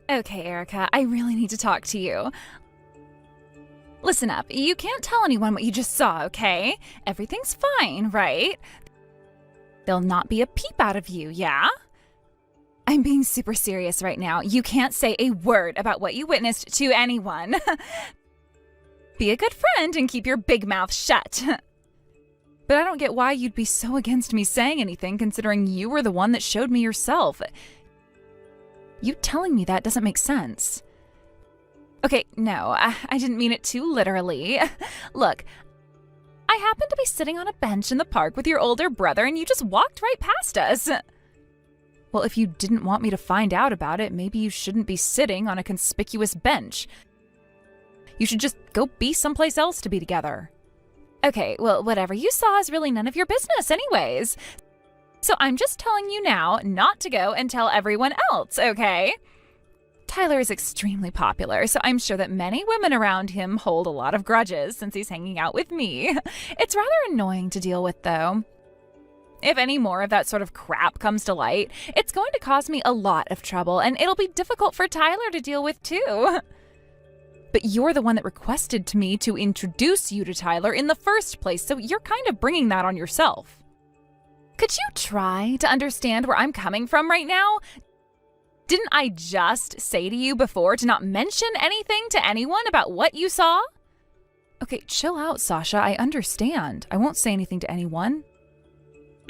Okay, Erica, I really need to talk to you. Listen up, you can't tell anyone what you just saw, okay? Everything's fine, right? There'll not be a peep out of you, yeah? I'm being super serious right now. You can't say a word about what you witnessed to anyone. Be a good friend and keep your big mouth shut. But I don't get why you'd be so against me saying anything considering you were the one that showed me yourself. You telling me that doesn't make sense. Okay, no, I didn't mean it too literally. Look, I happened to be sitting on a bench in the park with your older brother and you just walked right past us. Well, if you didn't want me to find out about it, maybe you shouldn't be sitting on a conspicuous bench. You should just go be someplace else to be together. Okay, well, whatever you saw is really none of your business anyways. So I'm just telling you now not to go and tell everyone else, okay? Tyler is extremely popular, so I'm sure that many women around him hold a lot of grudges since he's hanging out with me. It's rather annoying to deal with, though. If any more of that sort of crap comes to light, it's going to cause me a lot of trouble, and it'll be difficult for Tyler to deal with, too. But you're the one that requested to me to introduce you to Tyler in the first place, so you're kind of bringing that on yourself. Could you try to understand where I'm coming from right now? Didn't I just say to you before to not mention anything to anyone about what you saw? Okay, chill out, Sasha. I understand. I won't say anything to anyone.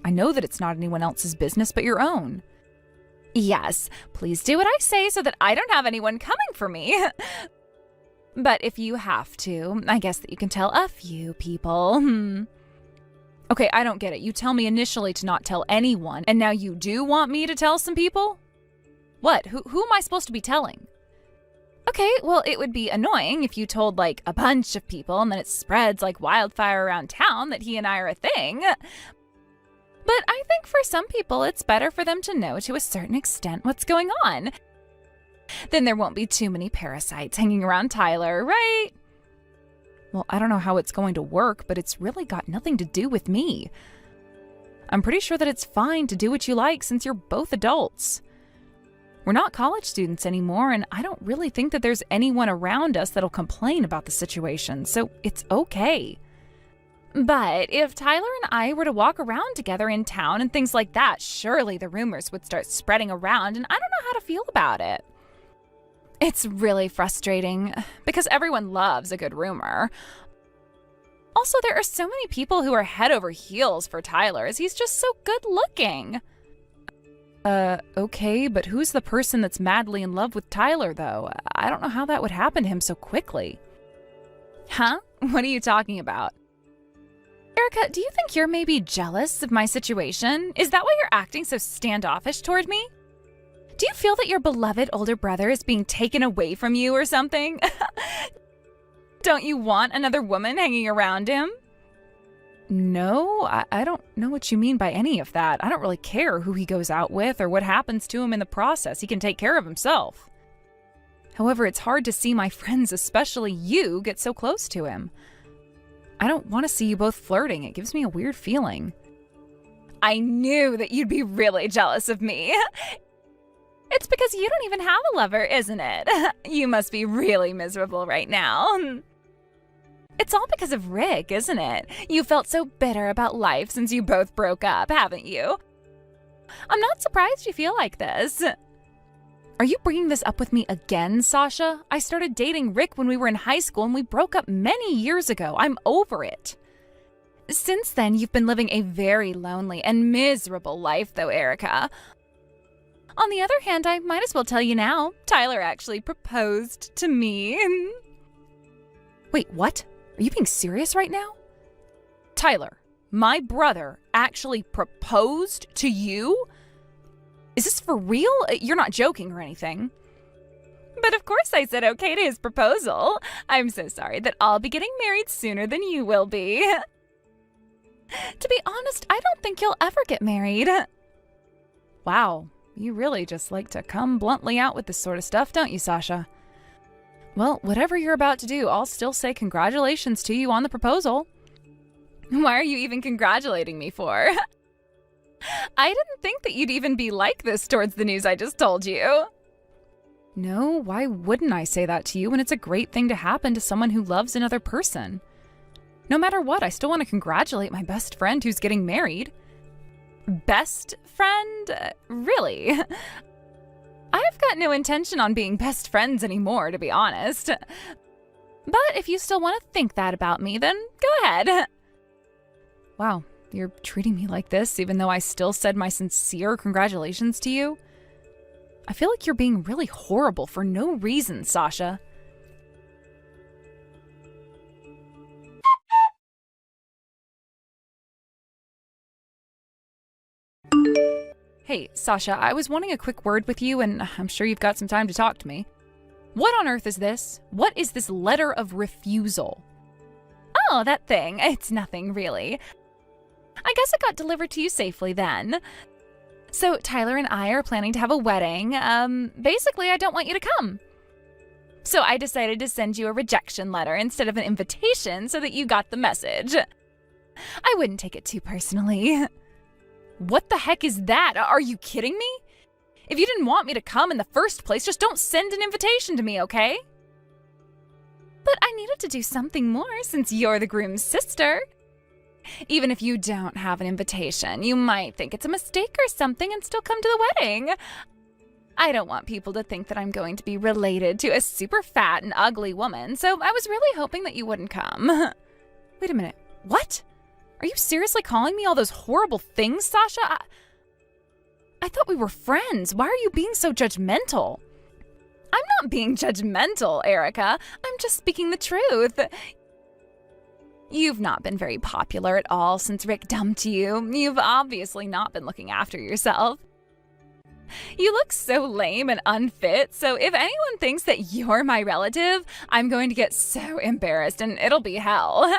I know that it's not anyone else's business but your own. Yes, please do what I say so that I don't have anyone coming for me. But if you have to, I guess that you can tell a few people. Okay, I don't get it. You tell me initially to not tell anyone, and now you do want me to tell some people? What? Who am I supposed to be telling? Okay, well, it would be annoying if you told, like, a bunch of people and then it spreads like wildfire around town that he and I are a thing. But I think for some people, it's better for them to know to a certain extent what's going on. Then there won't be too many parasites hanging around Tyler, right? Well, I don't know how it's going to work, but it's really got nothing to do with me. I'm pretty sure that it's fine to do what you like since you're both adults. We're not college students anymore, and I don't really think that there's anyone around us that'll complain about the situation, so it's okay. But if Tyler and I were to walk around together in town and things like that, surely the rumors would start spreading around, and I don't know how to feel about it. It's really frustrating, because everyone loves a good rumor. Also, there are so many people who are head over heels for Tyler, as he's just so good looking. Okay, but who's the person that's madly in love with Tyler, though? I don't know how that would happen to him so quickly. Huh? What are you talking about? Erica, do you think you're maybe jealous of my situation? Is that why you're acting so standoffish toward me? Do you feel that your beloved older brother is being taken away from you or something? Don't you want another woman hanging around him? No, I don't know what you mean by any of that. I don't really care who he goes out with or what happens to him in the process. He can take care of himself. However, it's hard to see my friends, especially you, get so close to him. I don't want to see you both flirting. It gives me a weird feeling. I knew that you'd be really jealous of me. It's because you don't even have a lover, isn't it? You must be really miserable right now. It's all because of Rick, isn't it? You felt so bitter about life since you both broke up, haven't you? I'm not surprised you feel like this. Are you bringing this up with me again, Sasha? I started dating Rick when we were in high school and we broke up many years ago. I'm over it. Since then, you've been living a very lonely and miserable life, though, Erica. On the other hand, I might as well tell you now, Tyler actually proposed to me. Wait, what? Are you being serious right now? Tyler, my brother actually proposed to you? Is this for real? You're not joking or anything. But of course I said okay to his proposal. I'm so sorry that I'll be getting married sooner than you will be. To be honest, I don't think you'll ever get married. Wow, you really just like to come bluntly out with this sort of stuff, don't you, Sasha? Well, whatever you're about to do, I'll still say congratulations to you on the proposal. Why are you even congratulating me for? I didn't think that you'd even be like this towards the news I just told you. No, why wouldn't I say that to you when it's a great thing to happen to someone who loves another person? No matter what, I still want to congratulate my best friend who's getting married. Best friend? Really? I've got no intention on being best friends anymore, to be honest. But if you still want to think that about me, then go ahead. Wow, you're treating me like this even though I still said my sincere congratulations to you? I feel like you're being really horrible for no reason, Sasha. Hey, Sasha, I was wanting a quick word with you, and I'm sure you've got some time to talk to me. What on earth is this? What is this letter of refusal? Oh, that thing. It's nothing, really. I guess it got delivered to you safely then. So Tyler and I are planning to have a wedding. Basically, I don't want you to come. So I decided to send you a rejection letter instead of an invitation so that you got the message. I wouldn't take it too personally. What the heck is that? Are you kidding me? If you didn't want me to come in the first place, just don't send an invitation to me, okay? But I needed to do something more since you're the groom's sister. Even if you don't have an invitation, you might think it's a mistake or something and still come to the wedding. I don't want people to think that I'm going to be related to a super fat and ugly woman, so I was really hoping that you wouldn't come. Wait a minute. What? Are you seriously calling me all those horrible things, Sasha? I thought we were friends. Why are you being so judgmental? I'm not being judgmental, Erica. I'm just speaking the truth. You've not been very popular at all since Rick dumped you. You've obviously not been looking after yourself. You look so lame and unfit, so if anyone thinks that you're my relative, I'm going to get so embarrassed and it'll be hell.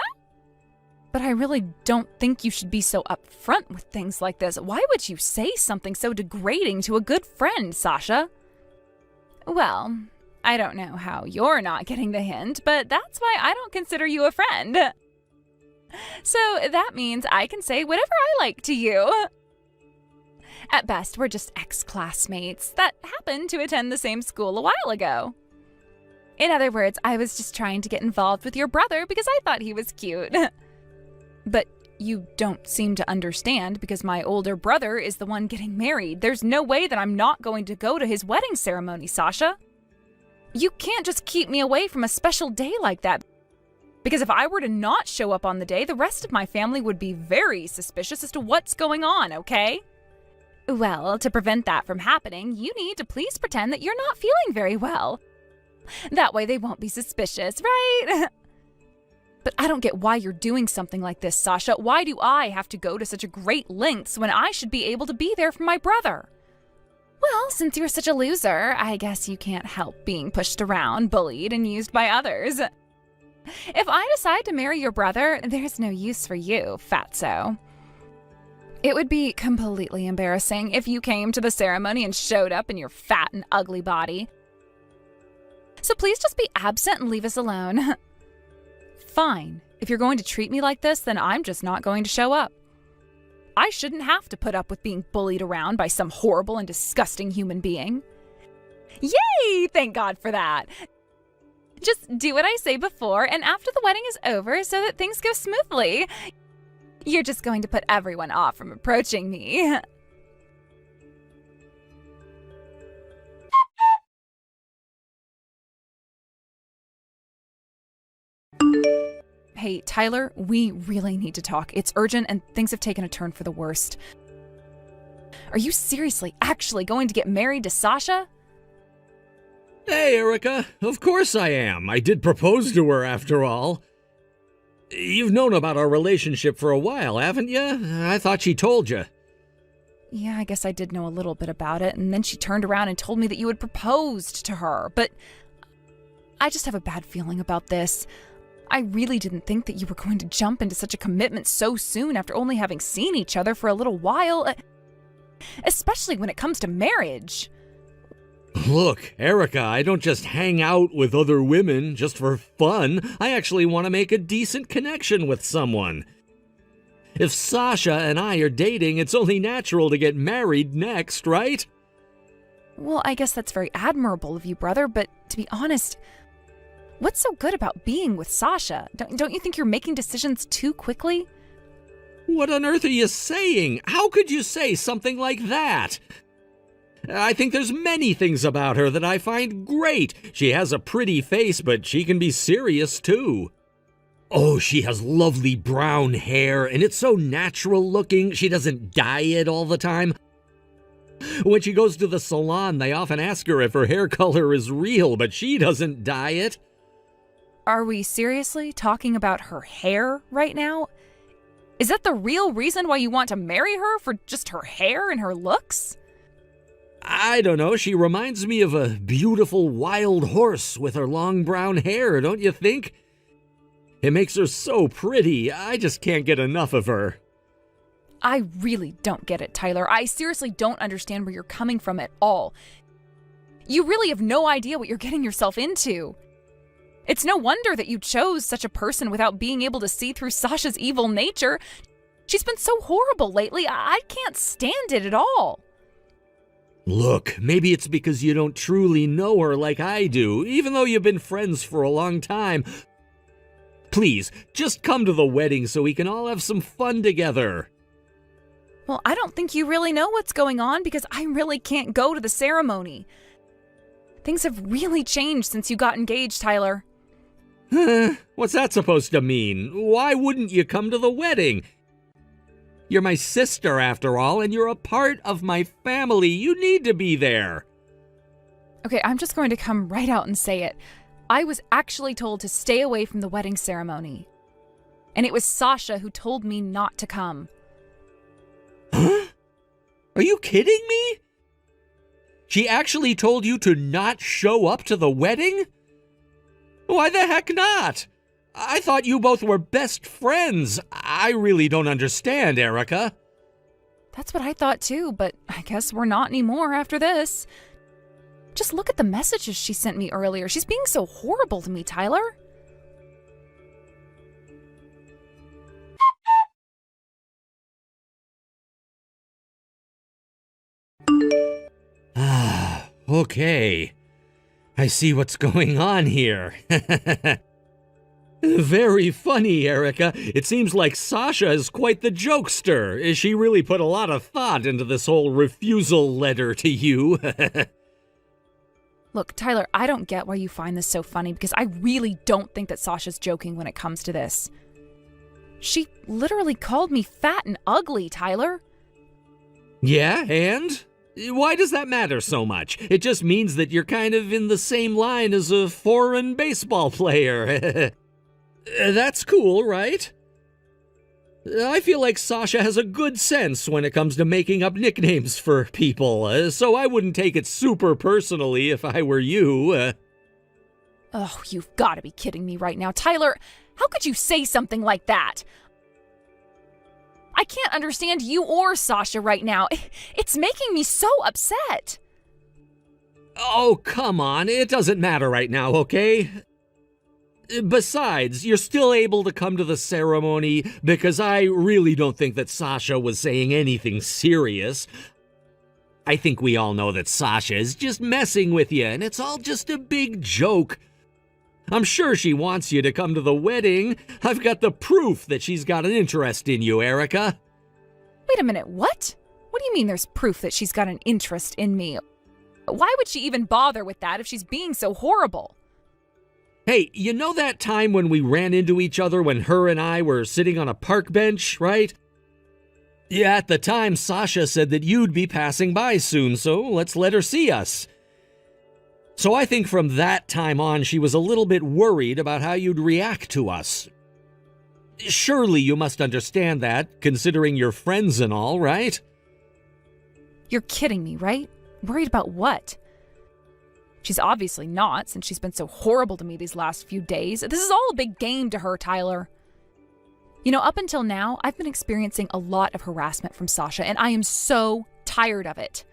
But I really don't think you should be so upfront with things like this. Why would you say something so degrading to a good friend, Sasha? Well, I don't know how you're not getting the hint, but that's why I don't consider you a friend. So that means I can say whatever I like to you. At best, we're just ex-classmates that happened to attend the same school a while ago. In other words, I was just trying to get involved with your brother because I thought he was cute. But you don't seem to understand because my older brother is the one getting married. There's no way that I'm not going to go to his wedding ceremony, Sasha. You can't just keep me away from a special day like that. Because if I were to not show up on the day, the rest of my family would be very suspicious as to what's going on, okay? Well, to prevent that from happening, you need to please pretend that you're not feeling very well. That way they won't be suspicious, right? But I don't get why you're doing something like this, Sasha. Why do I have to go to such a great lengths when I should be able to be there for my brother? Well, since you're such a loser, I guess you can't help being pushed around, bullied, and used by others. If I decide to marry your brother, there's no use for you, fatso. It would be completely embarrassing if you came to the ceremony and showed up in your fat and ugly body. So please just be absent and leave us alone. Fine. If you're going to treat me like this, then I'm just not going to show up. I shouldn't have to put up with being bullied around by some horrible and disgusting human being. Yay! Thank God for that. Just do what I say before, and after the wedding is over so that things go smoothly. You're just going to put everyone off from approaching me. Hey, Tyler, we really need to talk. It's urgent and things have taken a turn for the worst. Are you seriously actually going to get married to Sasha? Hey, Erica. Of course I am. I did propose to her after all. You've known about our relationship for a while, haven't you? I thought she told you. Yeah, I guess I did know a little bit about it, and then she turned around and told me that you had proposed to her, but I just have a bad feeling about this. I really didn't think that you were going to jump into such a commitment so soon after only having seen each other for a little while, especially when it comes to marriage. Look, Erica, I don't just hang out with other women just for fun. I actually want to make a decent connection with someone. If Sasha and I are dating, it's only natural to get married next, right? Well, I guess that's very admirable of you, brother, but to be honest, what's so good about being with Sasha? Don't you think you're making decisions too quickly? What on earth are you saying? How could you say something like that? I think there's many things about her that I find great. She has a pretty face, but she can be serious too. Oh, she has lovely brown hair, and it's so natural looking. She doesn't dye it all the time. When she goes to the salon, they often ask her if her hair color is real, but she doesn't dye it. Are we seriously talking about her hair right now? Is that the real reason why you want to marry her, for just her hair and her looks? I don't know, she reminds me of a beautiful wild horse with her long brown hair, don't you think? It makes her so pretty, I just can't get enough of her. I really don't get it, Tyler. I seriously don't understand where you're coming from at all. You really have no idea what you're getting yourself into. It's no wonder that you chose such a person without being able to see through Sasha's evil nature. She's been so horrible lately, I can't stand it at all. Look, maybe it's because you don't truly know her like I do, even though you've been friends for a long time. Please, just come to the wedding so we can all have some fun together. Well, I don't think you really know what's going on because I really can't go to the ceremony. Things have really changed since you got engaged, Tyler. What's that supposed to mean? Why wouldn't you come to the wedding? You're my sister, after all, and you're a part of my family. You need to be there. Okay, I'm just going to come right out and say it. I was actually told to stay away from the wedding ceremony. And it was Sasha who told me not to come. Huh? Are you kidding me? She actually told you to not show up to the wedding? Why the heck not? I thought you both were best friends. I really don't understand, Erica. That's what I thought too, but I guess we're not anymore after this. Just look at the messages she sent me earlier. She's being so horrible to me, Tyler. Okay. I see what's going on here. Very funny, Erica. It seems like Sasha is quite the jokester. She really put a lot of thought into this whole refusal letter to you. Look, Tyler, I don't get why you find this so funny because I really don't think that Sasha's joking when it comes to this. She literally called me fat and ugly, Tyler. Yeah, and? Why does that matter so much? It just means that you're kind of in the same line as a foreign baseball player. That's cool, right? I feel like Sasha has a good sense when it comes to making up nicknames for people, so I wouldn't take it super personally if I were you. Oh, you've got to be kidding me right now. Tyler, how could you say something like that? I can't understand you or Sasha right now. It's making me so upset. Oh, come on. It doesn't matter right now, okay? Besides, you're still able to come to the ceremony because I really don't think that Sasha was saying anything serious. I think we all know that Sasha is just messing with you, and it's all just a big joke. I'm sure she wants you to come to the wedding. I've got the proof that she's got an interest in you, Erica. Wait a minute, what? What do you mean there's proof that she's got an interest in me? Why would she even bother with that if she's being so horrible? Hey, you know that time when we ran into each other when her and I were sitting on a park bench, right? Yeah, at the time, Sasha said that you'd be passing by soon, so let's let her see us. So I think from that time on, she was a little bit worried about how you'd react to us. Surely you must understand that, considering you're friends and all, right? You're kidding me, right? Worried about what? She's obviously not, since she's been so horrible to me these last few days. This is all a big game to her, Tyler. You know, up until now, I've been experiencing a lot of harassment from Sasha, and I am so tired of it.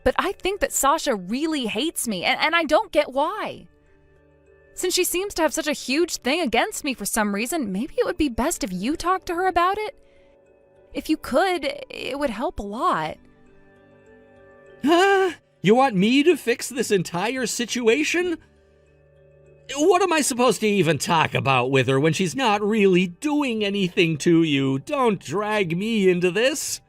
But I think that Sasha really hates me, and I don't get why. Since she seems to have such a huge thing against me for some reason, maybe it would be best if you talked to her about it? If you could, it would help a lot. You want me to fix this entire situation? What am I supposed to even talk about with her when she's not really doing anything to you? Don't drag me into this.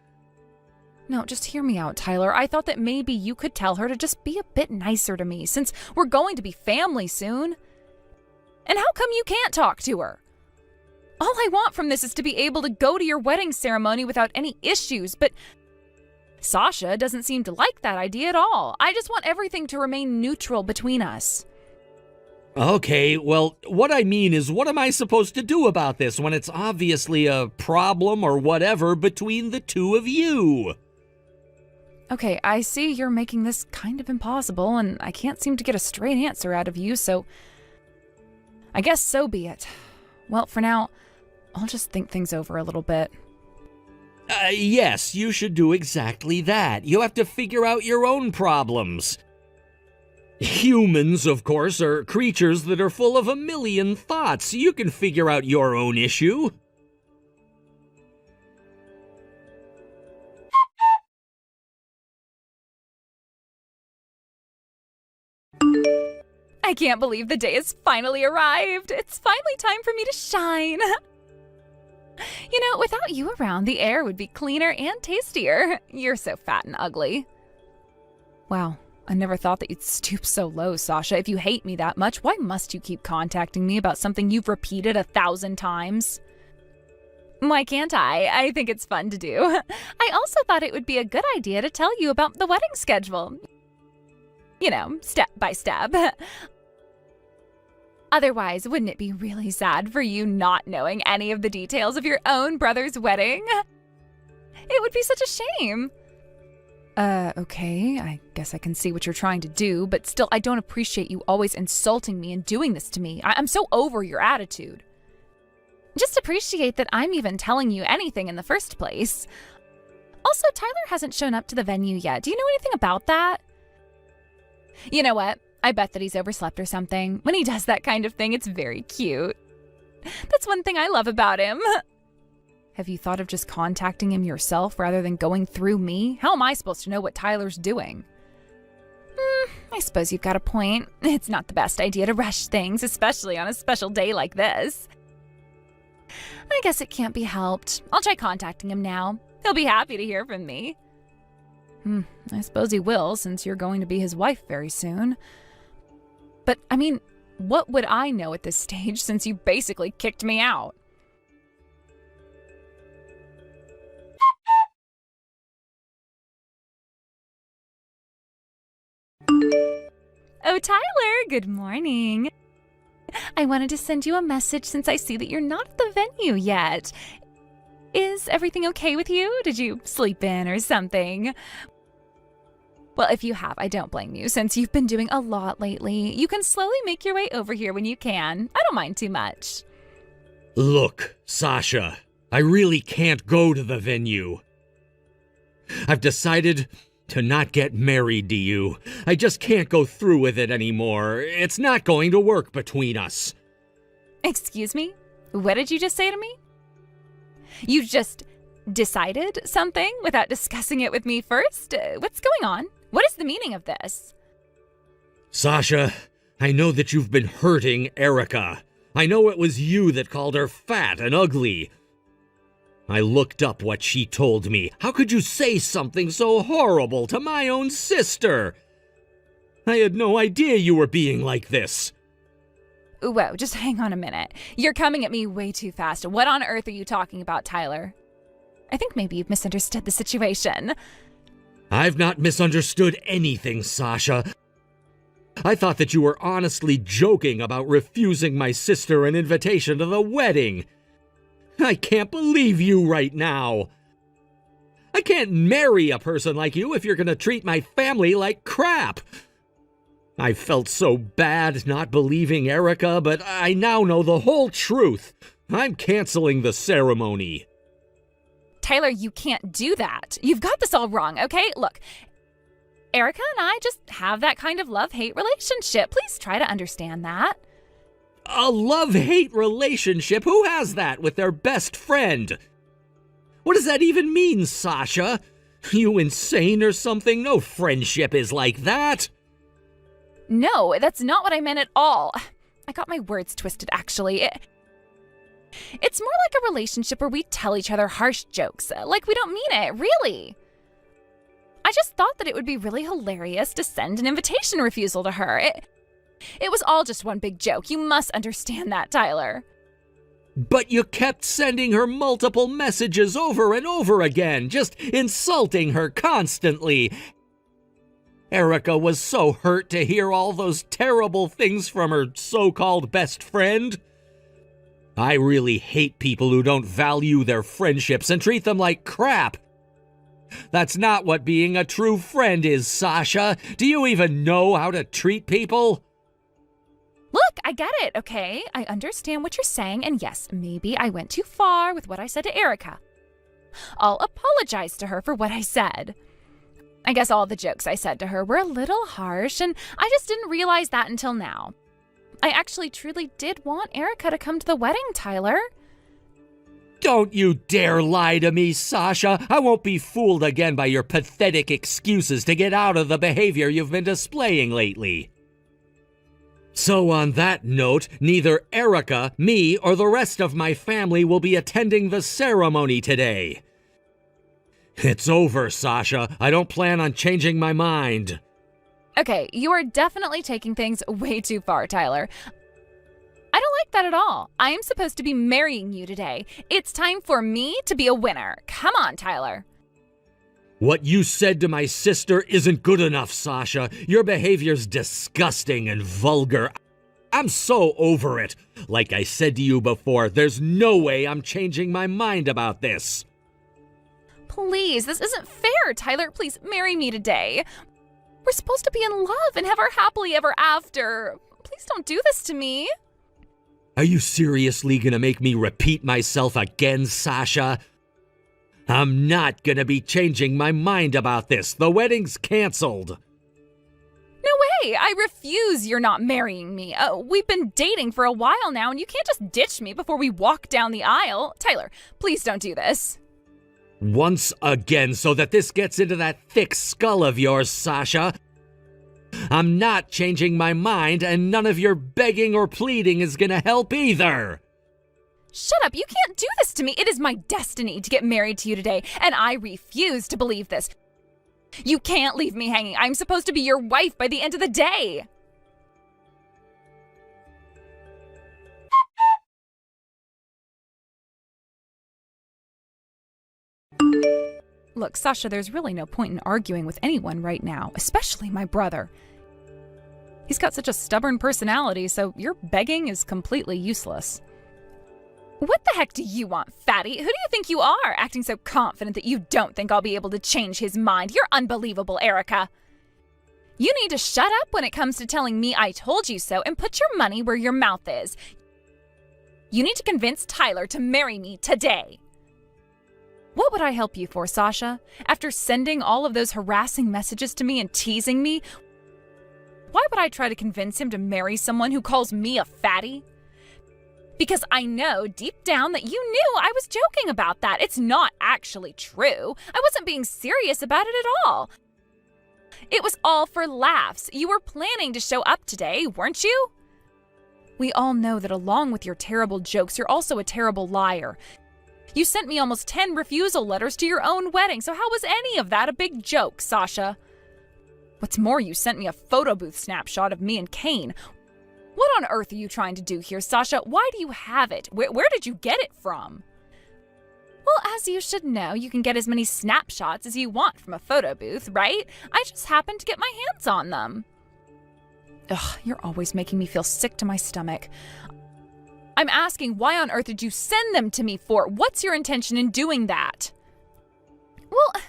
No, just hear me out, Tyler. I thought that maybe you could tell her to just be a bit nicer to me, since we're going to be family soon. And how come you can't talk to her? All I want from this is to be able to go to your wedding ceremony without any issues, but Sasha doesn't seem to like that idea at all. I just want everything to remain neutral between us. Okay, well, what I mean is, what am I supposed to do about this when it's obviously a problem or whatever between the two of you? Okay, I see you're making this kind of impossible, and I can't seem to get a straight answer out of you, so I guess so be it. Well, for now, I'll just think things over a little bit. Yes, you should do exactly that. You have to figure out your own problems. Humans, of course, are creatures that are full of a million thoughts. You can figure out your own issue. I can't believe the day has finally arrived. It's finally time for me to shine. You know, without you around, the air would be cleaner and tastier. You're so fat and ugly. Wow, I never thought that you'd stoop so low, Sasha. If you hate me that much, why must you keep contacting me about something you've repeated 1,000 times? Why can't I? I think it's fun to do. I also thought it would be a good idea to tell you about the wedding schedule. You know, step by step. Otherwise, wouldn't it be really sad for you not knowing any of the details of your own brother's wedding? It would be such a shame. Okay, I guess I can see what you're trying to do, but still, I don't appreciate you always insulting me and doing this to me. I'm so over your attitude. Just appreciate that I'm even telling you anything in the first place. Also, Tyler hasn't shown up to the venue yet. Do you know anything about that? You know what? I bet that he's overslept or something. When he does that kind of thing, it's very cute. That's one thing I love about him. Have you thought of just contacting him yourself rather than going through me? How am I supposed to know what Tyler's doing? I suppose you've got a point. It's not the best idea to rush things, especially on a special day like this. I guess it can't be helped. I'll try contacting him now. He'll be happy to hear from me. I suppose he will, since you're going to be his wife very soon. But, I mean, what would I know at this stage since you basically kicked me out? Oh, Tyler, good morning. I wanted to send you a message since I see that you're not at the venue yet. Is everything okay with you? Did you sleep in or something? Well, if you have, I don't blame you, since you've been doing a lot lately. You can slowly make your way over here when you can. I don't mind too much. Look, Sasha, I really can't go to the venue. I've decided to not get married to you. I just can't go through with it anymore. It's not going to work between us. Excuse me? What did you just say to me? You just decided something without discussing it with me first? What's going on? What is the meaning of this? Sasha, I know that you've been hurting Erica. I know it was you that called her fat and ugly. I looked up what she told me. How could you say something so horrible to my own sister? I had no idea you were being like this. Whoa, just hang on a minute. You're coming at me way too fast. What on earth are you talking about, Tyler? I think maybe you've misunderstood the situation. I've not misunderstood anything, Sasha. I thought that you were honestly joking about refusing my sister an invitation to the wedding. I can't believe you right now. I can't marry a person like you if you're going to treat my family like crap. I felt so bad not believing Erica, but I now know the whole truth. I'm canceling the ceremony. Tyler, you can't do that. You've got this all wrong, okay? Look, Erica and I just have that kind of love-hate relationship. Please try to understand that. A love-hate relationship? Who has that with their best friend? What does that even mean, Sasha? You insane or something? No friendship is like that. No, that's not what I meant at all. I got my words twisted, actually. It's more like a relationship where we tell each other harsh jokes, like we don't mean it, really. I just thought that it would be really hilarious to send an invitation refusal to her. It was all just one big joke. You must understand that, Tyler. But you kept sending her multiple messages over and over again, just insulting her constantly. Erica was so hurt to hear all those terrible things from her so-called best friend. I really hate people who don't value their friendships and treat them like crap. That's not what being a true friend is, Sasha. Do you even know how to treat people? Look, I get it, okay? I understand what you're saying, and yes, maybe I went too far with what I said to Erica. I'll apologize to her for what I said. I guess all the jokes I said to her were a little harsh, and I just didn't realize that until now. I actually truly did want Erica to come to the wedding, Tyler. Don't you dare lie to me, Sasha. I won't be fooled again by your pathetic excuses to get out of the behavior you've been displaying lately. So on that note, neither Erica, me, or the rest of my family will be attending the ceremony today. It's over, Sasha. I don't plan on changing my mind. Okay, you are definitely taking things way too far, Tyler. I don't like that at all. I am supposed to be marrying you today. It's time for me to be a winner. Come on, Tyler. What you said to my sister isn't good enough, Sasha. Your behavior's disgusting and vulgar. I'm so over it. Like I said to you before, there's no way I'm changing my mind about this. Please, this isn't fair, Tyler. Please marry me today. We're supposed to be in love and have our happily ever after. Please don't do this to me. Are you seriously gonna make me repeat myself again, Sasha? I'm not gonna be changing my mind about this. The wedding's canceled. No way! I refuse you're not marrying me. We've been dating for a while now, and you can't just ditch me before we walk down the aisle. Tyler, please don't do this. Once again, so that this gets into that thick skull of yours, Sasha. I'm not changing my mind, and none of your begging or pleading is gonna help either. Shut up, you can't do this to me. It is my destiny to get married to you today, and I refuse to believe this. You can't leave me hanging. I'm supposed to be your wife by the end of the day. Look, Sasha, there's really no point in arguing with anyone right now, especially my brother. He's got such a stubborn personality, so your begging is completely useless. What the heck do you want, fatty? Who do you think you are, acting so confident that you don't think I'll be able to change his mind? You're unbelievable, Erica. You need to shut up when it comes to telling me I told you so and put your money where your mouth is. You need to convince Tyler to marry me today. What would I help you for, Sasha? After sending all of those harassing messages to me and teasing me, why would I try to convince him to marry someone who calls me a fatty? Because I know deep down that you knew I was joking about that. It's not actually true. I wasn't being serious about it at all. It was all for laughs. You were planning to show up today, weren't you? We all know that along with your terrible jokes, you're also a terrible liar. You sent me almost 10 refusal letters to your own wedding, so how was any of that a big joke, Sasha? What's more, you sent me a photo booth snapshot of me and Kane. What on earth are you trying to do here, Sasha? Why do you have it? Where did you get it from? Well, as you should know, you can get as many snapshots as you want from a photo booth, right? I just happened to get my hands on them. Ugh, you're always making me feel sick to my stomach. I'm asking, why on earth did you send them to me for? What's your intention in doing that? Well,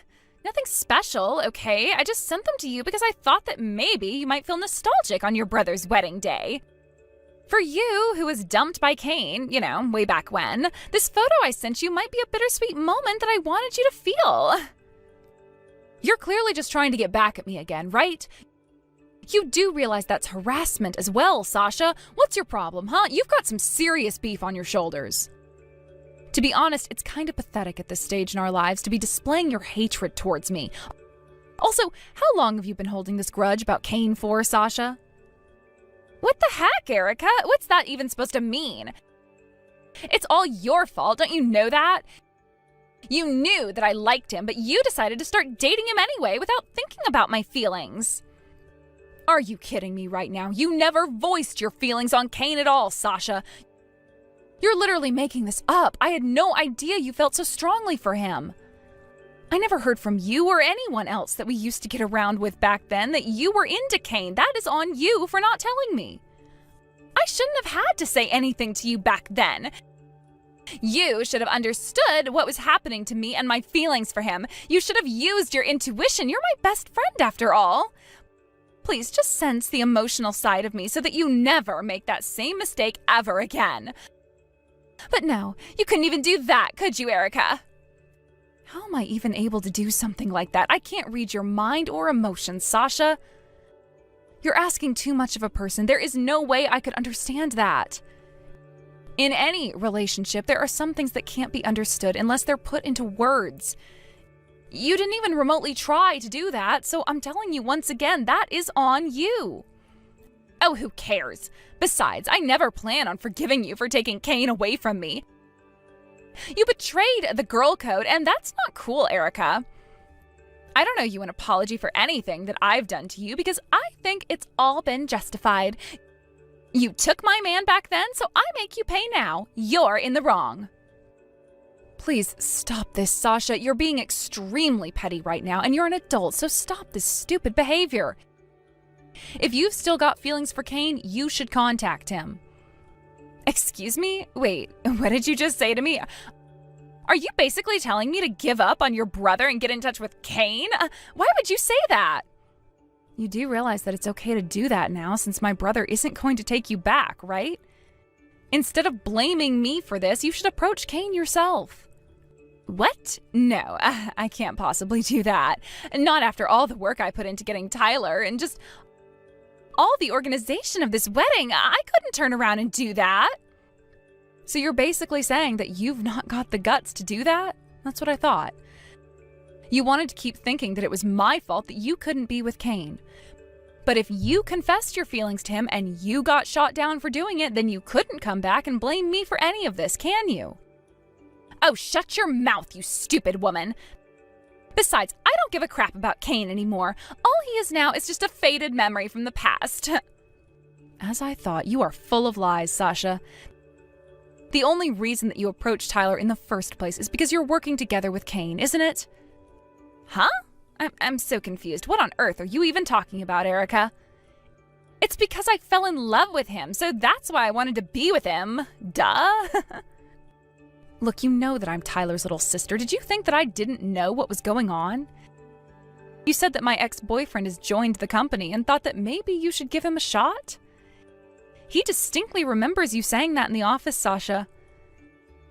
nothing special, okay? I just sent them to you because I thought that maybe you might feel nostalgic on your brother's wedding day. For you, who was dumped by Kane, way back when, this photo I sent you might be a bittersweet moment that I wanted you to feel. You're clearly just trying to get back at me again, right? You do realize that's harassment as well, Sasha. What's your problem, huh? You've got some serious beef on your shoulders. To be honest, it's kind of pathetic at this stage in our lives to be displaying your hatred towards me. Also, how long have you been holding this grudge about Cain for, Sasha? What the heck, Erica? What's that even supposed to mean? It's all your fault, don't you know that? You knew that I liked him, but you decided to start dating him anyway without thinking about my feelings. Are you kidding me right now? You never voiced your feelings on Cain at all, Sasha. You're literally making this up. I had no idea you felt so strongly for him. I never heard from you or anyone else that we used to get around with back then that you were into Cain. That is on you for not telling me. I shouldn't have had to say anything to you back then. You should have understood what was happening to me and my feelings for him. You should have used your intuition. You're my best friend after all. Please just sense the emotional side of me so that you never make that same mistake ever again. But no, you couldn't even do that, could you, Erica? How am I even able to do something like that? I can't read your mind or emotions, Sasha. You're asking too much of a person. There is no way I could understand that. In any relationship, there are some things that can't be understood unless they're put into words. You didn't even remotely try to do that, so I'm telling you once again, that is on you. Oh, who cares? Besides, I never plan on forgiving you for taking Cain away from me. You betrayed the girl code, and that's not cool, Erica. I don't owe you an apology for anything that I've done to you because I think it's all been justified. You took my man back then, so I make you pay now. You're in the wrong. Please stop this, Sasha. You're being extremely petty right now, and you're an adult, so stop this stupid behavior. If you've still got feelings for Cain, you should contact him. Excuse me? Wait, what did you just say to me? Are you basically telling me to give up on your brother and get in touch with Cain? Why would you say that? You do realize that it's okay to do that now since my brother isn't going to take you back, right? Instead of blaming me for this, you should approach Cain yourself. What? No, I can't possibly do that. Not after all the work I put into getting Tyler and just all the organization of this wedding. I couldn't turn around and do that. So you're basically saying that you've not got the guts to do that? That's what I thought. You wanted to keep thinking that it was my fault that you couldn't be with Cain. But if you confessed your feelings to him and you got shot down for doing it, then you couldn't come back and blame me for any of this, can you? Oh, shut your mouth, you stupid woman. Besides, I don't give a crap about Cain anymore. All he is now is just a faded memory from the past. As I thought, you are full of lies, Sasha. The only reason that you approached Tyler in the first place is because you're working together with Cain, isn't it? Huh? I'm so confused. What on earth are you even talking about, Erica? It's because I fell in love with him, so that's why I wanted to be with him. Duh. Look, you know that I'm Tyler's little sister. Did you think that I didn't know what was going on? You said that my ex-boyfriend has joined the company and thought that maybe you should give him a shot? He distinctly remembers you saying that in the office, Sasha.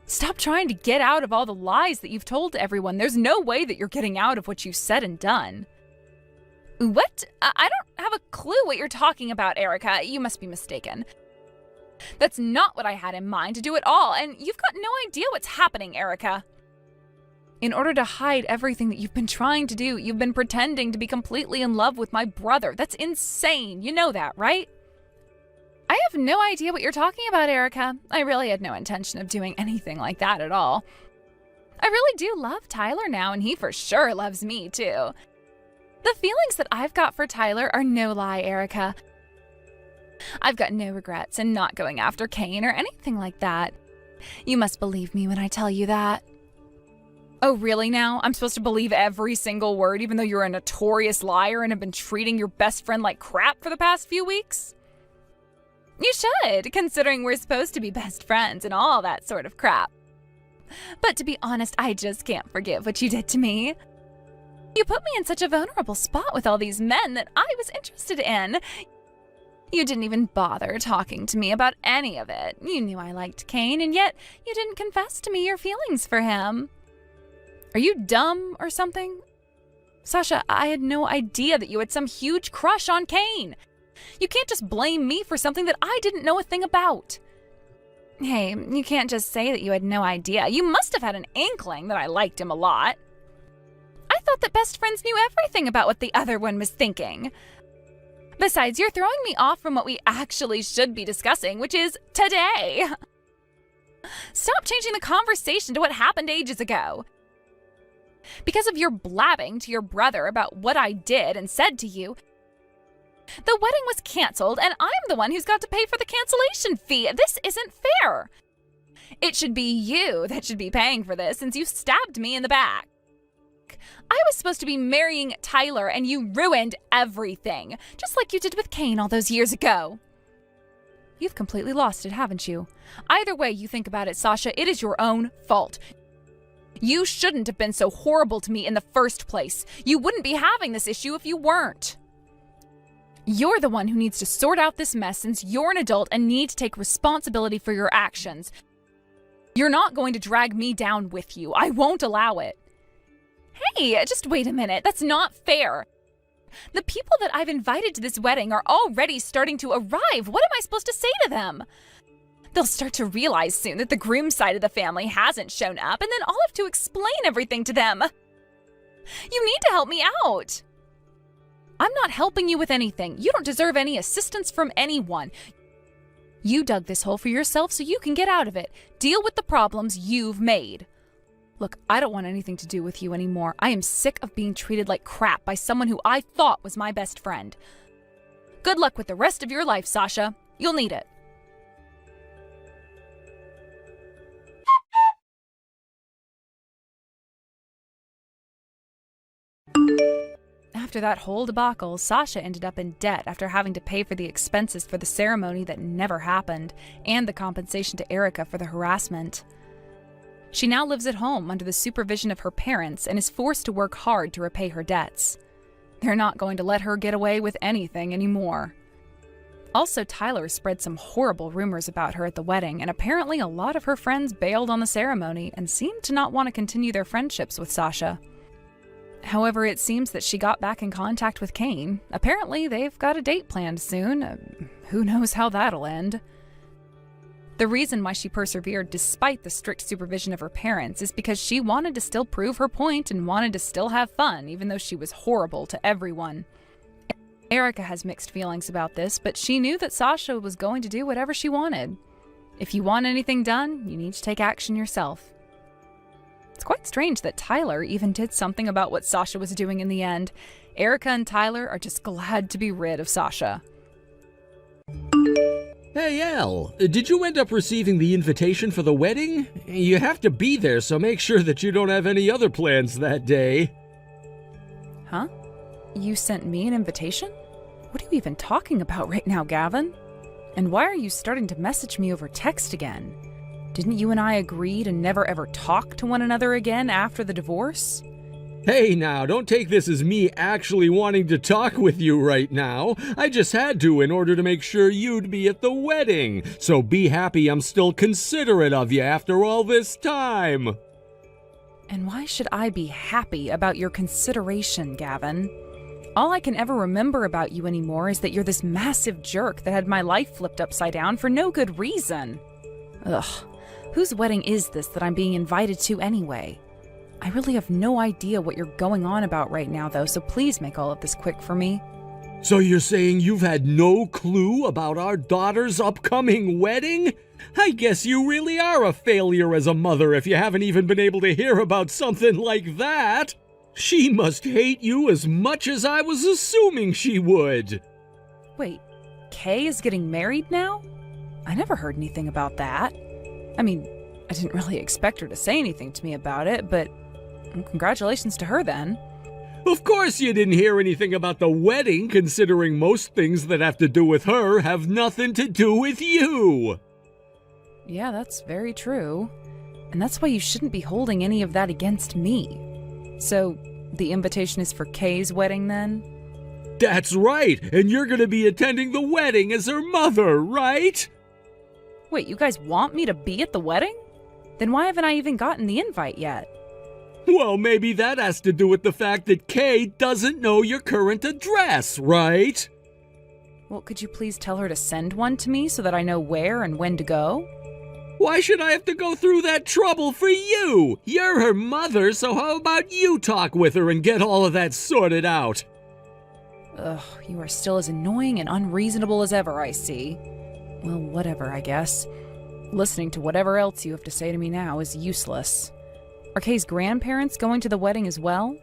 Stop trying to get out of all the lies that you've told to everyone. There's no way that you're getting out of what you said and done. What? I don't have a clue what you're talking about, Erica. You must be mistaken. That's not what I had in mind to do at all, and you've got no idea what's happening, Erica. In order to hide everything that you've been trying to do, you've been pretending to be completely in love with my brother. That's insane. You know that, right? I have no idea what you're talking about, Erica. I really had no intention of doing anything like that at all. I really do love Tyler now, and he for sure loves me, too. The feelings that I've got for Tyler are no lie, Erica. I've got no regrets in not going after Cain or anything like that. You must believe me when I tell you that. Oh, really now? I'm supposed to believe every single word, even though you're a notorious liar and have been treating your best friend like crap for the past few weeks? You should, considering we're supposed to be best friends and all that sort of crap. But to be honest, I just can't forgive what you did to me. You put me in such a vulnerable spot with all these men that I was interested in. You didn't even bother talking to me about any of it. You knew I liked Cain, and yet you didn't confess to me your feelings for him. Are you dumb or something? Sasha, I had no idea that you had some huge crush on Cain. You can't just blame me for something that I didn't know a thing about. Hey, you can't just say that you had no idea. You must have had an inkling that I liked him a lot. I thought that best friends knew everything about what the other one was thinking. Besides, you're throwing me off from what we actually should be discussing, which is today. Stop changing the conversation to what happened ages ago. Because of your blabbing to your brother about what I did and said to you, the wedding was canceled, and I'm the one who's got to pay for the cancellation fee. This isn't fair. It should be you that should be paying for this since you stabbed me in the back. I was supposed to be marrying Tyler, and you ruined everything, just like you did with Kane all those years ago. You've completely lost it, haven't you? Either way you think about it, Sasha, it is your own fault. You shouldn't have been so horrible to me in the first place. You wouldn't be having this issue if you weren't. You're the one who needs to sort out this mess since you're an adult and need to take responsibility for your actions. You're not going to drag me down with you. I won't allow it. Hey, just wait a minute. That's not fair. The people that I've invited to this wedding are already starting to arrive. What am I supposed to say to them? They'll start to realize soon that the groom's side of the family hasn't shown up, and then I'll have to explain everything to them. You need to help me out. I'm not helping you with anything. You don't deserve any assistance from anyone. You dug this hole for yourself so you can get out of it. Deal with the problems you've made. Look, I don't want anything to do with you anymore. I am sick of being treated like crap by someone who I thought was my best friend. Good luck with the rest of your life, Sasha. You'll need it. After that whole debacle, Sasha ended up in debt after having to pay for the expenses for the ceremony that never happened and the compensation to Erica for the harassment. She now lives at home under the supervision of her parents and is forced to work hard to repay her debts. They're not going to let her get away with anything anymore. Also, Tyler spread some horrible rumors about her at the wedding, and apparently a lot of her friends bailed on the ceremony and seemed to not want to continue their friendships with Sasha. However, it seems that she got back in contact with Kane. Apparently, they've got a date planned soon. Who knows how that'll end? The reason why she persevered despite the strict supervision of her parents is because she wanted to still prove her point and wanted to still have fun, even though she was horrible to everyone. Erica has mixed feelings about this, but she knew that Sasha was going to do whatever she wanted. If you want anything done, you need to take action yourself. It's quite strange that Tyler even did something about what Sasha was doing in the end. Erica and Tyler are just glad to be rid of Sasha. Hey, Elle, did you end up receiving the invitation for the wedding? You have to be there, so make sure that you don't have any other plans that day. Huh? You sent me an invitation? What are you even talking about right now, Gavin? And why are you starting to message me over text again? Didn't you and I agree to never ever talk to one another again after the divorce? Hey now, don't take this as me actually wanting to talk with you right now. I just had to in order to make sure you'd be at the wedding. So be happy I'm still considerate of you after all this time. And why should I be happy about your consideration, Gavin? All I can ever remember about you anymore is that you're this massive jerk that had my life flipped upside down for no good reason. Ugh. Whose wedding is this that I'm being invited to anyway? I really have no idea what you're going on about right now, though, so please make all of this quick for me. So you're saying you've had no clue about our daughter's upcoming wedding? I guess you really are a failure as a mother if you haven't even been able to hear about something like that. She must hate you as much as I was assuming she would. Wait, Kay is getting married now? I never heard anything about that. I mean, I didn't really expect her to say anything to me about it, but congratulations to her then. Of course you didn't hear anything about the wedding, considering most things that have to do with her have nothing to do with you. Yeah, that's very true. And that's why you shouldn't be holding any of that against me. So, the invitation is for Kay's wedding then? That's right, and you're gonna be attending the wedding as her mother, right? Wait, you guys want me to be at the wedding? Then why haven't I even gotten the invite yet? Well, maybe that has to do with the fact that Kay doesn't know your current address, right? Well, could you please tell her to send one to me so that I know where and when to go? Why should I have to go through that trouble for you? You're her mother, so how about you talk with her and get all of that sorted out? Ugh, you are still as annoying and unreasonable as ever, I see. Well, whatever, I guess. Listening to whatever else you have to say to me now is useless. Are Kay's grandparents going to the wedding as well?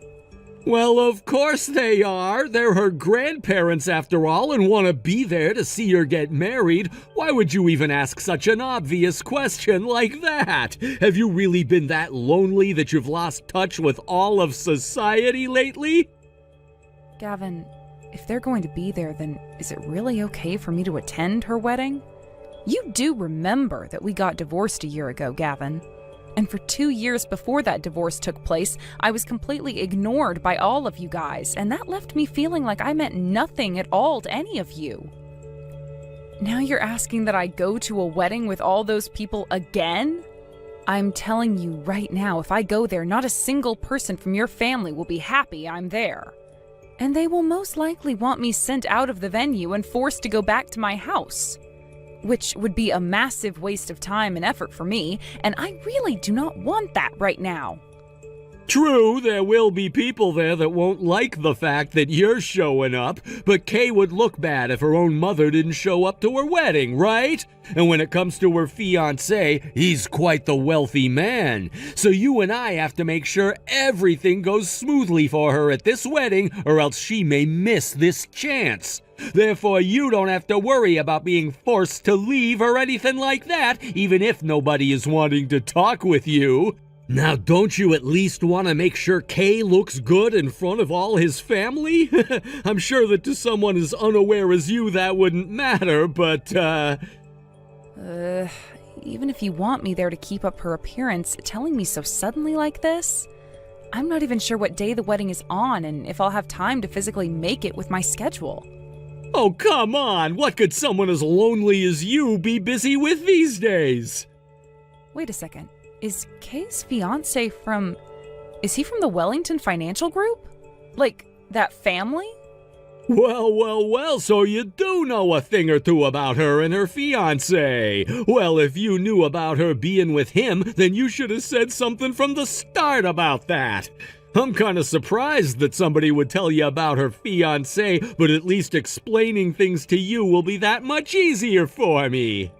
Well, of course they are. They're her grandparents after all and want to be there to see her get married. Why would you even ask such an obvious question like that? Have you really been that lonely that you've lost touch with all of society lately? Gavin, if they're going to be there, then is it really okay for me to attend her wedding? You do remember that we got divorced a year ago, Gavin. And for 2 years before that divorce took place, I was completely ignored by all of you guys, and that left me feeling like I meant nothing at all to any of you. Now you're asking that I go to a wedding with all those people again? I'm telling you right now, if I go there, not a single person from your family will be happy I'm there. And they will most likely want me sent out of the venue and forced to go back to my house, which would be a massive waste of time and effort for me, and I really do not want that right now. True, there will be people there that won't like the fact that you're showing up, but Kay would look bad if her own mother didn't show up to her wedding, right? And when it comes to her fiancé, he's quite the wealthy man. So you and I have to make sure everything goes smoothly for her at this wedding, or else she may miss this chance. Therefore, you don't have to worry about being forced to leave or anything like that, even if nobody is wanting to talk with you. Now, don't you at least want to make sure Kay looks good in front of all his family? I'm sure that to someone as unaware as you that wouldn't matter, but, Even if you want me there to keep up her appearance, telling me so suddenly like this? I'm not even sure what day the wedding is on and if I'll have time to physically make it with my schedule. Oh, come on! What could someone as lonely as you be busy with these days? Wait a second. Is Kay's fiancé from... Is he from the Wellington Financial Group? Like, that family? Well, so you do know a thing or two about her and her fiancé. Well, if you knew about her being with him, then you should have said something from the start about that. I'm kind of surprised that somebody would tell you about her fiancé, but at least explaining things to you will be that much easier for me.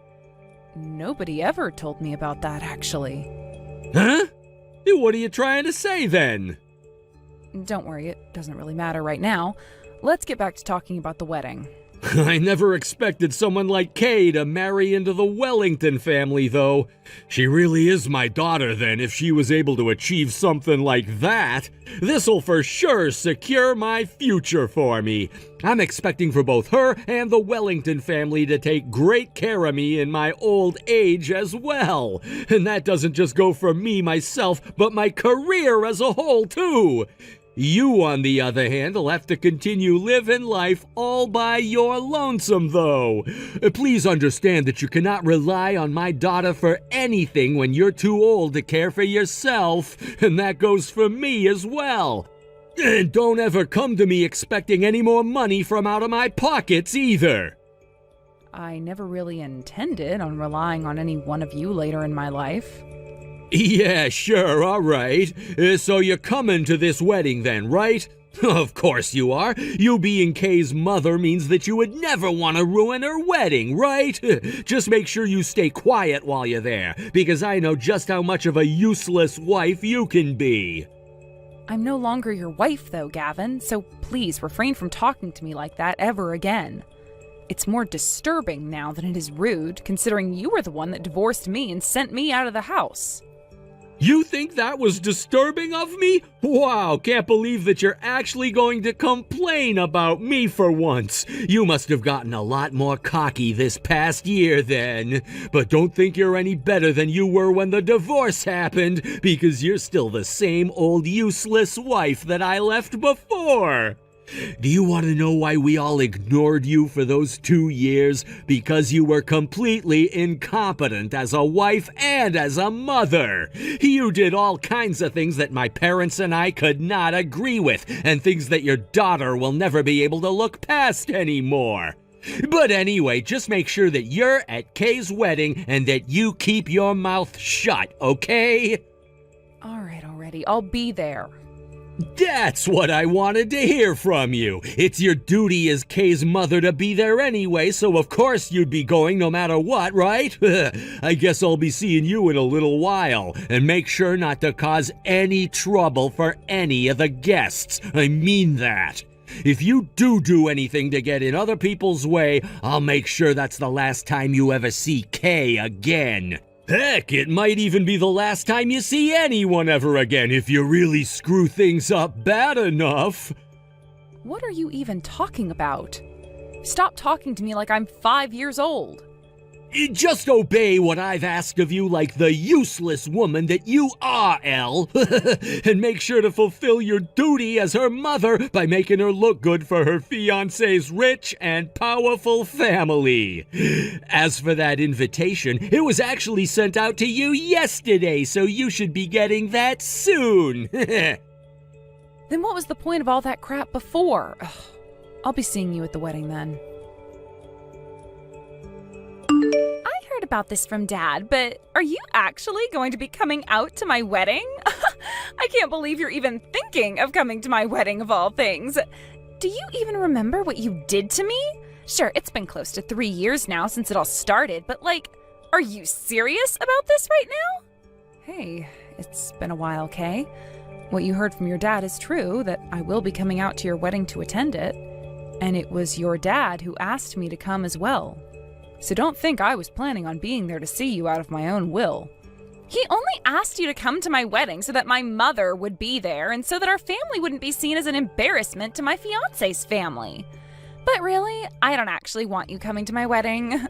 Nobody ever told me about that, actually. Huh? What are you trying to say, then? Don't worry, it doesn't really matter right now. Let's get back to talking about the wedding. I never expected someone like Kay to marry into the Wellington family, though. She really is my daughter, then, if she was able to achieve something like that. This'll for sure secure my future for me. I'm expecting for both her and the Wellington family to take great care of me in my old age as well. And that doesn't just go for me myself, but my career as a whole, too. You, on the other hand, will have to continue living life all by your lonesome, though. Please understand that you cannot rely on my daughter for anything when you're too old to care for yourself, and that goes for me as well. And don't ever come to me expecting any more money from out of my pockets, either. I never really intended on relying on any one of you later in my life. Yeah, sure, all right. So you're coming to this wedding then, right? Of course you are. You being Kay's mother means that you would never want to ruin her wedding, right? Just make sure you stay quiet while you're there, because I know just how much of a useless wife you can be. I'm no longer your wife, though, Gavin, so please refrain from talking to me like that ever again. It's more disturbing now than it is rude, considering you were the one that divorced me and sent me out of the house. You think that was disturbing of me? Wow, can't believe that you're actually going to complain about me for once. You must have gotten a lot more cocky this past year then. But don't think you're any better than you were when the divorce happened, because you're still the same old useless wife that I left before. Do you want to know why we all ignored you for those 2 years? Because you were completely incompetent as a wife and as a mother. You did all kinds of things that my parents and I could not agree with, and things that your daughter will never be able to look past anymore. But anyway, just make sure that you're at Kay's wedding and that you keep your mouth shut, okay? All right, already. I'll be there. That's what I wanted to hear from you. It's your duty as Kay's mother to be there anyway, so of course you'd be going no matter what, right? I guess I'll be seeing you in a little while. And make sure not to cause any trouble for any of the guests. I mean that. If you do anything to get in other people's way, I'll make sure that's the last time you ever see Kay again. Heck, it might even be the last time you see anyone ever again if you really screw things up bad enough. What are you even talking about? Stop talking to me like I'm 5 years old. Just obey what I've asked of you like the useless woman that you are, Elle. And make sure to fulfill your duty as her mother by making her look good for her fiancé's rich and powerful family. As for that invitation, it was actually sent out to you yesterday, so you should be getting that soon. Then what was the point of all that crap before? Ugh. I'll be seeing you at the wedding then. I heard about this from Dad, but are you actually going to be coming out to my wedding? I can't believe you're even thinking of coming to my wedding of all things. Do you even remember what you did to me? Sure, it's been close to 3 years now since it all started, but are you serious about this right now? Hey, it's been a while, Kay. What you heard from your dad is true, that I will be coming out to your wedding to attend it. And it was your dad who asked me to come as well. So don't think I was planning on being there to see you out of my own will. He only asked you to come to my wedding so that my mother would be there and so that our family wouldn't be seen as an embarrassment to my fiancé's family. But really, I don't actually want you coming to my wedding.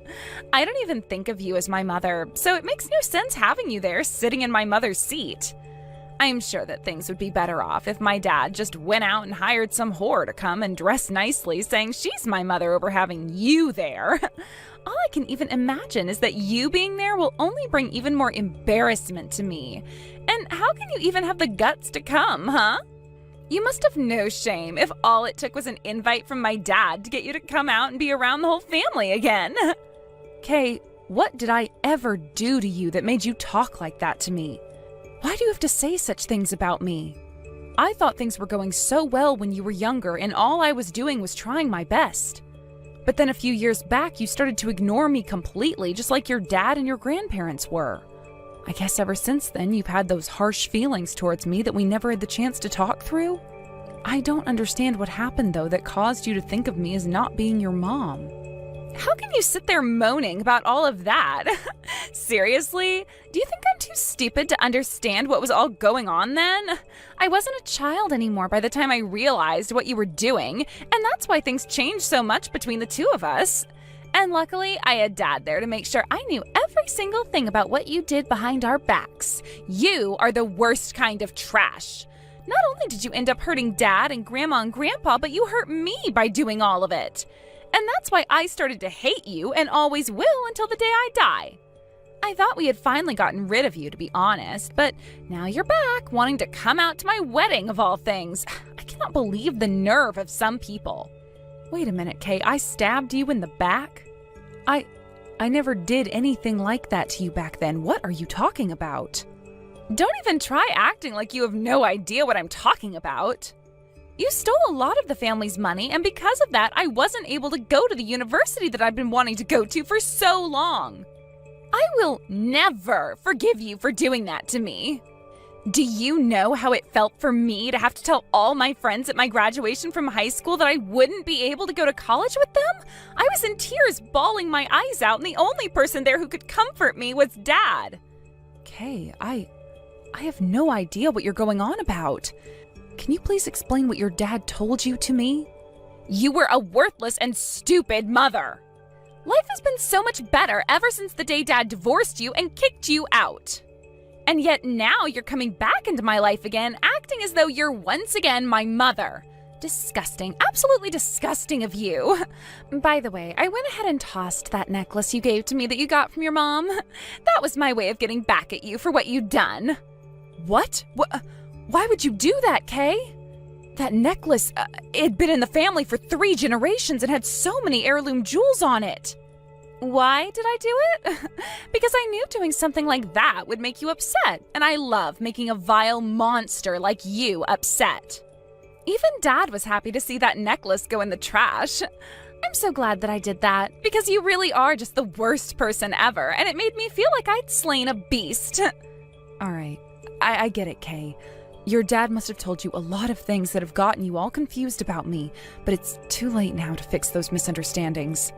I don't even think of you as my mother, so it makes no sense having you there sitting in my mother's seat. I'm sure that things would be better off if my dad just went out and hired some whore to come and dress nicely saying she's my mother over having you there. All I can even imagine is that you being there will only bring even more embarrassment to me. And how can you even have the guts to come, huh? You must have no shame if all it took was an invite from my dad to get you to come out and be around the whole family again. Kay, what did I ever do to you that made you talk like that to me? Why do you have to say such things about me? I thought things were going so well when you were younger, and all I was doing was trying my best. But then a few years back, you started to ignore me completely, just like your dad and your grandparents were. I guess ever since then, you've had those harsh feelings towards me that we never had the chance to talk through. I don't understand what happened, though, that caused you to think of me as not being your mom. How can you sit there moaning about all of that? Seriously? Do you think I'm too stupid to understand what was all going on then? I wasn't a child anymore by the time I realized what you were doing, and that's why things changed so much between the two of us. And luckily, I had Dad there to make sure I knew every single thing about what you did behind our backs. You are the worst kind of trash. Not only did you end up hurting Dad and Grandma and Grandpa, but you hurt me by doing all of it. And that's why I started to hate you and always will until the day I die. I thought we had finally gotten rid of you, to be honest, but now you're back, wanting to come out to my wedding of all things. I cannot believe the nerve of some people. Wait a minute, Kay, I stabbed you in the back? I never did anything like that to you back then. What are you talking about? Don't even try acting like you have no idea what I'm talking about. You stole a lot of the family's money, and because of that, I wasn't able to go to the university that I've been wanting to go to for so long. I will never forgive you for doing that to me. Do you know how it felt for me to have to tell all my friends at my graduation from high school that I wouldn't be able to go to college with them? I was in tears, bawling my eyes out, and the only person there who could comfort me was Dad. Kay, I have no idea what you're going on about. Can you please explain what your dad told you to me? You were a worthless and stupid mother. Life has been so much better ever since the day Dad divorced you and kicked you out. And yet now you're coming back into my life again, acting as though you're once again my mother. Disgusting, absolutely disgusting of you. By the way, I went ahead and tossed that necklace you gave to me that you got from your mom. That was my way of getting back at you for what you'd done. What? Why would you do that, Kay? That necklace, it had been in the family for 3 generations and had so many heirloom jewels on it. Why did I do it? Because I knew doing something like that would make you upset, and I love making a vile monster like you upset. Even Dad was happy to see that necklace go in the trash. I'm so glad that I did that, because you really are just the worst person ever, and it made me feel like I'd slain a beast. All right, I get it, Kay. Your dad must have told you a lot of things that have gotten you all confused about me, but it's too late now to fix those misunderstandings.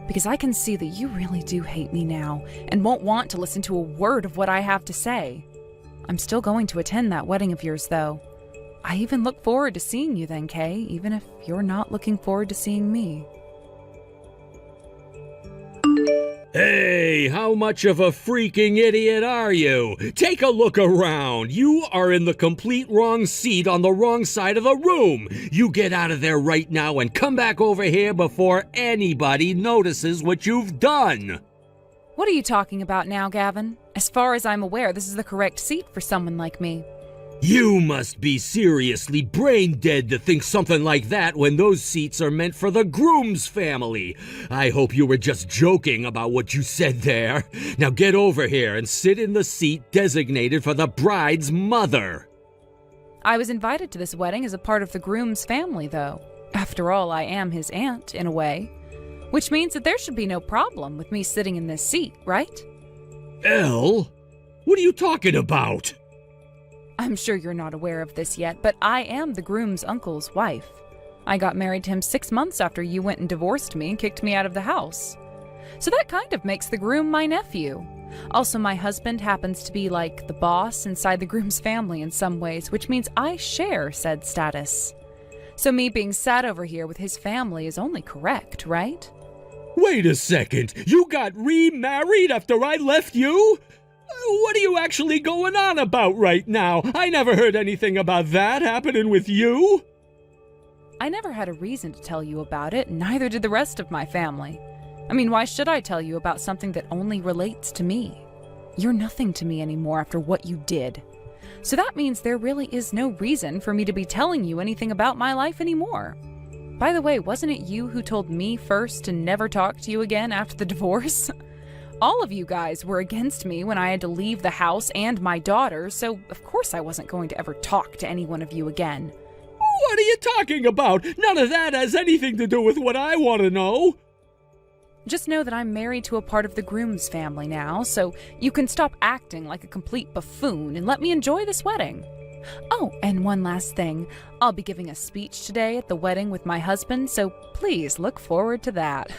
Because I can see that you really do hate me now, and won't want to listen to a word of what I have to say. I'm still going to attend that wedding of yours, though. I even look forward to seeing you then, Kay, even if you're not looking forward to seeing me. Hey, how much of a freaking idiot are you? Take a look around. You are in the complete wrong seat on the wrong side of the room. You get out of there right now and come back over here before anybody notices what you've done. What are you talking about now, Gavin? As far as I'm aware, this is the correct seat for someone like me. You must be seriously brain dead to think something like that when those seats are meant for the groom's family. I hope you were just joking about what you said there. Now get over here and sit in the seat designated for the bride's mother. I was invited to this wedding as a part of the groom's family, though. After all, I am his aunt, in a way. Which means that there should be no problem with me sitting in this seat, right? Elle? What are you talking about? I'm sure you're not aware of this yet, but I am the groom's uncle's wife. I got married to him 6 months after you went and divorced me and kicked me out of the house. So that kind of makes the groom my nephew. Also, my husband happens to be like the boss inside the groom's family in some ways, which means I share said status. So me being sat over here with his family is only correct, right? Wait a second, you got remarried after I left you? What are you actually going on about right now? I never heard anything about that happening with you. I never had a reason to tell you about it, neither did the rest of my family. I mean, why should I tell you about something that only relates to me? You're nothing to me anymore after what you did. So that means there really is no reason for me to be telling you anything about my life anymore. By the way, wasn't it you who told me first to never talk to you again after the divorce? All of you guys were against me when I had to leave the house and my daughter, so of course I wasn't going to ever talk to any one of you again. What are you talking about? None of that has anything to do with what I want to know. Just know that I'm married to a part of the groom's family now, so you can stop acting like a complete buffoon and let me enjoy this wedding. Oh, and one last thing. I'll be giving a speech today at the wedding with my husband, so please look forward to that.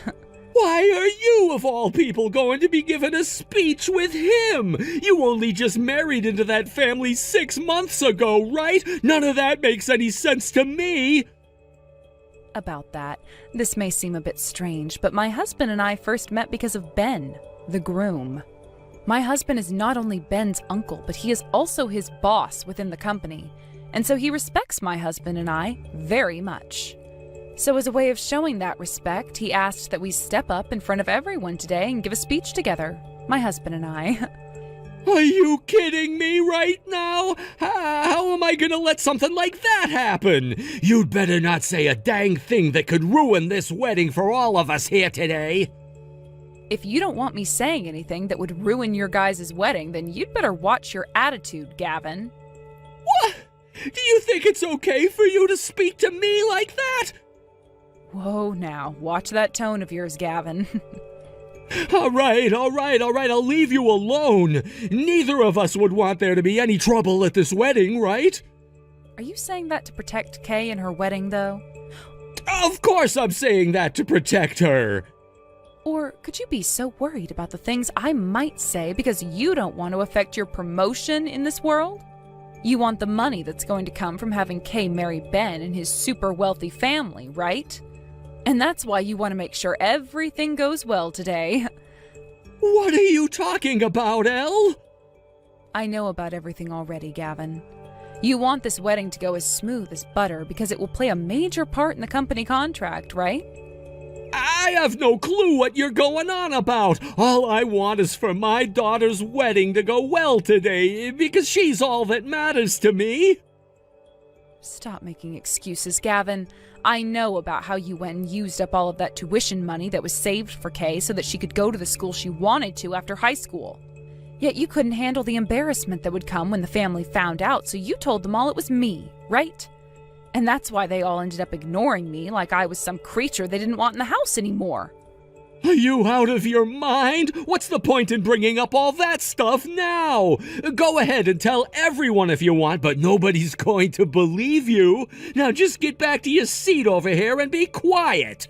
Why are you, of all people, going to be giving a speech with him? You only just married into that family 6 months ago, right? None of that makes any sense to me. About that, this may seem a bit strange, but my husband and I first met because of Ben, the groom. My husband is not only Ben's uncle, but he is also his boss within the company, and so he respects my husband and I very much. So as a way of showing that respect, he asked that we step up in front of everyone today and give a speech together, my husband and I. Are you kidding me right now? How am I gonna let something like that happen? You'd better not say a dang thing that could ruin this wedding for all of us here today. If you don't want me saying anything that would ruin your guys' wedding, then you'd better watch your attitude, Gavin. What? Do you think it's okay for you to speak to me like that? Whoa now, watch that tone of yours, Gavin. All right, I'll leave you alone. Neither of us would want there to be any trouble at this wedding, right? Are you saying that to protect Kay and her wedding, though? Of course I'm saying that to protect her. Or could you be so worried about the things I might say because you don't want to affect your promotion in this world? You want the money that's going to come from having Kay marry Ben and his super wealthy family, right? And that's why you want to make sure everything goes well today. What are you talking about, Elle? I know about everything already, Gavin. You want this wedding to go as smooth as butter because it will play a major part in the company contract, right? I have no clue what you're going on about. All I want is for my daughter's wedding to go well today because she's all that matters to me. Stop making excuses, Gavin. I know about how you went and used up all of that tuition money that was saved for Kay so that she could go to the school she wanted to after high school. Yet you couldn't handle the embarrassment that would come when the family found out, so you told them all it was me, right? And that's why they all ended up ignoring me like I was some creature they didn't want in the house anymore. Are you out of your mind? What's the point in bringing up all that stuff now? Go ahead and tell everyone if you want, but nobody's going to believe you. Now just get back to your seat over here and be quiet.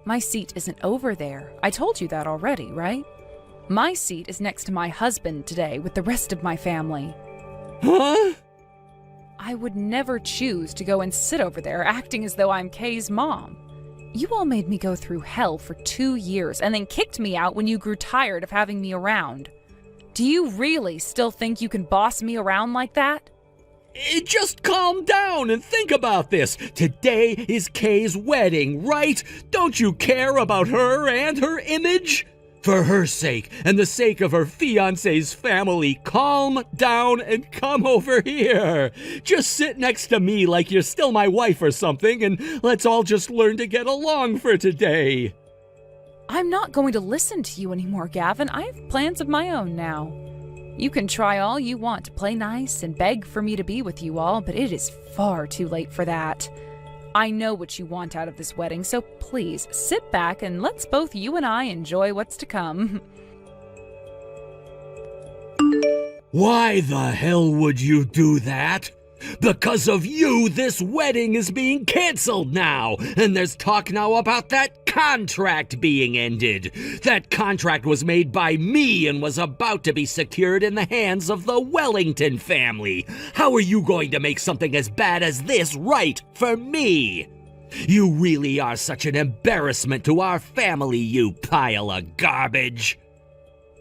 My seat isn't over there. I told you that already, right? My seat is next to my husband today with the rest of my family. Huh? I would never choose to go and sit over there acting as though I'm Kay's mom. You all made me go through hell for 2 years and then kicked me out when you grew tired of having me around. Do you really still think you can boss me around like that? Just calm down and think about this. Today is Kay's wedding, right? Don't you care about her and her image? For her sake and the sake of her fiancé's family, calm down and come over here. Just sit next to me like you're still my wife or something, and let's all just learn to get along for today. I'm not going to listen to you anymore, Gavin. I have plans of my own now. You can try all you want to play nice and beg for me to be with you all, but it is far too late for that. I know what you want out of this wedding, so please sit back and let's both you and I enjoy what's to come. Why the hell would you do that? Because of you, this wedding is being canceled now, and there's talk now about that contract being ended. That contract was made by me and was about to be secured in the hands of the Wellington family. How are you going to make something as bad as this right for me? You really are such an embarrassment to our family, you pile of garbage.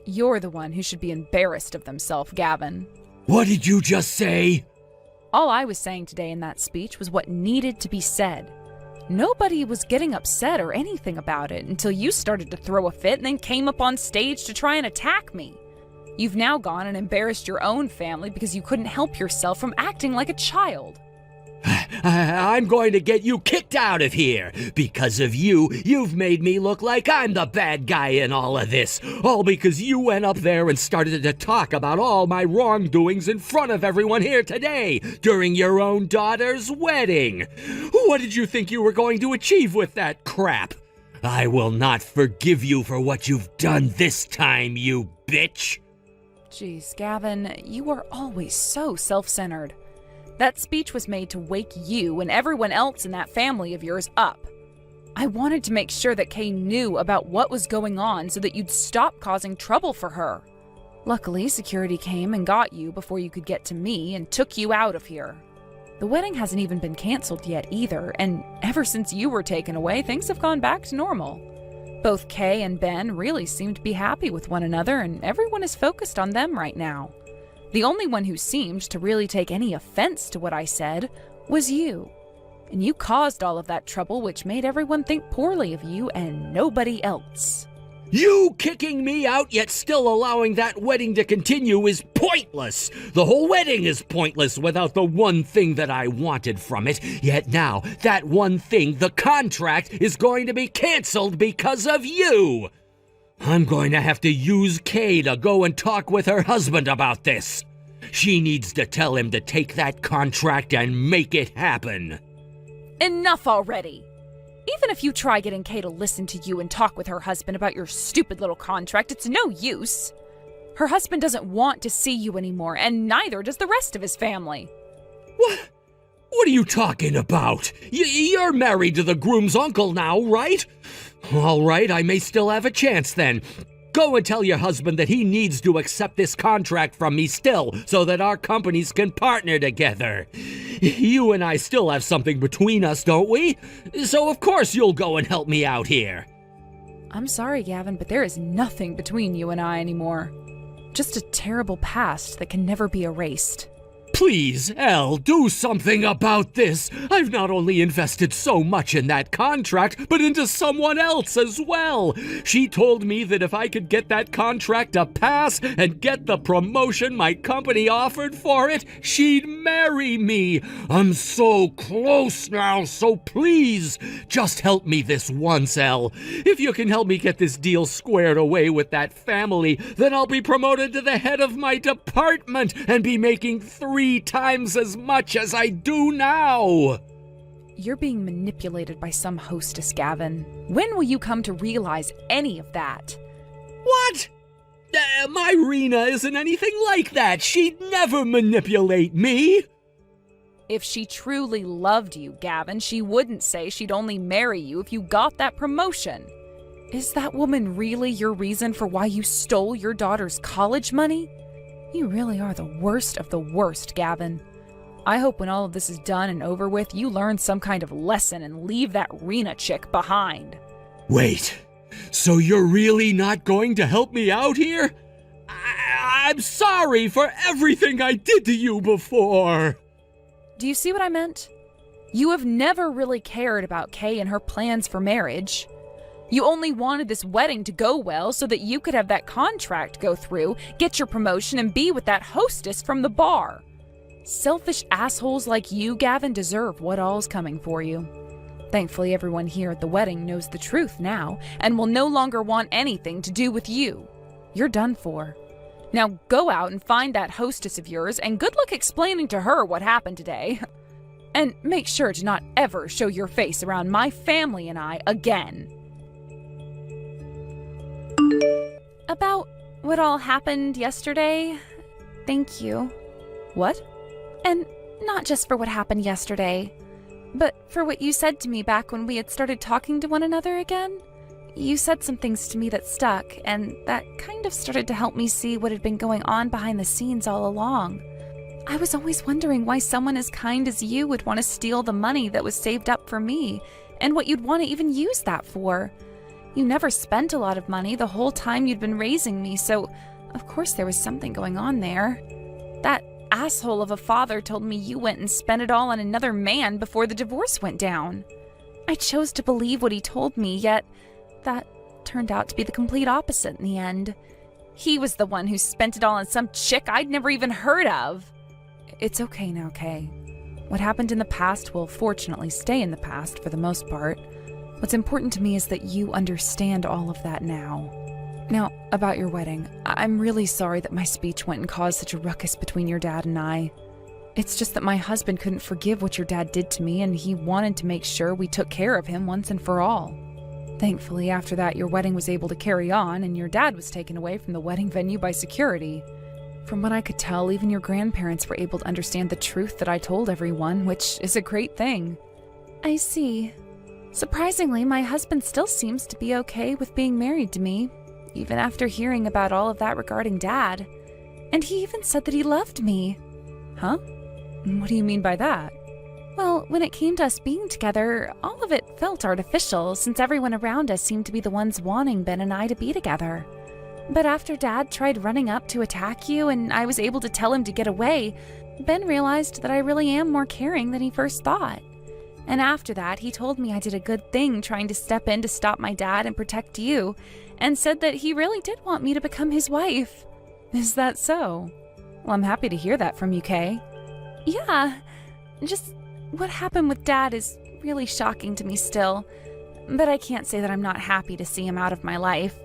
You're the one who should be embarrassed of themselves, Gavin. What did you just say? All I was saying today in that speech was what needed to be said. Nobody was getting upset or anything about it until you started to throw a fit and then came up on stage to try and attack me. You've now gone and embarrassed your own family because you couldn't help yourself from acting like a child. I'm going to get you kicked out of here. Because of you, you've made me look like I'm the bad guy in all of this. All because you went up there and started to talk about all my wrongdoings in front of everyone here today during your own daughter's wedding. What did you think you were going to achieve with that crap? I will not forgive you for what you've done this time, you bitch. Jeez, Gavin, you are always so self-centered. That speech was made to wake you and everyone else in that family of yours up. I wanted to make sure that Kay knew about what was going on so that you'd stop causing trouble for her. Luckily, security came and got you before you could get to me and took you out of here. The wedding hasn't even been canceled yet either, and ever since you were taken away, things have gone back to normal. Both Kay and Ben really seem to be happy with one another, and everyone is focused on them right now. The only one who seemed to really take any offense to what I said was you. And you caused all of that trouble, which made everyone think poorly of you and nobody else. You kicking me out yet still allowing that wedding to continue is pointless. The whole wedding is pointless without the one thing that I wanted from it. Yet now, that one thing, the contract, is going to be canceled because of you. I'm going to have to use Kay to go and talk with her husband about this. She needs to tell him to take that contract and make it happen. Enough already! Even if you try getting Kay to listen to you and talk with her husband about your stupid little contract, it's no use. Her husband doesn't want to see you anymore, and neither does the rest of his family. What? What are you talking about? You're married to the groom's uncle now, right? All right, I may still have a chance then. Go and tell your husband that he needs to accept this contract from me still, so that our companies can partner together. You and I still have something between us, don't we? So of course you'll go and help me out here. I'm sorry, Gavin, but there is nothing between you and I anymore. Just a terrible past that can never be erased. Please, Elle, do something about this. I've not only invested so much in that contract, but into someone else as well. She told me that if I could get that contract to pass and get the promotion my company offered for it, she'd marry me. I'm so close now, so please, just help me this once, Elle. If you can help me get this deal squared away with that family, then I'll be promoted to the head of my department and be making 3 times as much as I do now. You're being manipulated by some hostess, Gavin. When will you come to realize any of that? What? My Rena isn't anything like that. She'd never manipulate me. If she truly loved you, Gavin, she wouldn't say she'd only marry you if you got that promotion. Is that woman really your reason for why you stole your daughter's college money? You really are the worst of the worst, Gavin. I hope when all of this is done and over with, you learn some kind of lesson and leave that Rena chick behind. Wait, so you're really not going to help me out here? I'm sorry for everything I did to you before. Do you see what I meant? You have never really cared about Kay and her plans for marriage. You only wanted this wedding to go well so that you could have that contract go through, get your promotion, and be with that hostess from the bar. Selfish assholes like you, Gavin, deserve what all's coming for you. Thankfully, everyone here at the wedding knows the truth now and will no longer want anything to do with you. You're done for. Now go out and find that hostess of yours, and good luck explaining to her what happened today. And make sure to not ever show your face around my family and I again. About what all happened yesterday, thank you. What? And not just for what happened yesterday, but for what you said to me back when we had started talking to one another again. You said some things to me that stuck, and that kind of started to help me see what had been going on behind the scenes all along. I was always wondering why someone as kind as you would want to steal the money that was saved up for me, and what you'd want to even use that for. You never spent a lot of money the whole time you'd been raising me, so of course there was something going on there. That asshole of a father told me you went and spent it all on another man before the divorce went down. I chose to believe what he told me, yet that turned out to be the complete opposite in the end. He was the one who spent it all on some chick I'd never even heard of. It's okay now, Kay. What happened in the past will fortunately stay in the past for the most part. What's important to me is that you understand all of that now. Now, about your wedding, I'm really sorry that my speech went and caused such a ruckus between your dad and I. It's just that my husband couldn't forgive what your dad did to me, and he wanted to make sure we took care of him once and for all. Thankfully, after that, your wedding was able to carry on, and your dad was taken away from the wedding venue by security. From what I could tell, even your grandparents were able to understand the truth that I told everyone, which is a great thing. I see. Surprisingly, my husband still seems to be okay with being married to me, even after hearing about all of that regarding Dad. And he even said that he loved me. Huh? What do you mean by that? Well, when it came to us being together, all of it felt artificial, since everyone around us seemed to be the ones wanting Ben and I to be together. But after Dad tried running up to attack you and I was able to tell him to get away, Ben realized that I really am more caring than he first thought. And after that, he told me I did a good thing trying to step in to stop my dad and protect you, and said that he really did want me to become his wife. Is that so? Well, I'm happy to hear that from you, Kay. Yeah, just what happened with Dad is really shocking to me still, but I can't say that I'm not happy to see him out of my life.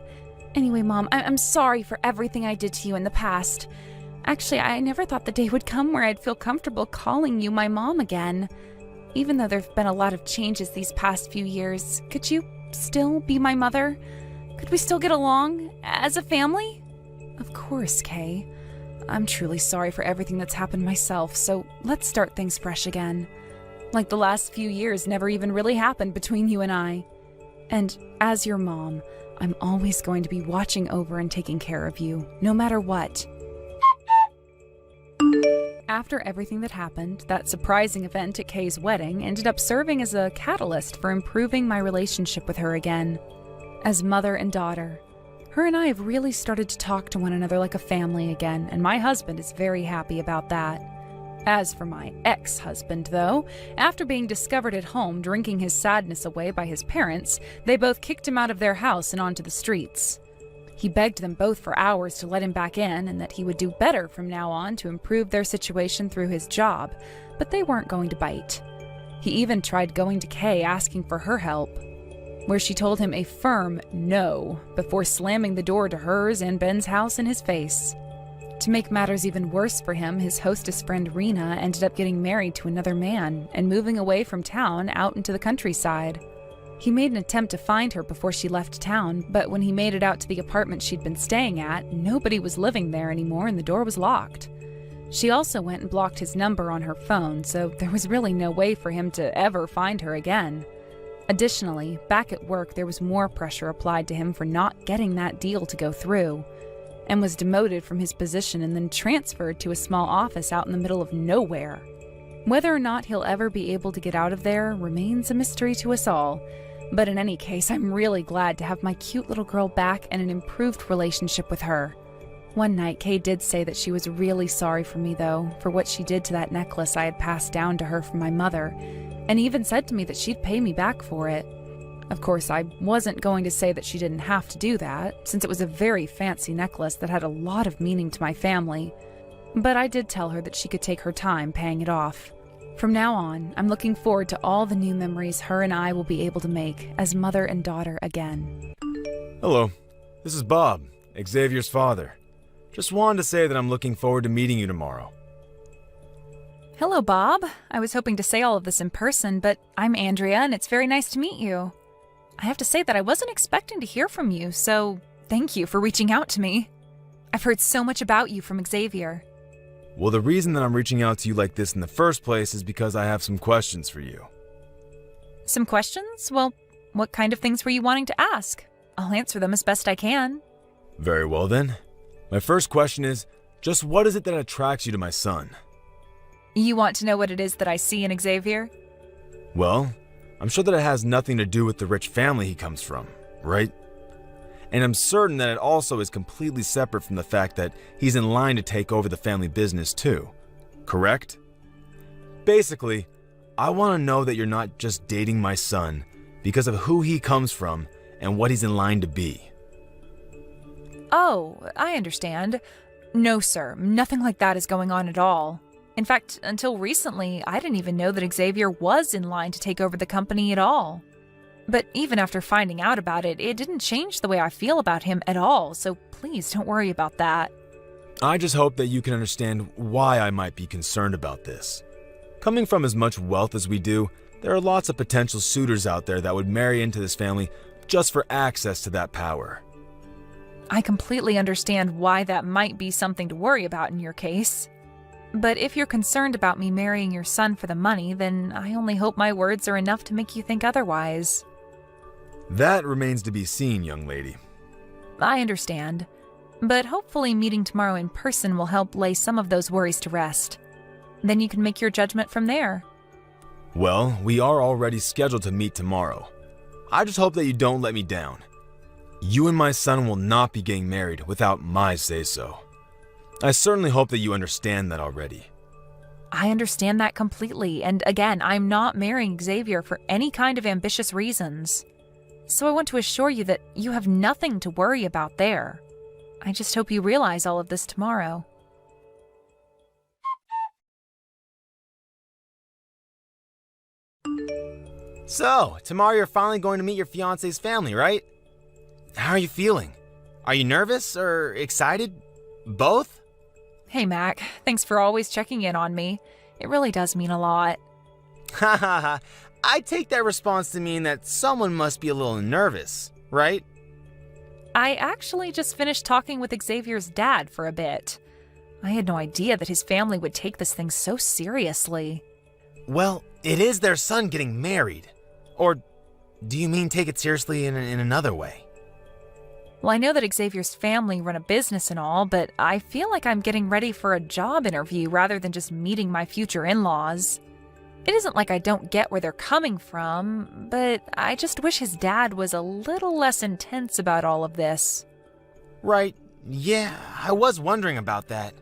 Anyway, Mom, I'm sorry for everything I did to you in the past. Actually, I never thought the day would come where I'd feel comfortable calling you my mom again. Even though there've been a lot of changes these past few years, could you still be my mother? Could we still get along as a family? Of course, Kay. I'm truly sorry for everything that's happened myself, so let's start things fresh again. Like the last few years never even really happened between you and I. And as your mom, I'm always going to be watching over and taking care of you, no matter what. After everything that happened, that surprising event at Kay's wedding ended up serving as a catalyst for improving my relationship with her again. As mother and daughter, her and I have really started to talk to one another like a family again, and my husband is very happy about that. As for my ex-husband, though, after being discovered at home drinking his sadness away by his parents, they both kicked him out of their house and onto the streets. He begged them both for hours to let him back in and that he would do better from now on to improve their situation through his job, but they weren't going to bite. He even tried going to Kay asking for her help, where she told him a firm no before slamming the door to hers and Ben's house in his face. To make matters even worse for him, his hostess friend Rena ended up getting married to another man and moving away from town out into the countryside. He made an attempt to find her before she left town, but when he made it out to the apartment she'd been staying at, nobody was living there anymore and the door was locked. She also went and blocked his number on her phone, so there was really no way for him to ever find her again. Additionally, back at work there was more pressure applied to him for not getting that deal to go through, and was demoted from his position and then transferred to a small office out in the middle of nowhere. Whether or not he'll ever be able to get out of there remains a mystery to us all, but in any case, I'm really glad to have my cute little girl back and an improved relationship with her. One night, Kay did say that she was really sorry for me, though, for what she did to that necklace I had passed down to her from my mother, and even said to me that she'd pay me back for it. Of course, I wasn't going to say that she didn't have to do that, since it was a very fancy necklace that had a lot of meaning to my family, but I did tell her that she could take her time paying it off. From now on, I'm looking forward to all the new memories her and I will be able to make as mother and daughter again. Hello, this is Bob, Xavier's father. Just wanted to say that I'm looking forward to meeting you tomorrow. Hello, Bob. I was hoping to say all of this in person, but I'm Andrea, and it's very nice to meet you. I have to say that I wasn't expecting to hear from you, so thank you for reaching out to me. I've heard so much about you from Xavier. Well, the reason that I'm reaching out to you like this in the first place is because I have some questions for you. Some questions? Well, what kind of things were you wanting to ask? I'll answer them as best I can. Very well then. My first question is, just what is it that attracts you to my son? You want to know what it is that I see in Xavier? Well, I'm sure that it has nothing to do with the rich family he comes from, right? And I'm certain that it also is completely separate from the fact that he's in line to take over the family business too, correct? Basically, I want to know that you're not just dating my son because of who he comes from and what he's in line to be. Oh, I understand. No, sir, nothing like that is going on at all. In fact, until recently, I didn't even know that Xavier was in line to take over the company at all. But even after finding out about it, it didn't change the way I feel about him at all, so please don't worry about that. I just hope that you can understand why I might be concerned about this. Coming from as much wealth as we do, there are lots of potential suitors out there that would marry into this family just for access to that power. I completely understand why that might be something to worry about in your case. But if you're concerned about me marrying your son for the money, then I only hope my words are enough to make you think otherwise. That remains to be seen, young lady. I understand. But hopefully meeting tomorrow in person will help lay some of those worries to rest. Then you can make your judgment from there. Well, we are already scheduled to meet tomorrow. I just hope that you don't let me down. You and my son will not be getting married without my say-so. I certainly hope that you understand that already. I understand that completely, and again, I'm not marrying Xavier for any kind of ambitious reasons. So I want to assure you that you have nothing to worry about there. I just hope you realize all of this tomorrow. So, tomorrow you're finally going to meet your fiance's family, right? How are you feeling? Are you nervous or excited? Both? Hey, Mac. Thanks for always checking in on me. It really does mean a lot. Ha ha ha. I take that response to mean that someone must be a little nervous, right? I actually just finished talking with Xavier's dad for a bit. I had no idea that his family would take this thing so seriously. Well, it is their son getting married. Or do you mean take it seriously in another way? Well, I know that Xavier's family run a business and all, but I feel like I'm getting ready for a job interview rather than just meeting my future in-laws. It isn't like I don't get where they're coming from, but I just wish his dad was a little less intense about all of this. Right, yeah, I was wondering about that.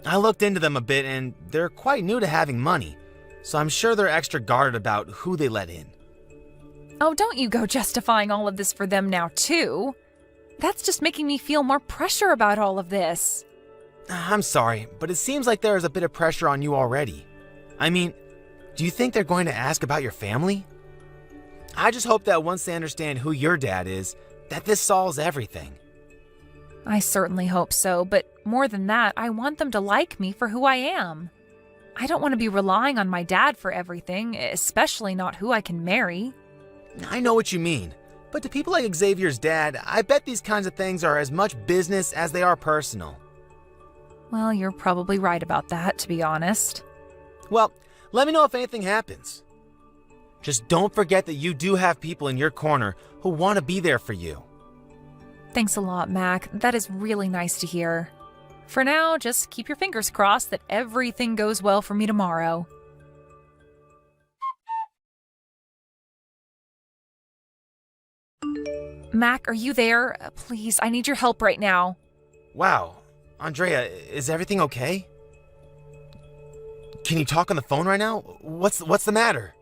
I looked into them a bit and they're quite new to having money, so I'm sure they're extra guarded about who they let in. Oh, don't you go justifying all of this for them now, too. That's just making me feel more pressure about all of this. I'm sorry, but it seems like there is a bit of pressure on you already. I mean, do you think they're going to ask about your family? I just hope that once they understand who your dad is, that this solves everything. I certainly hope so, but more than that, I want them to like me for who I am. I don't want to be relying on my dad for everything, especially not who I can marry. I know what you mean, but to people like Xavier's dad, I bet these kinds of things are as much business as they are personal. Well, you're probably right about that, to be honest. Well, let me know if anything happens. Just don't forget that you do have people in your corner who want to be there for you. Thanks a lot, Mac. That is really nice to hear. For now, just keep your fingers crossed that everything goes well for me tomorrow. Mac, are you there? Please, I need your help right now. Wow, Andrea, is everything okay? Can you talk on the phone right now? What's the matter?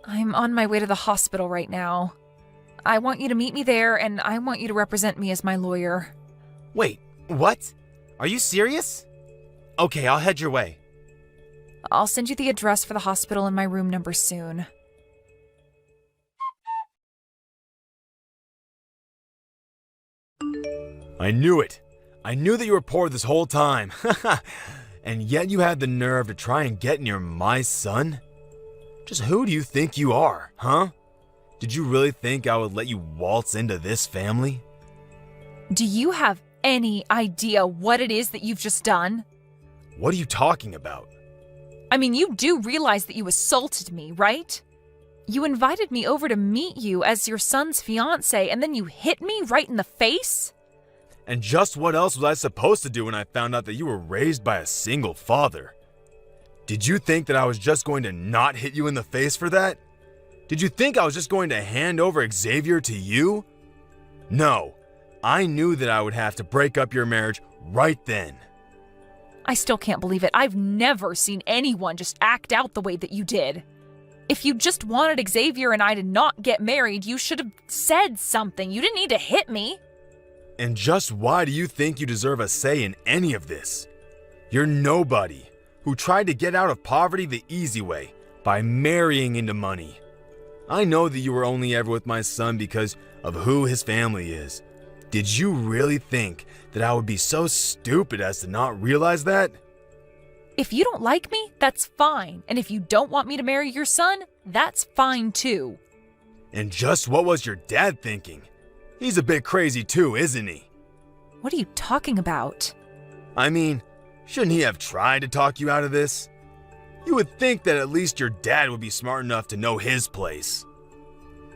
I'm on my way to the hospital right now. I want you to meet me there, and I want you to represent me as my lawyer. Wait, what? Are you serious? Okay, I'll head your way. I'll send you the address for the hospital and my room number soon. I knew it. I knew that you were poor this whole time. And yet you had the nerve to try and get near my son? Just who do you think you are, huh? Did you really think I would let you waltz into this family? Do you have any idea what it is that you've just done? What are you talking about? I mean, you do realize that you assaulted me, right? You invited me over to meet you as your son's fiancé, and then you hit me right in the face? And just what else was I supposed to do when I found out that you were raised by a single father? Did you think that I was just going to not hit you in the face for that? Did you think I was just going to hand over Xavier to you? No, I knew that I would have to break up your marriage right then. I still can't believe it. I've never seen anyone just act out the way that you did. If you just wanted Xavier and I to not get married, you should have said something. You didn't need to hit me. And just why do you think you deserve a say in any of this? You're nobody who tried to get out of poverty the easy way by marrying into money. I know that you were only ever with my son because of who his family is. Did you really think that I would be so stupid as to not realize that? If you don't like me, that's fine. And if you don't want me to marry your son, that's fine too. And just what was your dad thinking? He's a bit crazy too, isn't he? What are you talking about? I mean, shouldn't he have tried to talk you out of this? You would think that at least your dad would be smart enough to know his place.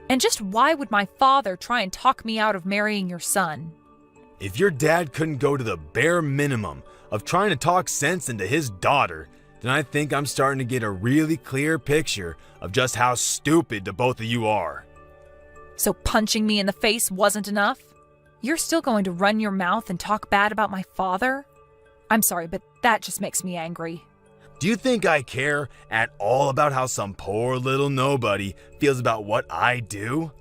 And just why would my father try and talk me out of marrying your son? If your dad couldn't go to the bare minimum of trying to talk sense into his daughter, then I think I'm starting to get a really clear picture of just how stupid the both of you are. So punching me in the face wasn't enough? You're still going to run your mouth and talk bad about my father? I'm sorry, but that just makes me angry. Do you think I care at all about how some poor little nobody feels about what I do?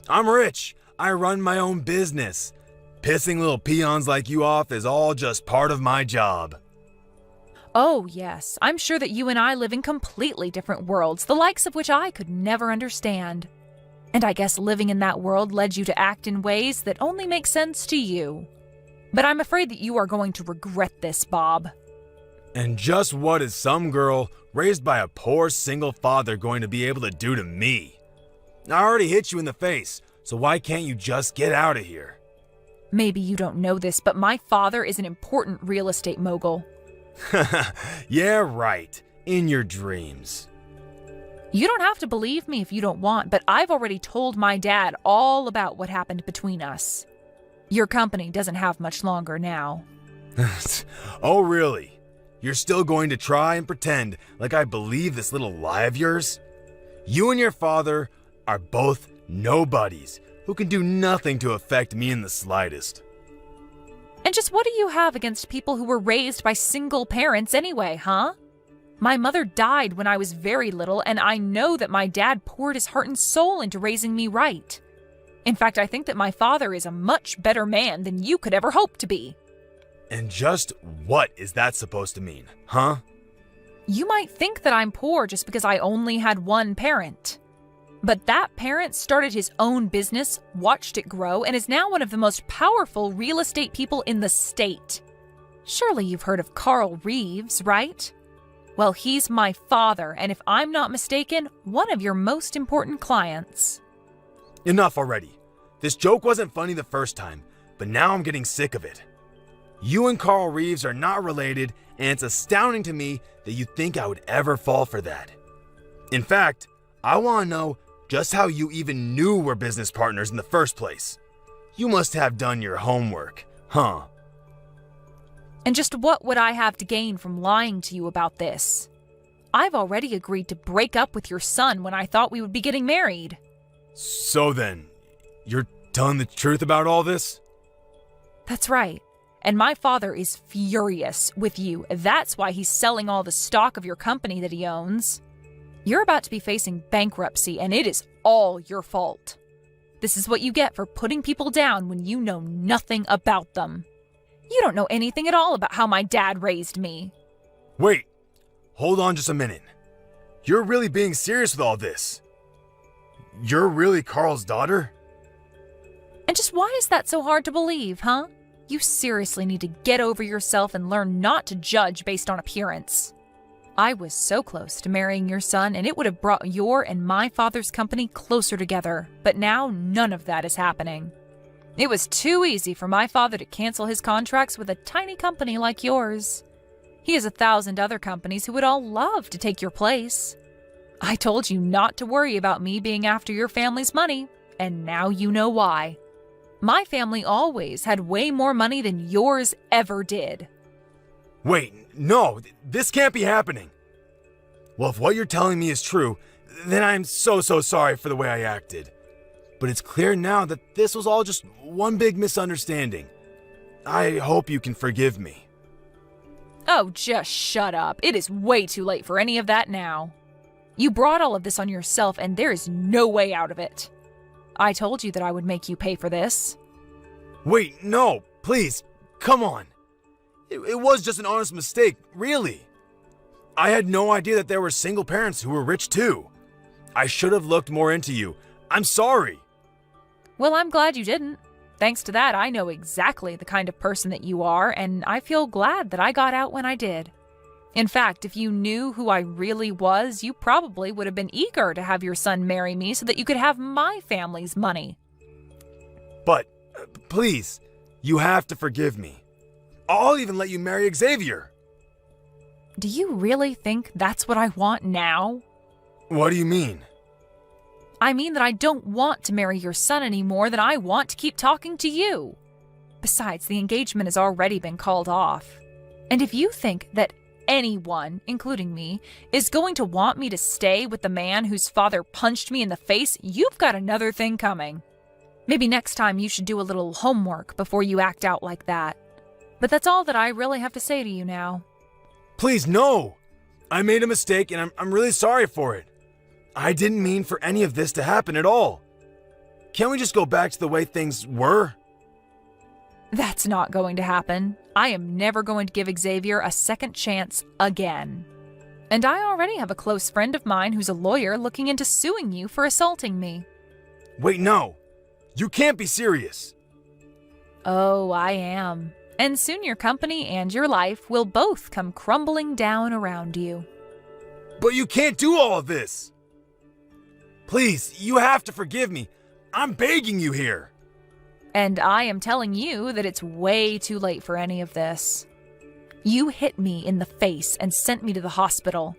I'm rich. I run my own business. Pissing little peons like you off is all just part of my job. Oh, yes. I'm sure that you and I live in completely different worlds, the likes of which I could never understand. And I guess living in that world led you to act in ways that only make sense to you. But I'm afraid that you are going to regret this, Bob. And just what is some girl raised by a poor single father going to be able to do to me? I already hit you in the face, so why can't you just get out of here? Maybe you don't know this, but my father is an important real estate mogul. Yeah, right. In your dreams. You don't have to believe me if you don't want, but I've already told my dad all about what happened between us. Your company doesn't have much longer now. Oh, really? You're still going to try and pretend like I believe this little lie of yours? You and your father are both nobodies who can do nothing to affect me in the slightest. And just what do you have against people who were raised by single parents anyway, huh? My mother died when I was very little, and I know that my dad poured his heart and soul into raising me right. In fact, I think that my father is a much better man than you could ever hope to be. And just what is that supposed to mean, huh? You might think that I'm poor just because I only had one parent. But that parent started his own business, watched it grow, and is now one of the most powerful real estate people in the state. Surely you've heard of Carl Reeves, right? Well, he's my father, and if I'm not mistaken, one of your most important clients. Enough already. This joke wasn't funny the first time, but now I'm getting sick of it. You and Carl Reeves are not related, and it's astounding to me that you think I would ever fall for that. In fact, I want to know just how you even knew we're business partners in the first place. You must have done your homework, huh? And just what would I have to gain from lying to you about this? I've already agreed to break up with your son when I thought we would be getting married. So then, you're telling the truth about all this? That's right. And my father is furious with you. That's why he's selling all the stock of your company that he owns. You're about to be facing bankruptcy, and it is all your fault. This is what you get for putting people down when you know nothing about them. You don't know anything at all about how my dad raised me. Wait, hold on just a minute. You're really being serious with all this? You're really Carl's daughter? And just why is that so hard to believe, huh? You seriously need to get over yourself and learn not to judge based on appearance. I was so close to marrying your son, and it would have brought your and my father's company closer together, but now none of that is happening. It was too easy for my father to cancel his contracts with a tiny company like yours. He has 1,000 other companies who would all love to take your place. I told you not to worry about me being after your family's money, and now you know why. My family always had way more money than yours ever did. Wait, no, this can't be happening. Well, if what you're telling me is true, then I'm so sorry for the way I acted. But it's clear now that this was all just one big misunderstanding. I hope you can forgive me. Oh, just shut up. It is way too late for any of that now. You brought all of this on yourself, and there is no way out of it. I told you that I would make you pay for this. Wait, no, please, come on. It was just an honest mistake, really. I had no idea that there were single parents who were rich too. I should have looked more into you. I'm sorry. Well, I'm glad you didn't. Thanks to that, I know exactly the kind of person that you are, and I feel glad that I got out when I did. In fact, if you knew who I really was, you probably would have been eager to have your son marry me so that you could have my family's money. But, please, you have to forgive me. I'll even let you marry Xavier. Do you really think that's what I want now? What do you mean? I mean that I don't want to marry your son any more than I want to keep talking to you. Besides, the engagement has already been called off. And if you think that anyone, including me, is going to want me to stay with the man whose father punched me in the face, you've got another thing coming. Maybe next time you should do a little homework before you act out like that. But that's all that I really have to say to you now. Please, no! I made a mistake and I'm really sorry for it. I didn't mean for any of this to happen at all. Can't we just go back to the way things were? That's not going to happen. I am never going to give Xavier a second chance again. And I already have a close friend of mine who's a lawyer looking into suing you for assaulting me. Wait, no. You can't be serious. Oh, I am. And soon your company and your life will both come crumbling down around you. But you can't do all of this. Please, you have to forgive me. I'm begging you here. And I am telling you that it's way too late for any of this. You hit me in the face and sent me to the hospital.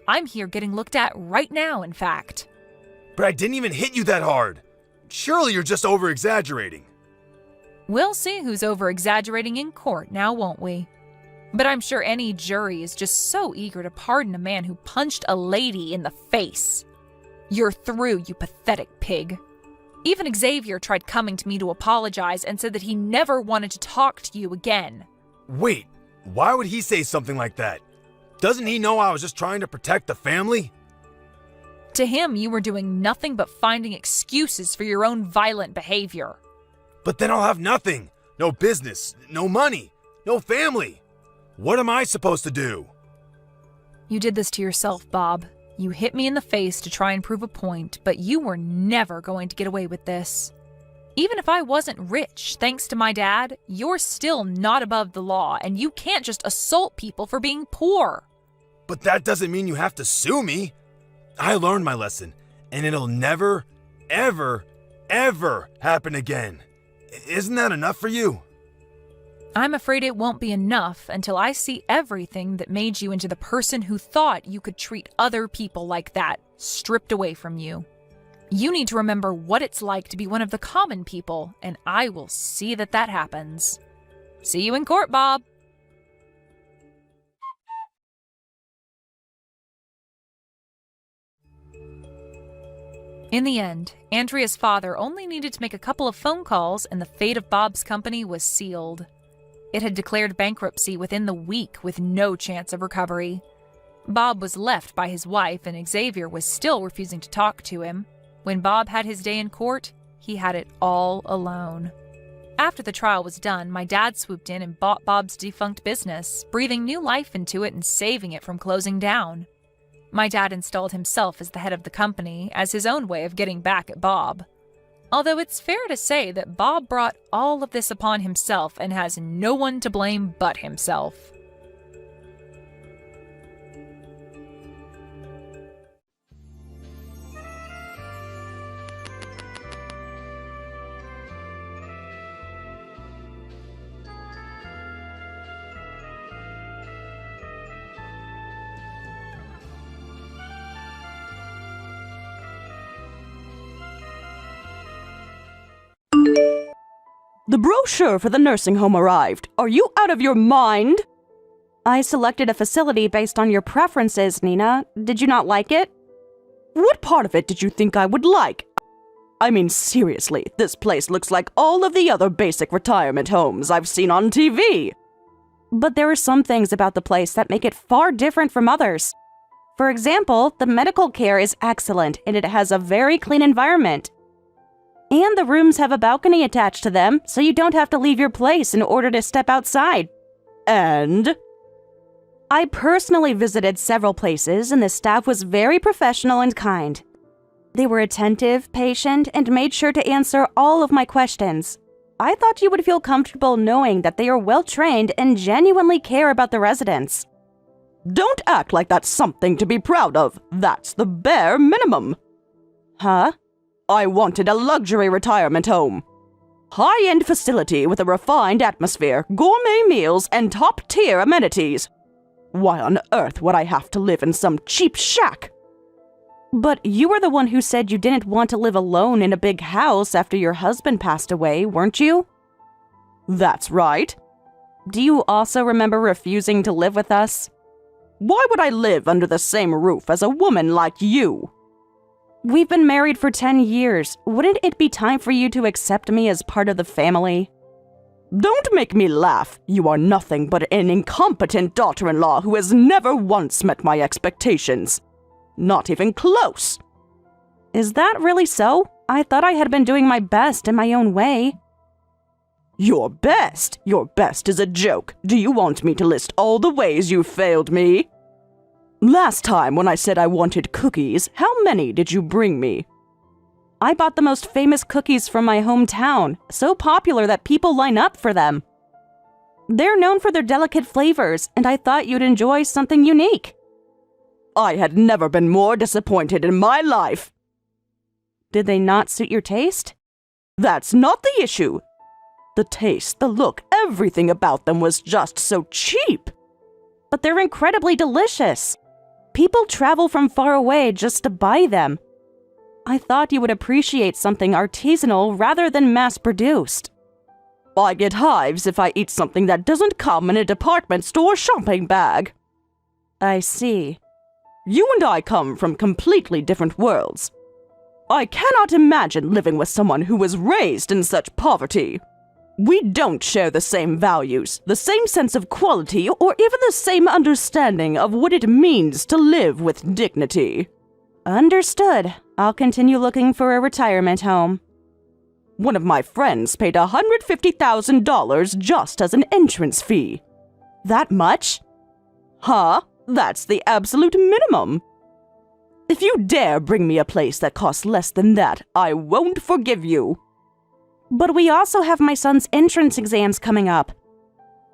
I'm here getting looked at right now, in fact. But I didn't even hit you that hard. Surely you're just over-exaggerating. We'll see who's over-exaggerating in court now, won't we? But I'm sure any jury is just so eager to pardon a man who punched a lady in the face. You're through, you pathetic pig. Even Xavier tried coming to me to apologize and said that he never wanted to talk to you again. Wait, why would he say something like that? Doesn't he know I was just trying to protect the family? To him, you were doing nothing but finding excuses for your own violent behavior. But then I'll have nothing. No business, no money, no family. What am I supposed to do? You did this to yourself, Bob. You hit me in the face to try and prove a point, but you were never going to get away with this. Even if I wasn't rich, thanks to my dad, you're still not above the law, and you can't just assault people for being poor. But that doesn't mean you have to sue me. I learned my lesson, and it'll never, ever, ever happen again. Isn't that enough for you? I'm afraid it won't be enough until I see everything that made you into the person who thought you could treat other people like that, stripped away from you. You need to remember what it's like to be one of the common people, and I will see that that happens. See you in court, Bob. In the end, Andrea's father only needed to make a couple of phone calls and the fate of Bob's company was sealed. It had declared bankruptcy within the week with no chance of recovery. Bob was left by his wife and Xavier was still refusing to talk to him. When Bob had his day in court, he had it all alone. After the trial was done, my dad swooped in and bought Bob's defunct business, breathing new life into it and saving it from closing down. My dad installed himself as the head of the company as his own way of getting back at Bob. Although it's fair to say that Bob brought all of this upon himself and has no one to blame but himself. The brochure for the nursing home arrived. Are you out of your mind? I selected a facility based on your preferences, Nina. Did you not like it? What part of it did you think I would like? I mean, seriously, this place looks like all of the other basic retirement homes I've seen on TV. But there are some things about the place that make it far different from others. For example, the medical care is excellent and it has a very clean environment. And the rooms have a balcony attached to them, so you don't have to leave your place in order to step outside. And I personally visited several places, and the staff was very professional and kind. They were attentive, patient, and made sure to answer all of my questions. I thought you would feel comfortable knowing that they are well-trained and genuinely care about the residents. Don't act like that's something to be proud of. That's the bare minimum. Huh? I wanted a luxury retirement home. High-end facility with a refined atmosphere, gourmet meals, and top-tier amenities. Why on earth would I have to live in some cheap shack? But you were the one who said you didn't want to live alone in a big house after your husband passed away, weren't you? That's right. Do you also remember refusing to live with us? Why would I live under the same roof as a woman like you? We've been married for 10 years. Wouldn't it be time for you to accept me as part of the family? Don't make me laugh. You are nothing but an incompetent daughter-in-law who has never once met my expectations. Not even close. Is that really so? I thought I had been doing my best in my own way. Your best? Your best is a joke. Do you want me to list all the ways you failed me? Last time when I said I wanted cookies, how many did you bring me? I bought the most famous cookies from my hometown, so popular that people line up for them. They're known for their delicate flavors, and I thought you'd enjoy something unique. I had never been more disappointed in my life. Did they not suit your taste? That's not the issue. The taste, the look, everything about them was just so cheap. But they're incredibly delicious. People travel from far away just to buy them. I thought you would appreciate something artisanal rather than mass-produced. I get hives if I eat something that doesn't come in a department store shopping bag. I see. You and I come from completely different worlds. I cannot imagine living with someone who was raised in such poverty. We don't share the same values, the same sense of quality, or even the same understanding of what it means to live with dignity. Understood. I'll continue looking for a retirement home. One of my friends paid $150,000 just as an entrance fee. That much? Huh? That's the absolute minimum. If you dare bring me a place that costs less than that, I won't forgive you. But we also have my son's entrance exams coming up.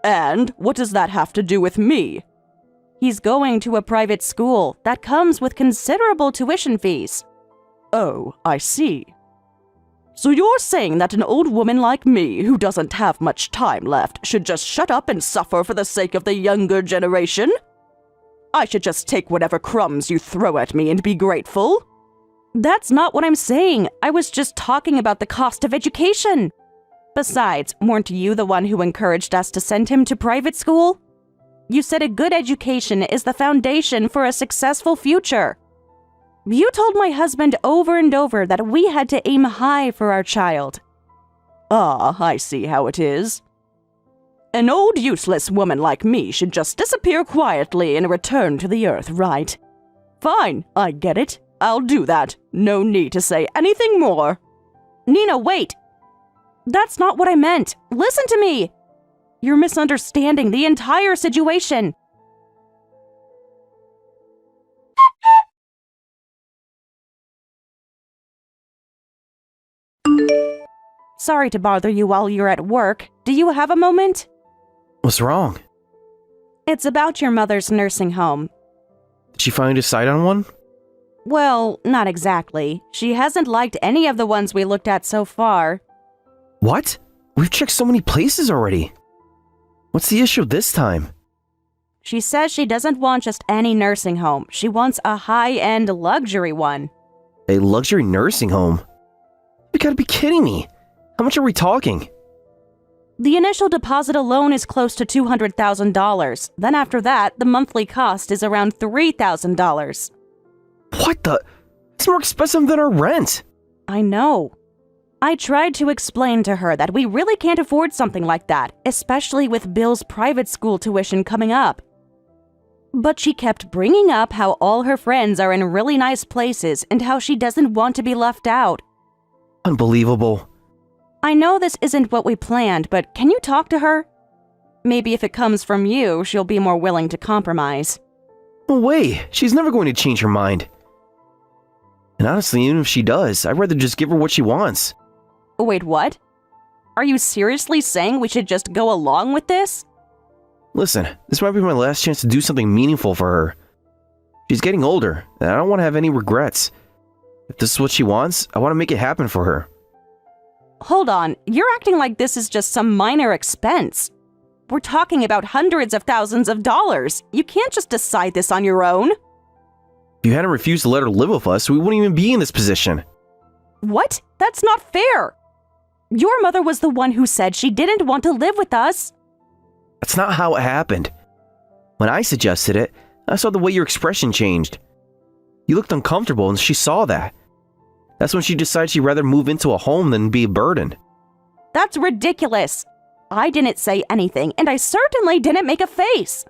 And what does that have to do with me? He's going to a private school that comes with considerable tuition fees. Oh, I see. So you're saying that an old woman like me, who doesn't have much time left, should just shut up and suffer for the sake of the younger generation? I should just take whatever crumbs you throw at me and be grateful? That's not what I'm saying. I was just talking about the cost of education. Besides, weren't you the one who encouraged us to send him to private school? You said a good education is the foundation for a successful future. You told my husband over and over that we had to aim high for our child. Ah, I see how it is. An old useless woman like me should just disappear quietly and return to the earth, right? Fine, I get it. I'll do that. No need to say anything more. Nina, wait! That's not what I meant. Listen to me! You're misunderstanding the entire situation. Sorry to bother you while you're at work. Do you have a moment? What's wrong? It's about your mother's nursing home. Did she finally decide on one? Well, not exactly. She hasn't liked any of the ones we looked at so far. What? We've checked so many places already. What's the issue this time? She says she doesn't want just any nursing home. She wants a high-end luxury one. A luxury nursing home? You gotta be kidding me. How much are we talking? The initial deposit alone is close to $200,000. Then after that, the monthly cost is around $3,000. What the? It's more expensive than our rent. I know. I tried to explain to her that we really can't afford something like that, especially with Bill's private school tuition coming up. But she kept bringing up how all her friends are in really nice places and how she doesn't want to be left out. Unbelievable. I know this isn't what we planned, but can you talk to her? Maybe if it comes from you, she'll be more willing to compromise. No way. She's never going to change her mind. And honestly, even if she does, I'd rather just give her what she wants. Wait, what? Are you seriously saying we should just go along with this? Listen, this might be my last chance to do something meaningful for her. She's getting older, and I don't want to have any regrets. If this is what she wants, I want to make it happen for her. Hold on, you're acting like this is just some minor expense. We're talking about hundreds of thousands of dollars. You can't just decide this on your own. If you hadn't refused to let her live with us, we wouldn't even be in this position. What? That's not fair. Your mother was the one who said she didn't want to live with us. That's not how it happened. When I suggested it, I saw the way your expression changed. You looked uncomfortable and she saw that. That's when she decided she'd rather move into a home than be a burden. That's ridiculous. I didn't say anything, and I certainly didn't make a face.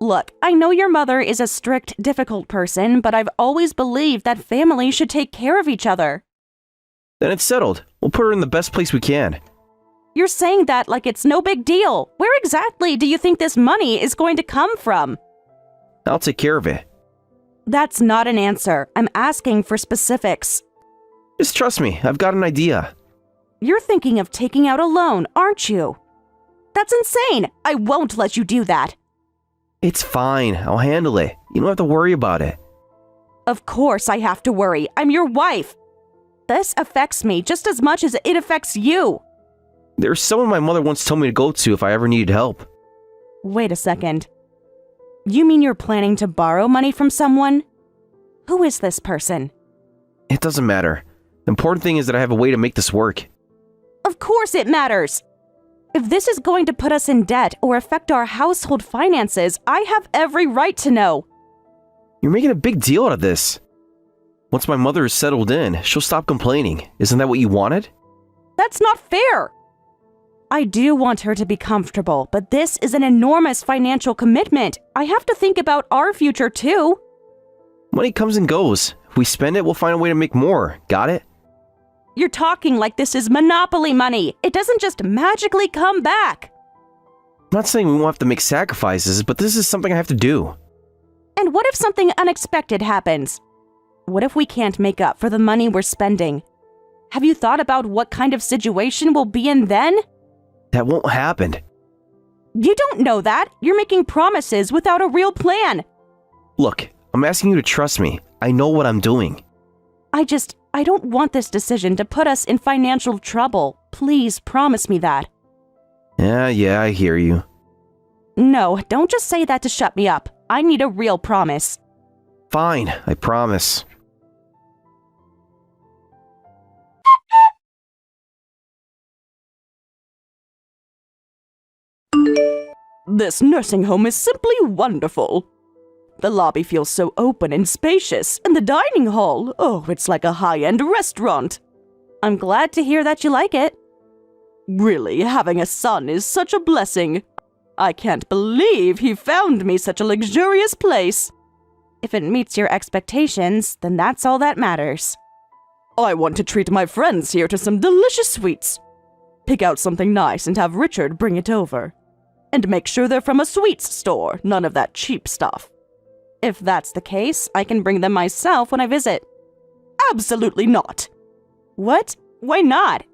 Look, I know your mother is a strict, difficult person, but I've always believed that families should take care of each other. Then it's settled. We'll put her in the best place we can. You're saying that like it's no big deal. Where exactly do you think this money is going to come from? I'll take care of it. That's not an answer. I'm asking for specifics. Just trust me, I've got an idea. You're thinking of taking out a loan, aren't you? That's insane! I won't let you do that. It's fine, I'll handle it. You don't have to worry about it. Of course I have to worry. I'm your wife. This affects me just as much as it affects you. There's someone my mother once told me to go to if I ever needed help. Wait a second. You mean you're planning to borrow money from someone? Who is this person? It doesn't matter. The important thing is that I have a way to make this work. Of course it matters! If this is going to put us in debt or affect our household finances, I have every right to know. You're making a big deal out of this. Once my mother is settled in, she'll stop complaining. Isn't that what you wanted? That's not fair! I do want her to be comfortable, but this is an enormous financial commitment. I have to think about our future too. Money comes and goes. If we spend it, we'll find a way to make more. Got it? You're talking like this is Monopoly money. It doesn't just magically come back. I'm not saying we won't have to make sacrifices, but this is something I have to do. And what if something unexpected happens? What if we can't make up for the money we're spending? Have you thought about what kind of situation we'll be in then? That won't happen. You don't know that. You're making promises without a real plan. Look, I'm asking you to trust me. I know what I'm doing. I don't want this decision to put us in financial trouble. Please promise me that. Yeah, I hear you. No, don't just say that to shut me up. I need a real promise. Fine, I promise. This nursing home is simply wonderful. The lobby feels so open and spacious, and the dining hall, oh, it's like a high-end restaurant. I'm glad to hear that you like it. Really, having a son is such a blessing. I can't believe he found me such a luxurious place. If it meets your expectations, then that's all that matters. I want to treat my friends here to some delicious sweets. Pick out something nice and have Richard bring it over. And make sure they're from a sweets store, none of that cheap stuff. If that's the case, I can bring them myself when I visit. Absolutely not. What? Why not?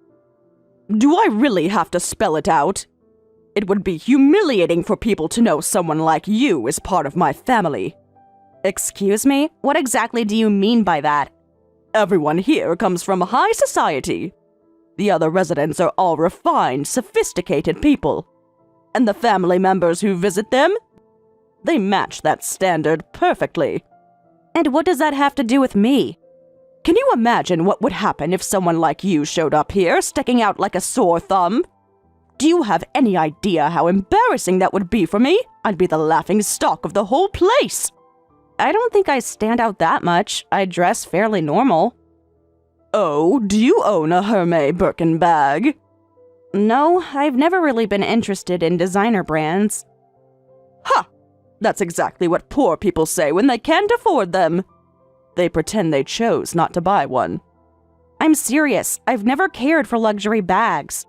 Do I really have to spell it out? It would be humiliating for people to know someone like you is part of my family. Excuse me? What exactly do you mean by that? Everyone here comes from high society. The other residents are all refined, sophisticated people. And the family members who visit them? They match that standard perfectly. And what does that have to do with me? Can you imagine what would happen if someone like you showed up here, sticking out like a sore thumb? Do you have any idea how embarrassing that would be for me? I'd be the laughing stock of the whole place. I don't think I stand out that much. I dress fairly normal. Oh, do you own a Hermès Birkin bag? No, I've never really been interested in designer brands. Ha! That's exactly what poor people say when they can't afford them. They pretend they chose not to buy one. I'm serious. I've never cared for luxury bags.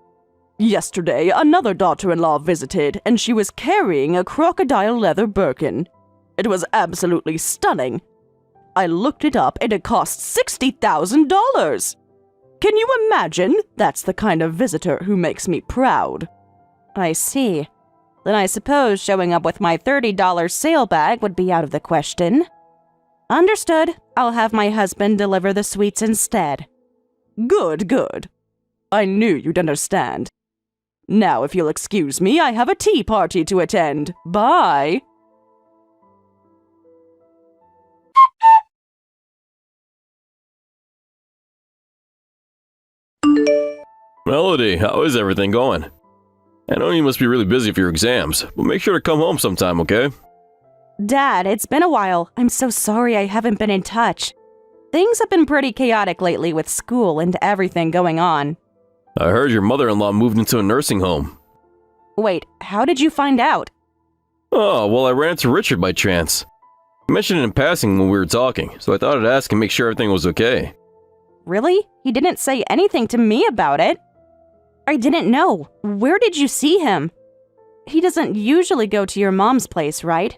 Yesterday, another daughter-in-law visited, and she was carrying a crocodile leather Birkin. It was absolutely stunning. I looked it up, and it cost $60,000. Can you imagine? That's the kind of visitor who makes me proud. I see. Then I suppose showing up with my $30 sale bag would be out of the question. Understood. I'll have my husband deliver the sweets instead. Good. I knew you'd understand. Now, if you'll excuse me, I have a tea party to attend. Bye. Melody, how is everything going? I know you must be really busy for your exams, but make sure to come home sometime, okay? Dad, it's been a while. I'm so sorry I haven't been in touch. Things have been pretty chaotic lately with school and everything going on. I heard your mother-in-law moved into a nursing home. Wait, how did you find out? Oh, well, I ran into Richard by chance. He mentioned it in passing when we were talking, so I thought I'd ask and make sure everything was okay. Really? He didn't say anything to me about it. I didn't know. Where did you see him? He doesn't usually go to your mom's place, right?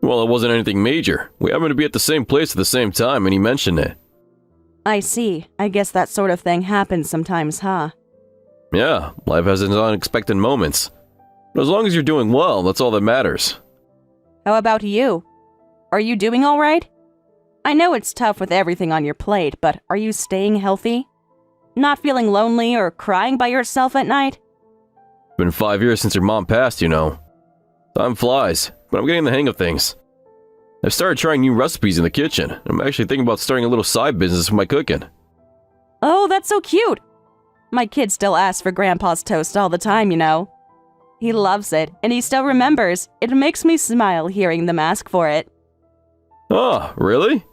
Well, it wasn't anything major. We happened to be at the same place at the same time, and he mentioned it. I see. I guess that sort of thing happens sometimes, huh? Yeah, life has its unexpected moments. But as long as you're doing well, that's all that matters. How about you? Are you doing all right? I know it's tough with everything on your plate, but are you staying healthy? Not feeling lonely or crying by yourself at night? It's been 5 years since your mom passed, you know. Time flies, but I'm getting the hang of things. I've started trying new recipes in the kitchen, and I'm actually thinking about starting a little side business for my cooking. Oh, that's so cute! My kid still asks for Grandpa's toast all the time, you know. He loves it, and he still remembers. It makes me smile hearing them ask for it. Oh, really?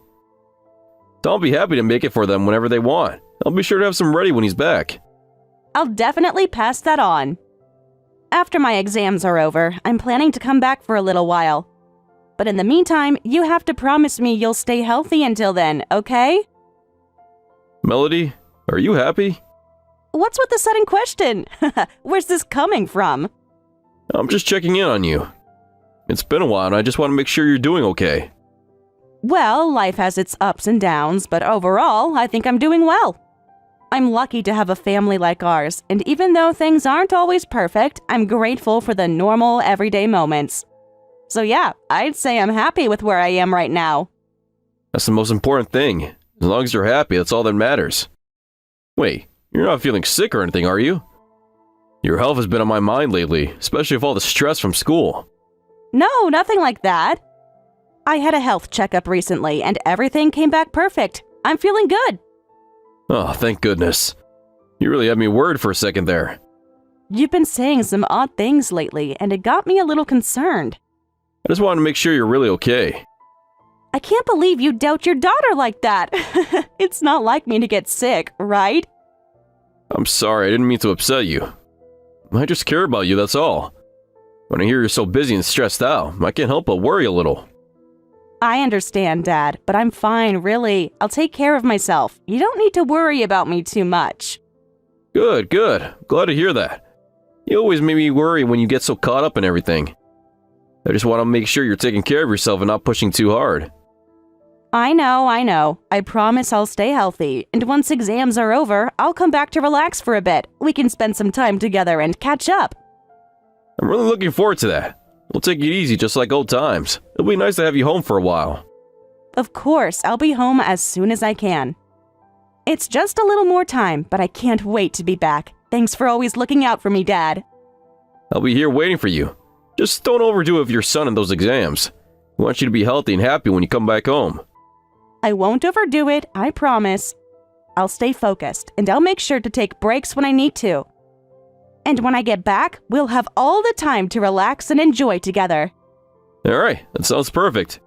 I'll be happy to make it for them whenever they want. I'll be sure to have some ready when he's back. I'll definitely pass that on. After my exams are over, I'm planning to come back for a little while. But in the meantime, you have to promise me you'll stay healthy until then, okay? Melody, are you happy? What's with the sudden question? Where's this coming from? I'm just checking in on you. It's been a while and I just want to make sure you're doing okay. Well, life has its ups and downs, but overall, I think I'm doing well. I'm lucky to have a family like ours, and even though things aren't always perfect, I'm grateful for the normal, everyday moments. So yeah, I'd say I'm happy with where I am right now. That's the most important thing. As long as you're happy, that's all that matters. Wait, you're not feeling sick or anything, are you? Your health has been on my mind lately, especially with all the stress from school. No, nothing like that. I had a health checkup recently, and everything came back perfect. I'm feeling good. Oh, thank goodness. You really had me worried for a second there. You've been saying some odd things lately, and it got me a little concerned. I just wanted to make sure you're really okay. I can't believe you doubt your daughter like that. It's not like me to get sick, right? I'm sorry, I didn't mean to upset you. I just care about you, that's all. When I hear you're so busy and stressed out, I can't help but worry a little. I understand, Dad, but I'm fine, really. I'll take care of myself. You don't need to worry about me too much. Good, good. Glad to hear that. You always make me worry when you get so caught up in everything. I just want to make sure you're taking care of yourself and not pushing too hard. I know. I promise I'll stay healthy, and once exams are over, I'll come back to relax for a bit. We can spend some time together and catch up. I'm really looking forward to that. We'll take it easy just like old times. It'll be nice to have you home for a while. Of course, I'll be home as soon as I can. It's just a little more time, but I can't wait to be back. Thanks for always looking out for me, Dad. I'll be here waiting for you. Just don't overdo it with your son in those exams. We want you to be healthy and happy when you come back home. I won't overdo it, I promise. I'll stay focused, and I'll make sure to take breaks when I need to. And when I get back, we'll have all the time to relax and enjoy together. Alright, that sounds perfect.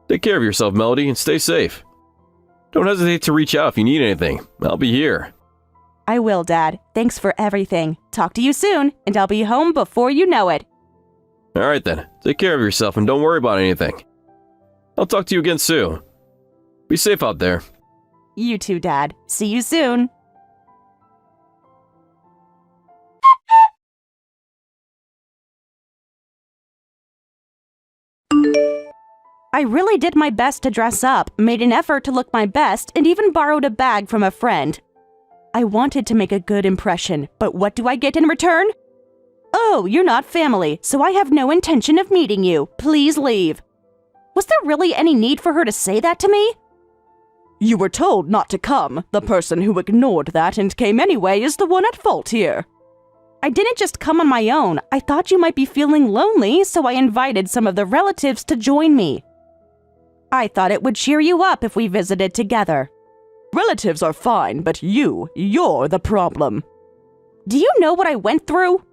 Take care of yourself, Melody, and stay safe. Don't hesitate to reach out if you need anything. I'll be here. I will, Dad. Thanks for everything. Talk to you soon, and I'll be home before you know it. Alright then, take care of yourself and don't worry about anything. I'll talk to you again soon. Be safe out there. You too, Dad. See you soon. I really did my best to dress up, made an effort to look my best, and even borrowed a bag from a friend. I wanted to make a good impression, but what do I get in return? Oh, you're not family, so I have no intention of meeting you. Please leave. Was there really any need for her to say that to me? You were told not to come. The person who ignored that and came anyway is the one at fault here. I didn't just come on my own. I thought you might be feeling lonely, so I invited some of the relatives to join me. I thought it would cheer you up if we visited together. Relatives are fine, but you're the problem. Do you know what I went through?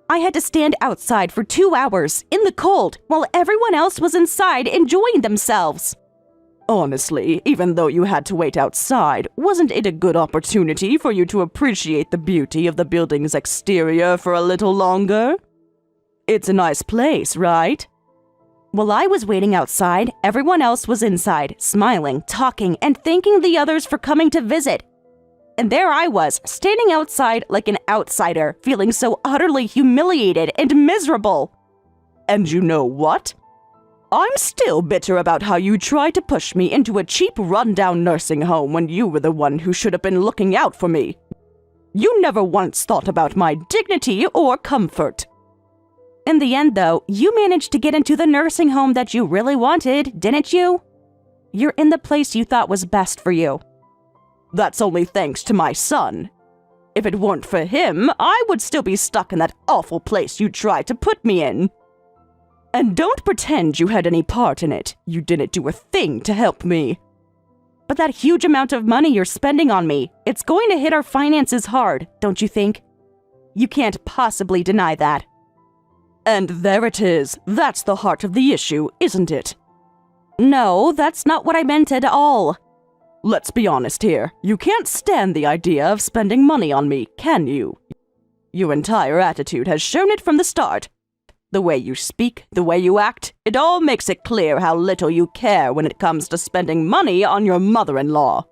I had to stand outside for 2 hours, in the cold, while everyone else was inside enjoying themselves. Honestly, even though you had to wait outside, wasn't it a good opportunity for you to appreciate the beauty of the building's exterior for a little longer? It's a nice place, right? While I was waiting outside, everyone else was inside, smiling, talking, and thanking the others for coming to visit. And there I was, standing outside like an outsider, feeling so utterly humiliated and miserable. And you know what? I'm still bitter about how you tried to push me into a cheap rundown nursing home when you were the one who should have been looking out for me. You never once thought about my dignity or comfort. In the end, though, you managed to get into the nursing home that you really wanted, didn't you? You're in the place you thought was best for you. That's only thanks to my son. If it weren't for him, I would still be stuck in that awful place you tried to put me in. And don't pretend you had any part in it. You didn't do a thing to help me. But that huge amount of money you're spending on me, it's going to hit our finances hard, don't you think? You can't possibly deny that. And there it is. That's the heart of the issue, isn't it? No, that's not what I meant at all. Let's be honest here. You can't stand the idea of spending money on me, can you? Your entire attitude has shown it from the start. The way you speak, the way you act, it all makes it clear how little you care when it comes to spending money on your mother-in-law.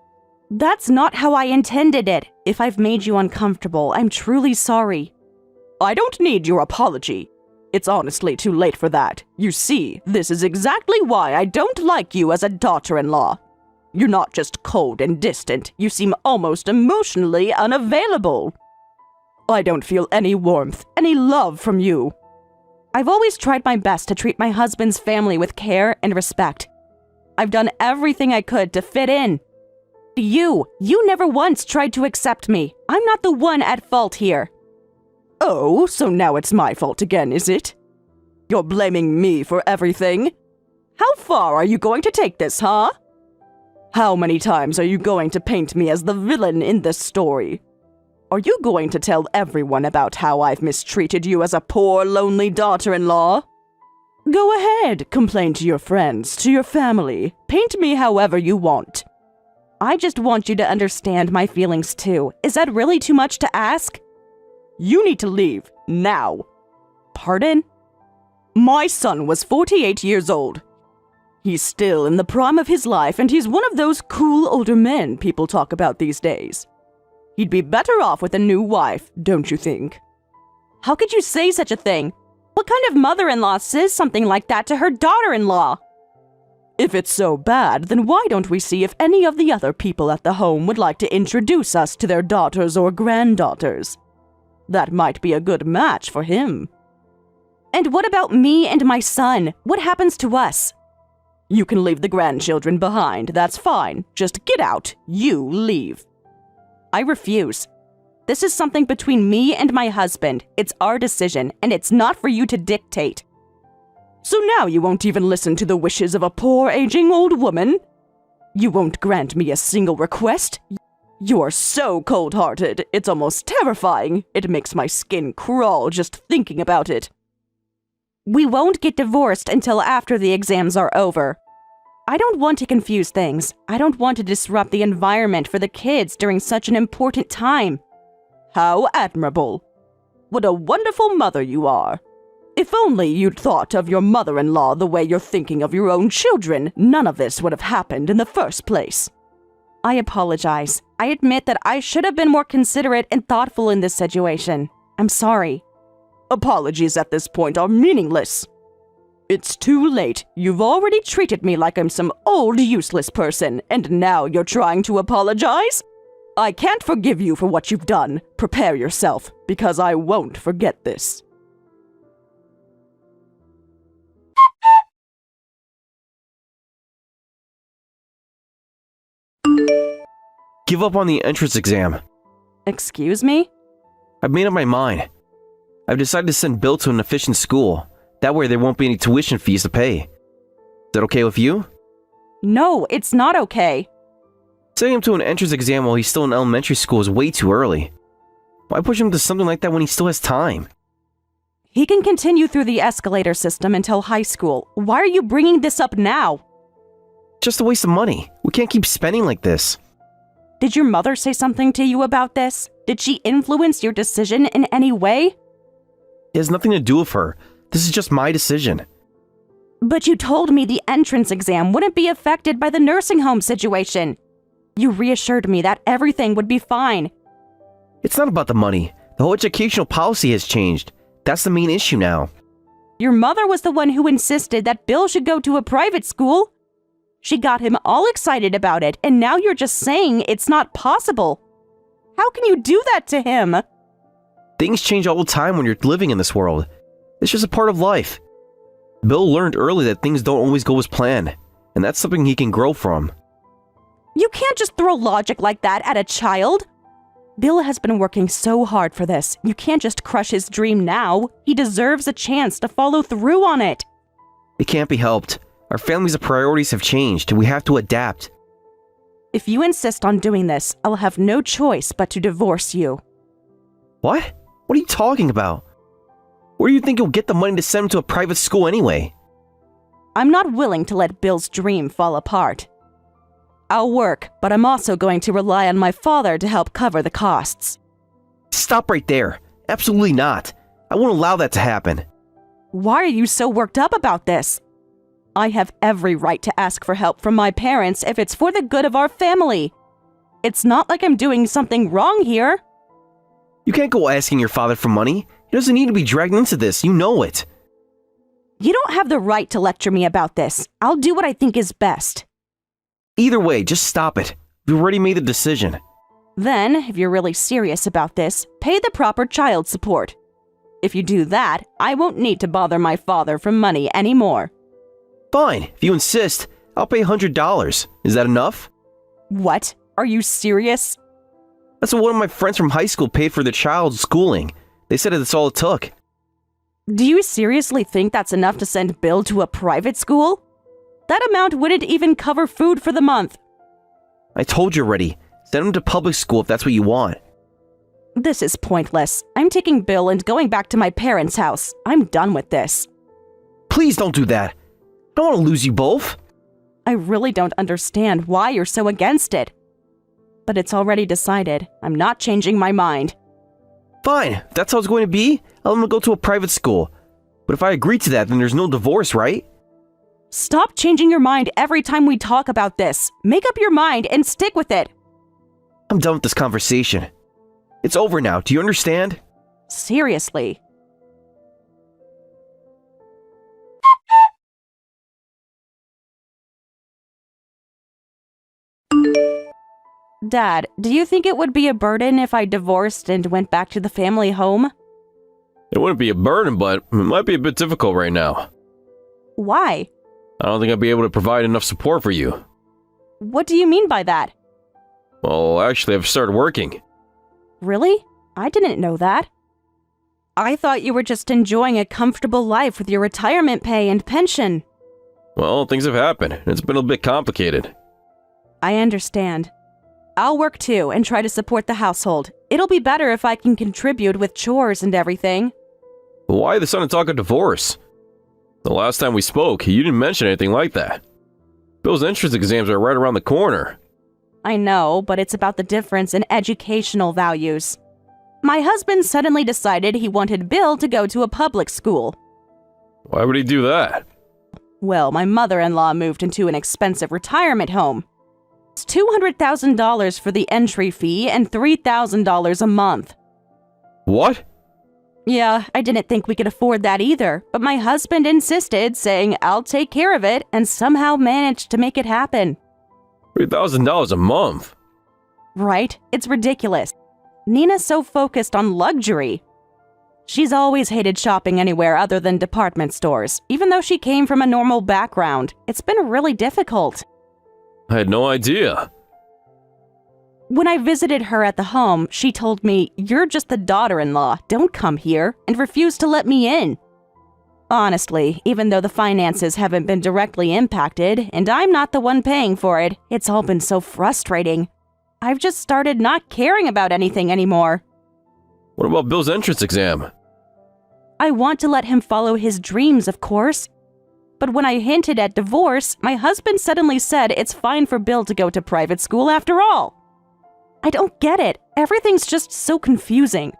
That's not how I intended it. If I've made you uncomfortable, I'm truly sorry. I don't need your apology. It's honestly too late for that. You see, this is exactly why I don't like you as a daughter-in-law. You're not just cold and distant, you seem almost emotionally unavailable. I don't feel any warmth, any love from you. I've always tried my best to treat my husband's family with care and respect. I've done everything I could to fit in. You never once tried to accept me. I'm not the one at fault here. Oh, so now it's my fault again, is it? You're blaming me for everything? How far are you going to take this, huh? How many times are you going to paint me as the villain in this story? Are you going to tell everyone about how I've mistreated you as a poor, lonely daughter-in-law? Go ahead, complain to your friends, to your family. Paint me however you want. I just want you to understand my feelings too. Is that really too much to ask? You need to leave, now. Pardon? My son was 48 years old. He's still in the prime of his life, and he's one of those cool older men people talk about these days. He'd be better off with a new wife, don't you think? How could you say such a thing? What kind of mother-in-law says something like that to her daughter-in-law? If it's so bad, then why don't we see if any of the other people at the home would like to introduce us to their daughters or granddaughters? That might be a good match for him. And what about me and my son? What happens to us? You can leave the grandchildren behind, that's fine. Just get out. You leave. I refuse. This is something between me and my husband. It's our decision, and it's not for you to dictate. So now you won't even listen to the wishes of a poor, aging old woman? You won't grant me a single request? You're so cold-hearted, it's almost terrifying. It makes my skin crawl just thinking about it. We won't get divorced until after the exams are over. I don't want to confuse things. I don't want to disrupt the environment for the kids during such an important time. How admirable. What a wonderful mother you are. If only you'd thought of your mother-in-law the way you're thinking of your own children, none of this would have happened in the first place. I apologize. I admit that I should have been more considerate and thoughtful in this situation. I'm sorry. Apologies at this point are meaningless. It's too late. You've already treated me like I'm some old, useless person, and now you're trying to apologize? I can't forgive you for what you've done. Prepare yourself, because I won't forget this. Give up on the entrance exam. Excuse me? I've made up my mind. I've decided to send Bill to an efficient school. That way there won't be any tuition fees to pay. Is that okay with you? No, it's not okay. Sending him to an entrance exam while he's still in elementary school is way too early. Why push him to something like that when he still has time? He can continue through the escalator system until high school. Why are you bringing this up now? Just a waste of money. We can't keep spending like this. Did your mother say something to you about this? Did she influence your decision in any way? It has nothing to do with her. This is just my decision. But you told me the entrance exam wouldn't be affected by the nursing home situation. You reassured me that everything would be fine. It's not about the money. The whole educational policy has changed. That's the main issue now. Your mother was the one who insisted that Bill should go to a private school. She got him all excited about it, and now you're just saying it's not possible. How can you do that to him? Things change all the time when you're living in this world. It's just a part of life. Bill learned early that things don't always go as planned, and that's something he can grow from. You can't just throw logic like that at a child. Bill has been working so hard for this. You can't just crush his dream now. He deserves a chance to follow through on it. It can't be helped. Our family's priorities have changed, and we have to adapt. If you insist on doing this, I'll have no choice but to divorce you. What? What are you talking about? Where do you think you'll get the money to send him to a private school anyway? I'm not willing to let Bill's dream fall apart. I'll work, but I'm also going to rely on my father to help cover the costs. Stop right there. Absolutely not. I won't allow that to happen. Why are you so worked up about this? I have every right to ask for help from my parents if it's for the good of our family. It's not like I'm doing something wrong here. You can't go asking your father for money. He doesn't need to be dragged into this. You know it. You don't have the right to lecture me about this. I'll do what I think is best. Either way, just stop it. We've already made the decision. Then, if you're really serious about this, pay the proper child support. If you do that, I won't need to bother my father for money anymore. Fine. If you insist, I'll pay $100. Is that enough? What? Are you serious? That's what one of my friends from high school paid for their child's schooling. They said that's all it took. Do you seriously think that's enough to send Bill to a private school? That amount wouldn't even cover food for the month. I told you already. Send him to public school if that's what you want. This is pointless. I'm taking Bill and going back to my parents' house. I'm done with this. Please don't do that. I don't want to lose you both. I really don't understand why you're so against it. But it's already decided. I'm not changing my mind. Fine. If that's how it's going to be, I'll let him go to a private school. But if I agree to that, then there's no divorce, right? Stop changing your mind every time we talk about this. Make up your mind and stick with it. I'm done with this conversation. It's over now. Do you understand? Seriously. Dad, do you think it would be a burden if I divorced and went back to the family home? It wouldn't be a burden, but it might be a bit difficult right now. Why? I don't think I'd be able to provide enough support for you. What do you mean by that? Well, actually, I've started working. Really? I didn't know that. I thought you were just enjoying a comfortable life with your retirement pay and pension. Well, things have happened, and it's been a bit complicated. I understand. I'll work too and try to support the household. It'll be better if I can contribute with chores and everything. Why the sudden talk of divorce? The last time we spoke, you didn't mention anything like that. Bill's entrance exams are right around the corner. I know, but it's about the difference in educational values. My husband suddenly decided he wanted Bill to go to a public school. Why would he do that? Well, my mother-in-law moved into an expensive retirement home. It's $200,000 for the entry fee and $3,000 a month. What? Yeah, I didn't think we could afford that either, but my husband insisted, saying I'll take care of it, and somehow managed to make it happen. $3,000 a month? Right? It's ridiculous. Nina's so focused on luxury. She's always hated shopping anywhere other than department stores, even though she came from a normal background. It's been really difficult. I had no idea. When I visited her at the home, she told me, "You're just the daughter-in-law, don't come here," and refused to let me in. Honestly, even though the finances haven't been directly impacted, and I'm not the one paying for it, it's all been so frustrating. I've just started not caring about anything anymore. What about Bill's entrance exam? I want to let him follow his dreams, of course. But when I hinted at divorce, my husband suddenly said it's fine for Bill to go to private school after all. I don't get it. Everything's just so confusing.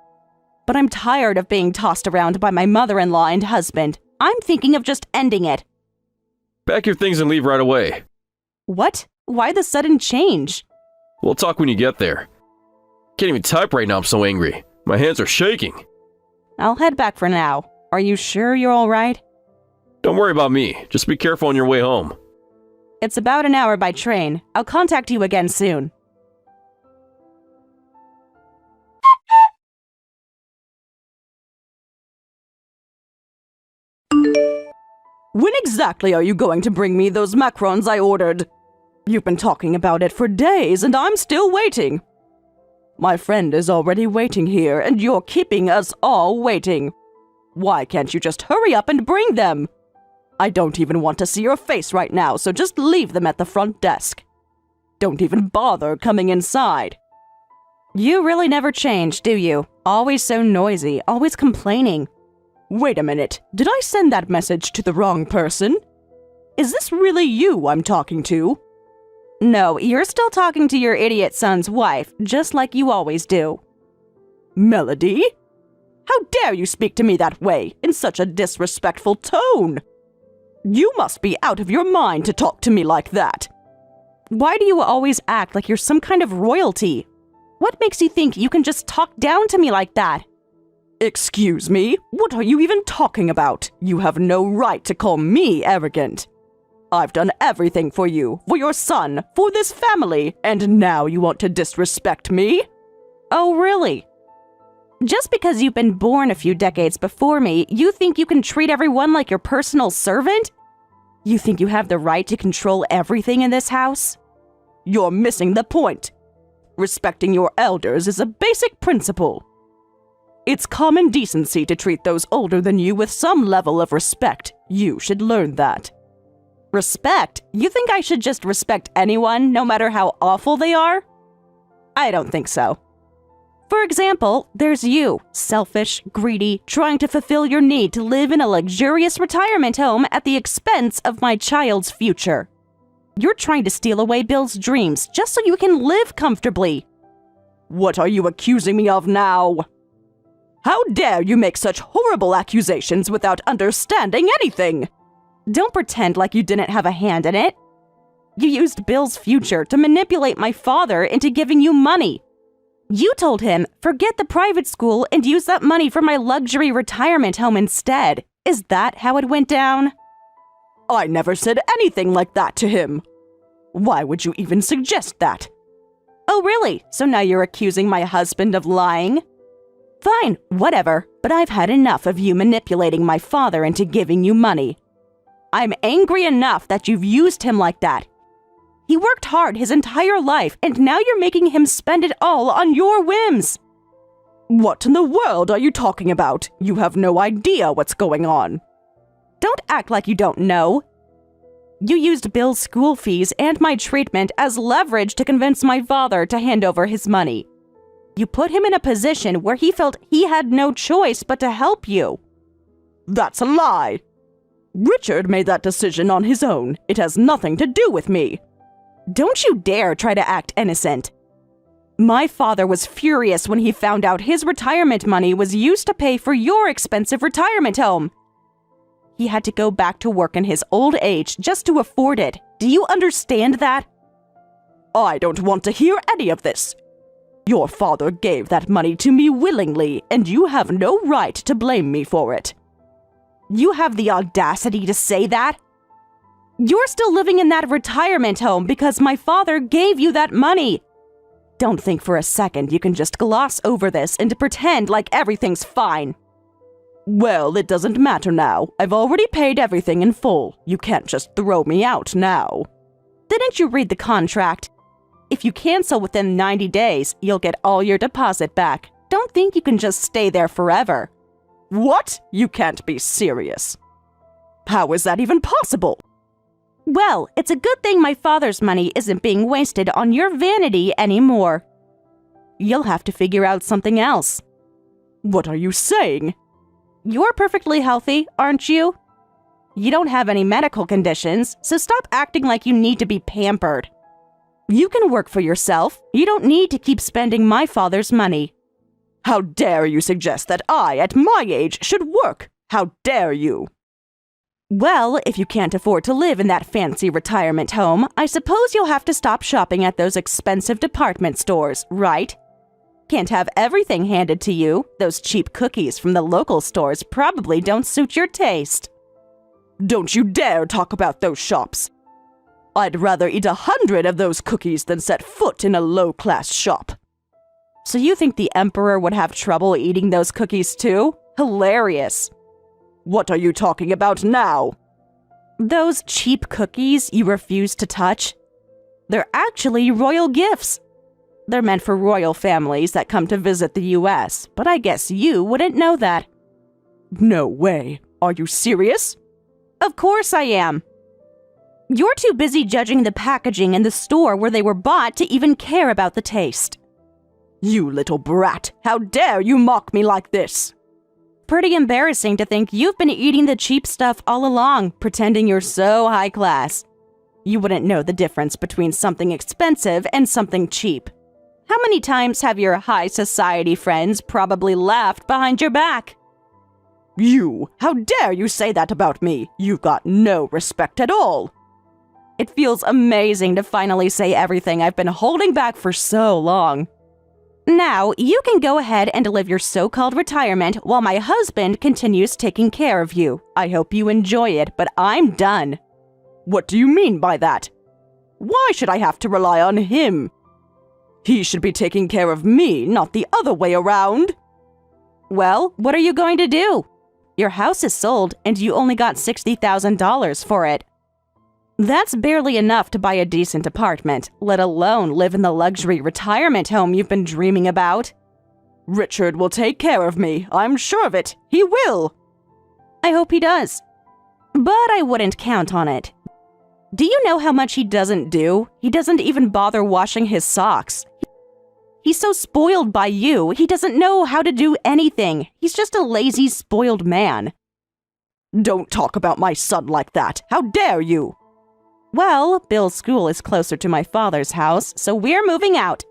But I'm tired of being tossed around by my mother-in-law and husband. I'm thinking of just ending it. Pack your things and leave right away. What? Why the sudden change? We'll talk when you get there. Can't even type right now, I'm so angry. My hands are shaking. I'll head back for now. Are you sure you're all right? Don't worry about me. Just be careful on your way home. It's about an hour by train. I'll contact you again soon. When exactly are you going to bring me those macarons I ordered? You've been talking about it for days, and I'm still waiting. My friend is already waiting here, and you're keeping us all waiting. Why can't you just hurry up and bring them? I don't even want to see your face right now, so just leave them at the front desk. Don't even bother coming inside. You really never change, do you? Always so noisy, always complaining. Wait a minute, did I send that message to the wrong person? Is this really you I'm talking to? No, you're still talking to your idiot son's wife, just like you always do. Melody? How dare you speak to me that way, in such a disrespectful tone? You must be out of your mind to talk to me like that. Why do you always act like you're some kind of royalty? What makes you think you can just talk down to me like that? Excuse me? What are you even talking about? You have no right to call me arrogant. I've done everything for you, for your son, for this family, and now you want to disrespect me? Oh, really? Just because you've been born a few decades before me, you think you can treat everyone like your personal servant? You think you have the right to control everything in this house? You're missing the point. Respecting your elders is a basic principle. It's common decency to treat those older than you with some level of respect. You should learn that. Respect? You think I should just respect anyone, no matter how awful they are? I don't think so. For example, there's you, selfish, greedy, trying to fulfill your need to live in a luxurious retirement home at the expense of my child's future. You're trying to steal away Bill's dreams just so you can live comfortably. What are you accusing me of now? How dare you make such horrible accusations without understanding anything? Don't pretend like you didn't have a hand in it. You used Bill's future to manipulate my father into giving you money. You told him, forget the private school and use that money for my luxury retirement home instead. Is that how it went down? I never said anything like that to him. Why would you even suggest that? Oh, really? So now you're accusing my husband of lying? Fine, whatever, but I've had enough of you manipulating my father into giving you money. I'm angry enough that you've used him like that. He worked hard his entire life, and now you're making him spend it all on your whims. What in the world are you talking about? You have no idea what's going on. Don't act like you don't know. You used Bill's school fees and my treatment as leverage to convince my father to hand over his money. You put him in a position where he felt he had no choice but to help you. That's a lie. Richard made that decision on his own. It has nothing to do with me. Don't you dare try to act innocent. My father was furious when he found out his retirement money was used to pay for your expensive retirement home. He had to go back to work in his old age just to afford it. Do you understand that? I don't want to hear any of this. Your father gave that money to me willingly, and you have no right to blame me for it. You have the audacity to say that? You're still living in that retirement home because my father gave you that money. Don't think for a second you can just gloss over this and pretend like everything's fine. Well, it doesn't matter now. I've already paid everything in full. You can't just throw me out now. Didn't you read the contract? If you cancel within 90 days, you'll get all your deposit back. Don't think you can just stay there forever. What? You can't be serious. How is that even possible? Well, it's a good thing my father's money isn't being wasted on your vanity anymore. You'll have to figure out something else. What are you saying? You're perfectly healthy, aren't you? You don't have any medical conditions, so stop acting like you need to be pampered. You can work for yourself. You don't need to keep spending my father's money. How dare you suggest that I, at my age, should work? How dare you? Well, if you can't afford to live in that fancy retirement home, I suppose you'll have to stop shopping at those expensive department stores, right? Can't have everything handed to you. Those cheap cookies from the local stores probably don't suit your taste. Don't you dare talk about those shops. I'd rather eat 100 of those cookies than set foot in a low-class shop. So you think the Emperor would have trouble eating those cookies too? Hilarious. What are you talking about now? Those cheap cookies you refuse to touch? They're actually royal gifts. They're meant for royal families that come to visit the US, but I guess you wouldn't know that. No way. Are you serious? Of course I am. You're too busy judging the packaging in the store where they were bought to even care about the taste. You little brat, how dare you mock me like this? Pretty embarrassing to think you've been eating the cheap stuff all along, pretending you're so high class. You wouldn't know the difference between something expensive and something cheap. How many times have your high society friends probably laughed behind your back? You! How dare you say that about me? You've got no respect at all. It feels amazing to finally say everything I've been holding back for so long. Now, you can go ahead and live your so-called retirement while my husband continues taking care of you. I hope you enjoy it, but I'm done. What do you mean by that? Why should I have to rely on him? He should be taking care of me, not the other way around. Well, what are you going to do? Your house is sold and you only got $60,000 for it. That's barely enough to buy a decent apartment, let alone live in the luxury retirement home you've been dreaming about. Richard will take care of me, I'm sure of it. He will. I hope he does. But I wouldn't count on it. Do you know how much he doesn't do? He doesn't even bother washing his socks. He's so spoiled by you, he doesn't know how to do anything. He's just a lazy, spoiled man. Don't talk about my son like that. How dare you? Well, Bill's school is closer to my father's house, so we're moving out.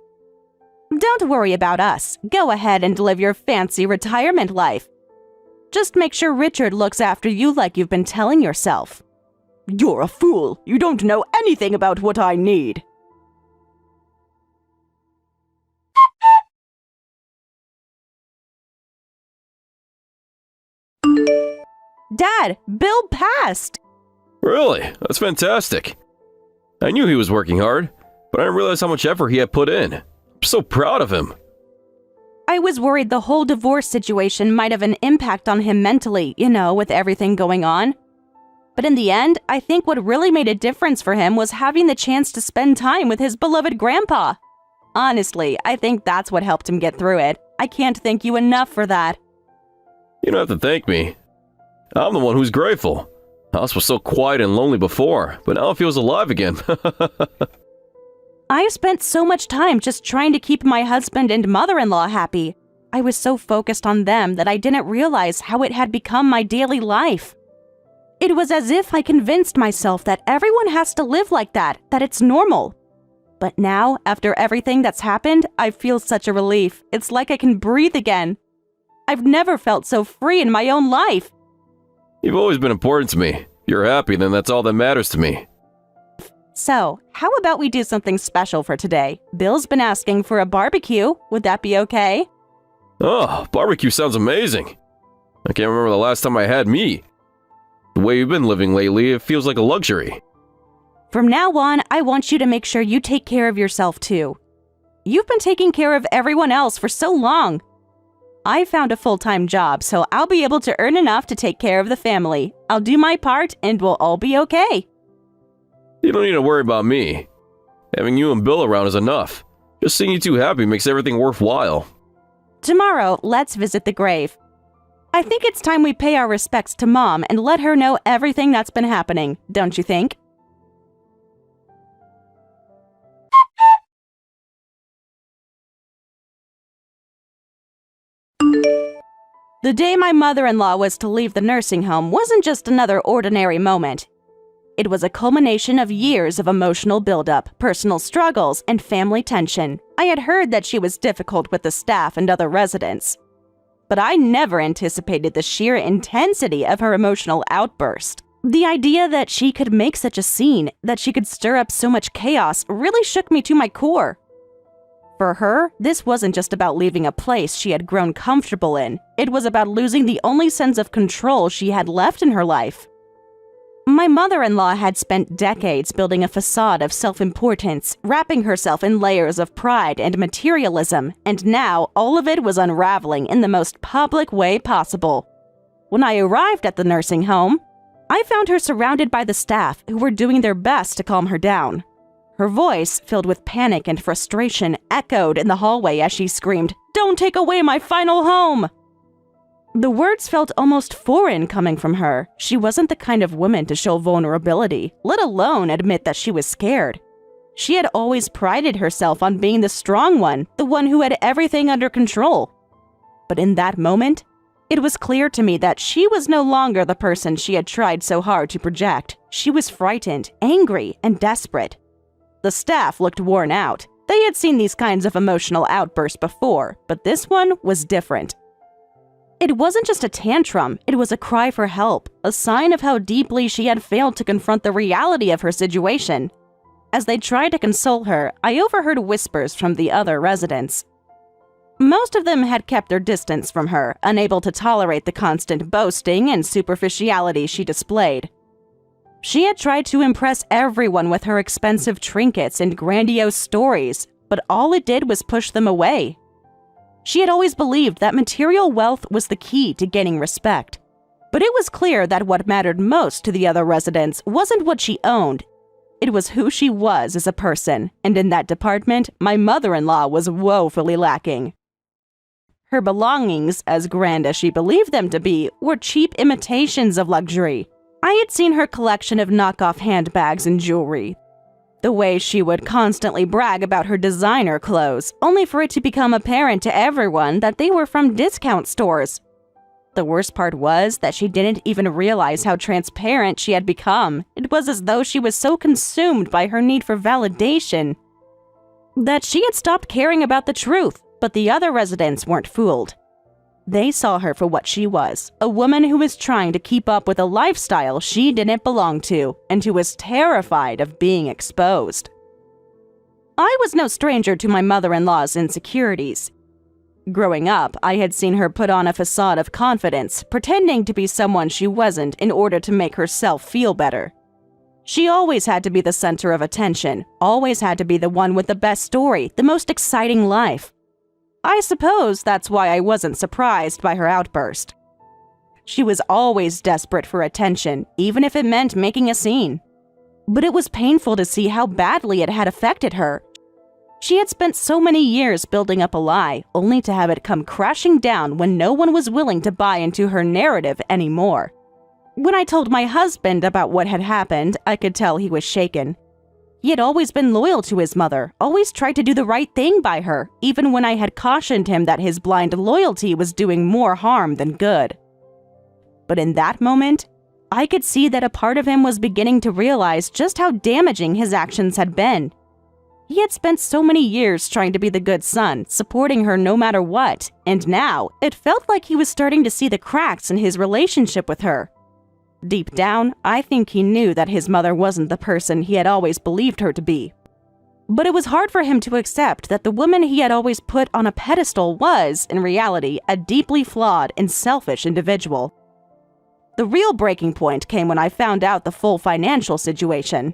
Don't worry about us. Go ahead and live your fancy retirement life. Just make sure Richard looks after you like you've been telling yourself. You're a fool. You don't know anything about what I need. Dad, Bill passed. Really? That's fantastic. I knew he was working hard, but I didn't realize how much effort he had put in. I'm so proud of him. I was worried the whole divorce situation might have an impact on him mentally, with everything going on. But in the end, I think what really made a difference for him was having the chance to spend time with his beloved grandpa. Honestly, I think that's what helped him get through it. I can't thank you enough for that. You don't have to thank me. I'm the one who's grateful. The house was so quiet and lonely before, but now it feels alive again. I spent so much time just trying to keep my husband and mother-in-law happy. I was so focused on them that I didn't realize how it had become my daily life. It was as if I convinced myself that everyone has to live like that it's normal. But now, after everything that's happened, I feel such a relief. It's like I can breathe again. I've never felt so free in my own life. You've always been important to me. If you're happy, then that's all that matters to me. So, how about we do something special for today? Bill's been asking for a barbecue. Would that be okay? Oh, barbecue sounds amazing. I can't remember the last time I had meat. The way you've been living lately, it feels like a luxury. From now on, I want you to make sure you take care of yourself too. You've been taking care of everyone else for so long. I found a full-time job, so I'll be able to earn enough to take care of the family. I'll do my part, and we'll all be okay. You don't need to worry about me. Having you and Bill around is enough. Just seeing you two happy makes everything worthwhile. Tomorrow, let's visit the grave. I think it's time we pay our respects to Mom and let her know everything that's been happening, don't you think? The day my mother-in-law was to leave the nursing home wasn't just another ordinary moment. It was a culmination of years of emotional buildup, personal struggles, and family tension. I had heard that she was difficult with the staff and other residents, but I never anticipated the sheer intensity of her emotional outburst. The idea that she could make such a scene, that she could stir up so much chaos, really shook me to my core. For her, this wasn't just about leaving a place she had grown comfortable in. It was about losing the only sense of control she had left in her life. My mother-in-law had spent decades building a facade of self-importance, wrapping herself in layers of pride and materialism, and now all of it was unraveling in the most public way possible. When I arrived at the nursing home, I found her surrounded by the staff who were doing their best to calm her down. Her voice, filled with panic and frustration, echoed in the hallway as she screamed, "Don't take away my final home!" The words felt almost foreign coming from her. She wasn't the kind of woman to show vulnerability, let alone admit that she was scared. She had always prided herself on being the strong one, the one who had everything under control. But in that moment, It was clear to me that she was no longer the person she had tried so hard to project. She was frightened, angry, and desperate. The staff looked worn out. They had seen these kinds of emotional outbursts before, but this one was different. It wasn't just a tantrum, it was a cry for help, a sign of how deeply she had failed to confront the reality of her situation. As they tried to console her, I overheard whispers from the other residents. Most of them had kept their distance from her, unable to tolerate the constant boasting and superficiality she displayed. She had tried to impress everyone with her expensive trinkets and grandiose stories, but all it did was push them away. She had always believed that material wealth was the key to gaining respect. But it was clear that what mattered most to the other residents wasn't what she owned. It was who she was as a person, and in that department, my mother-in-law was woefully lacking. Her belongings, as grand as she believed them to be, were cheap imitations of luxury. I had seen her collection of knockoff handbags and jewelry. The way she would constantly brag about her designer clothes, only for it to become apparent to everyone that they were from discount stores. The worst part was that she didn't even realize how transparent she had become. It was as though she was so consumed by her need for validation that she had stopped caring about the truth. But the other residents weren't fooled. They saw her for what she was, a woman who was trying to keep up with a lifestyle she didn't belong to, and who was terrified of being exposed. I was no stranger to my mother-in-law's insecurities. Growing up, I had seen her put on a facade of confidence, pretending to be someone she wasn't in order to make herself feel better. She always had to be the center of attention, always had to be the one with the best story, the most exciting life. I suppose that's why I wasn't surprised by her outburst. She was always desperate for attention, even if it meant making a scene. But it was painful to see how badly it had affected her. She had spent so many years building up a lie, only to have it come crashing down when no one was willing to buy into her narrative anymore. When I told my husband about what had happened, I could tell he was shaken. He had always been loyal to his mother, always tried to do the right thing by her, even when I had cautioned him that his blind loyalty was doing more harm than good. But in that moment, I could see that a part of him was beginning to realize just how damaging his actions had been. He had spent so many years trying to be the good son, supporting her no matter what, and now it felt like he was starting to see the cracks in his relationship with her. Deep down, I think he knew that his mother wasn't the person he had always believed her to be. But it was hard for him to accept that the woman he had always put on a pedestal was, in reality, a deeply flawed and selfish individual. The real breaking point came when I found out the full financial situation.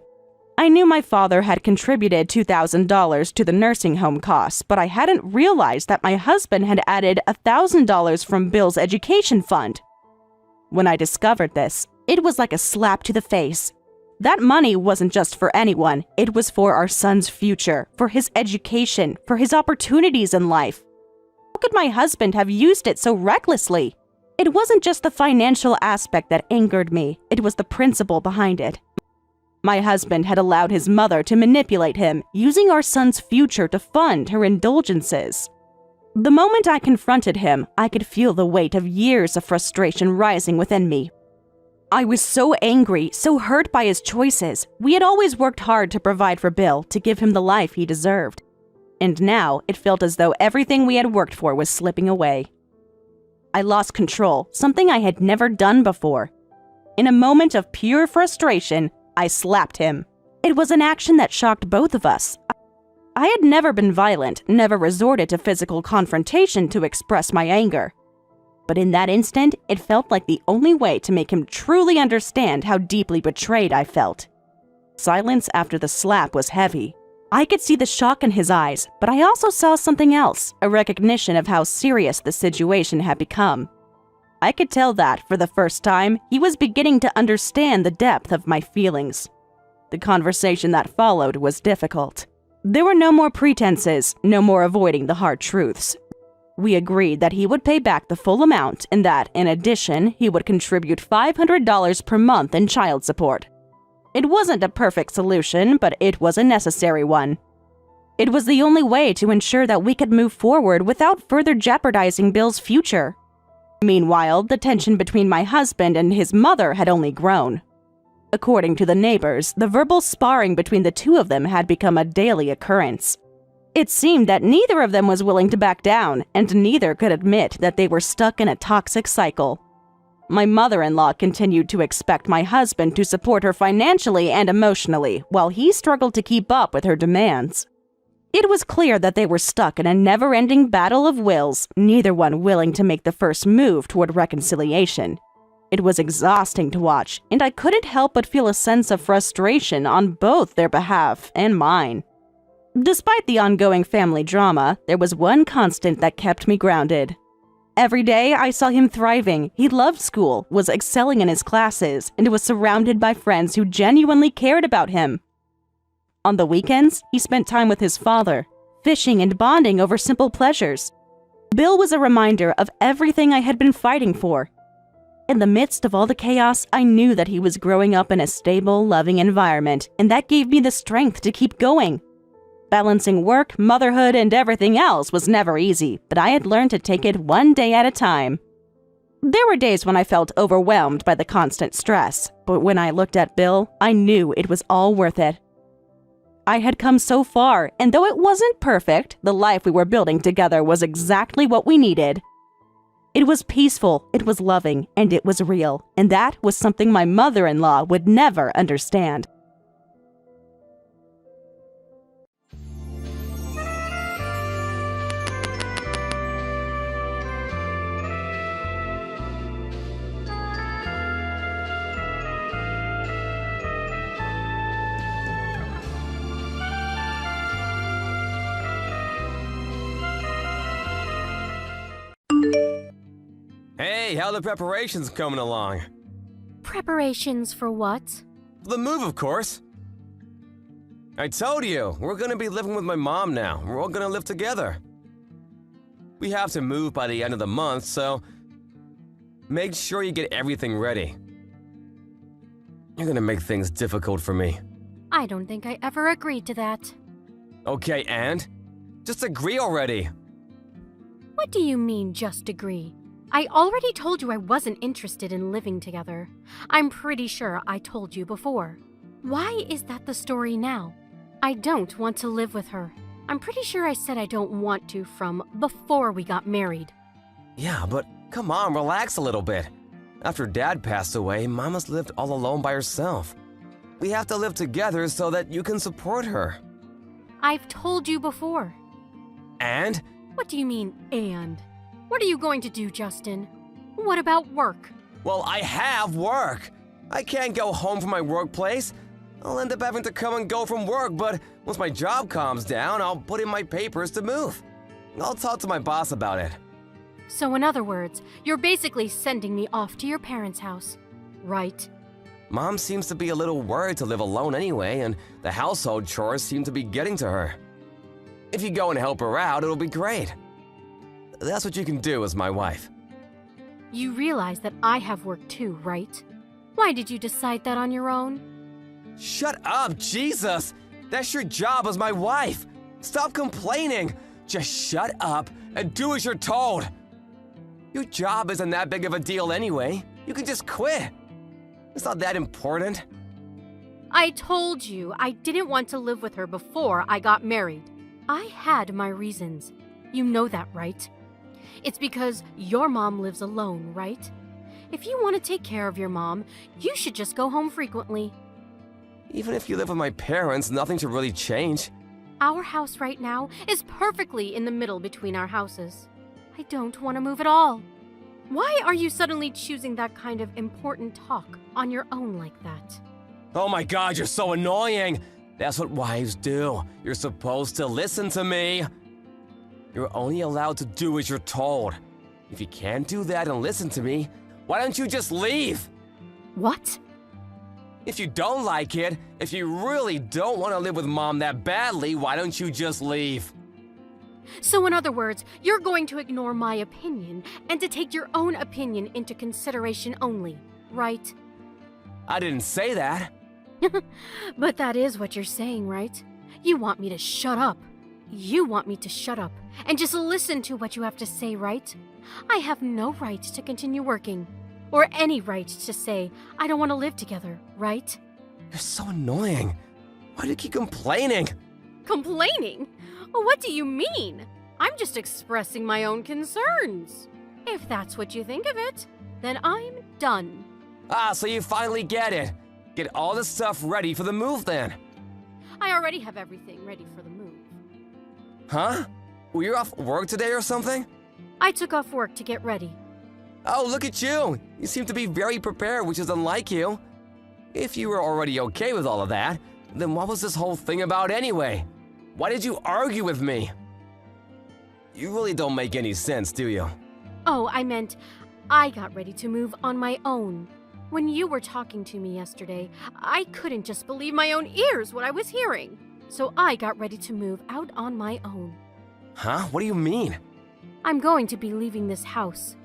I knew my father had contributed $2,000 to the nursing home costs, but I hadn't realized that my husband had added $1,000 from Bill's education fund. When I discovered this, it was like a slap to the face. That money wasn't just for anyone, it was for our son's future, for his education, for his opportunities in life. How could my husband have used it so recklessly? It wasn't just the financial aspect that angered me, it was the principle behind it. My husband had allowed his mother to manipulate him, using our son's future to fund her indulgences. The moment I confronted him, I could feel the weight of years of frustration rising within me. I was so angry, so hurt by his choices. We had always worked hard to provide for Bill, to give him the life he deserved. And now, it felt as though everything we had worked for was slipping away. I lost control, something I had never done before. In a moment of pure frustration, I slapped him. It was an action that shocked both of us. I had never been violent, never resorted to physical confrontation to express my anger. But in that instant, it felt like the only way to make him truly understand how deeply betrayed I felt. Silence after the slap was heavy. I could see the shock in his eyes, but I also saw something else, a recognition of how serious the situation had become. I could tell that, for the first time, he was beginning to understand the depth of my feelings. The conversation that followed was difficult. There were no more pretenses, no more avoiding the hard truths. We agreed that he would pay back the full amount and that, in addition, he would contribute $500 per month in child support. It wasn't a perfect solution, but it was a necessary one. It was the only way to ensure that we could move forward without further jeopardizing Bill's future. Meanwhile, the tension between my husband and his mother had only grown. According to the neighbors, the verbal sparring between the two of them had become a daily occurrence. It seemed that neither of them was willing to back down, and neither could admit that they were stuck in a toxic cycle. My mother-in-law continued to expect my husband to support her financially and emotionally, while he struggled to keep up with her demands. It was clear that they were stuck in a never-ending battle of wills, neither one willing to make the first move toward reconciliation. It was exhausting to watch, and I couldn't help but feel a sense of frustration on both their behalf and mine. Despite the ongoing family drama, there was one constant that kept me grounded. Every day, I saw him thriving. He loved school, was excelling in his classes, and was surrounded by friends who genuinely cared about him. On the weekends, he spent time with his father, fishing and bonding over simple pleasures. Bill was a reminder of everything I had been fighting for. In the midst of all the chaos, I knew that he was growing up in a stable, loving environment, and that gave me the strength to keep going. Balancing work, motherhood, and everything else was never easy, but I had learned to take it one day at a time. There were days when I felt overwhelmed by the constant stress, but when I looked at Bill, I knew it was all worth it. I had come so far, and though it wasn't perfect, the life we were building together was exactly what we needed. It was peaceful, it was loving, and it was real, and that was something my mother-in-law would never understand. Hey, how the preparations coming along? Preparations for what? The move, of course. I told you, we're gonna be living with my mom now. We're all gonna live together. We have to move by the end of the month, so make sure you get everything ready. You're gonna make things difficult for me. I don't think I ever agreed to that. Okay, and? Just agree already. What do you mean, just agree? I already told you I wasn't interested in living together. I'm pretty sure I told you before. Why is that the story now? I don't want to live with her. I'm pretty sure I said I don't want to from before we got married. Yeah, but come on, relax a little bit. After Dad passed away, Mama's lived all alone by herself. We have to live together so that you can support her. I've told you before. And? What do you mean, and? What are you going to do, Justin? What about work? Well, I have work. I can't go home from my workplace. I'll end up having to come and go from work, but once my job calms down, I'll put in my papers to move. I'll talk to my boss about it. So in other words, you're basically sending me off to your parents' house, right? Mom seems to be a little worried to live alone anyway, and the household chores seem to be getting to her. If you go and help her out, it'll be great. That's what you can do as my wife. You realize that I have work too, right? Why did you decide that on your own? Shut up, Jesus! That's your job as my wife! Stop complaining! Just shut up and do as you're told! Your job isn't that big of a deal anyway. You can just quit. It's not that important. I told you I didn't want to live with her before I got married. I had my reasons. You know that, right? It's because your mom lives alone, right? If you want to take care of your mom, you should just go home frequently. Even if you live with my parents, nothing should really change. Our house right now is perfectly in the middle between our houses. I don't want to move at all. Why are you suddenly choosing that kind of important talk on your own like that? Oh my God, you're so annoying! That's what wives do. You're supposed to listen to me. You're only allowed to do as you're told. If you can't do that and listen to me, why don't you just leave? What? If you don't like it, if you really don't want to live with Mom that badly, why don't you just leave? So in other words, you're going to ignore my opinion and to take your own opinion into consideration only, right? I didn't say that. But that is what you're saying, right? You want me to shut up. You want me to shut up and just listen to what you have to say, right? I have no right to continue working, or any right to say I don't want to live together, right? You're so annoying. Why do you keep complaining? Complaining? What do you mean? I'm just expressing my own concerns. If that's what you think of it, then I'm done. Ah, so you finally get it. Get all the stuff ready for the move then. I already have everything ready for the move. Huh? Were you off work today or something? I took off work to get ready. Oh, look at you. You seem to be very prepared, which is unlike you. If you were already okay with all of that, then what was this whole thing about anyway? Why did you argue with me? You really don't make any sense, do you? Oh, I meant I got ready to move on my own. When you were talking to me yesterday, I couldn't just believe my own ears what I was hearing. So I got ready to move out on my own. Huh? What do you mean? I'm going to be leaving this house.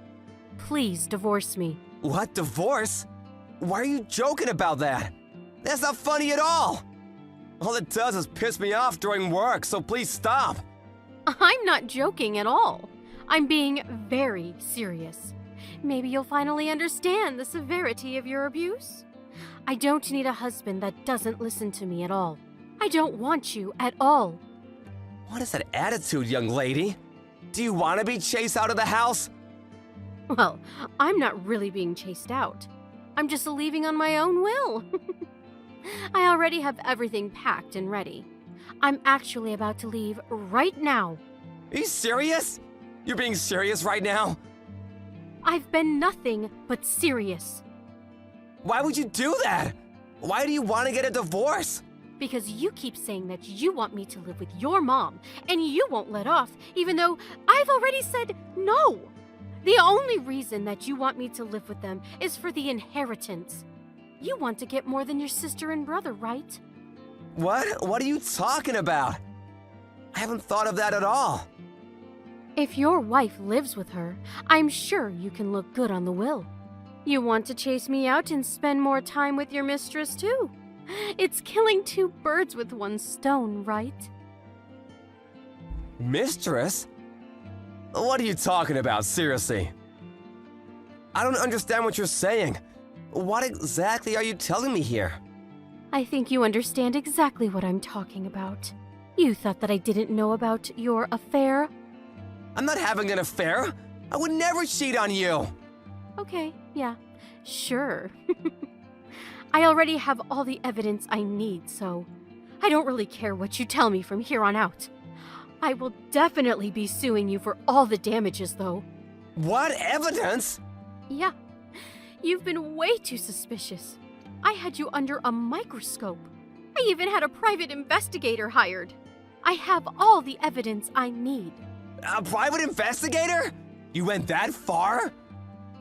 Please divorce me. What? Divorce? Why are you joking about that? That's not funny at all. All it does is piss me off during work, so please stop. I'm not joking at all. I'm being very serious. Maybe you'll finally understand the severity of your abuse. I don't need a husband that doesn't listen to me at all. I don't want you at all. What is that attitude, young lady? Do you want to be chased out of the house? Well, I'm not really being chased out. I'm just leaving on my own will. I already have everything packed and ready. I'm actually about to leave right now. Are you serious? You're being serious right now? I've been nothing but serious. Why would you do that? Why do you want to get a divorce? Because you keep saying that you want me to live with your mom, and you won't let off, even though I've already said no. The only reason that you want me to live with them is for the inheritance. You want to get more than your sister and brother, right? What? What are you talking about? I haven't thought of that at all. If your wife lives with her, I'm sure you can look good on the will. You want to chase me out and spend more time with your mistress, too. It's killing two birds with one stone, right? Mistress? What are you talking about, seriously? I don't understand what you're saying. What exactly are you telling me here? I think you understand exactly what I'm talking about. You thought that I didn't know about your affair? I'm not having an affair. I would never cheat on you. Okay, yeah, sure. I already have all the evidence I need, so I don't really care what you tell me from here on out. I will definitely be suing you for all the damages, though. What evidence? Yeah, you've been way too suspicious. I had you under a microscope. I even had a private investigator hired. I have all the evidence I need. A private investigator? You went that far?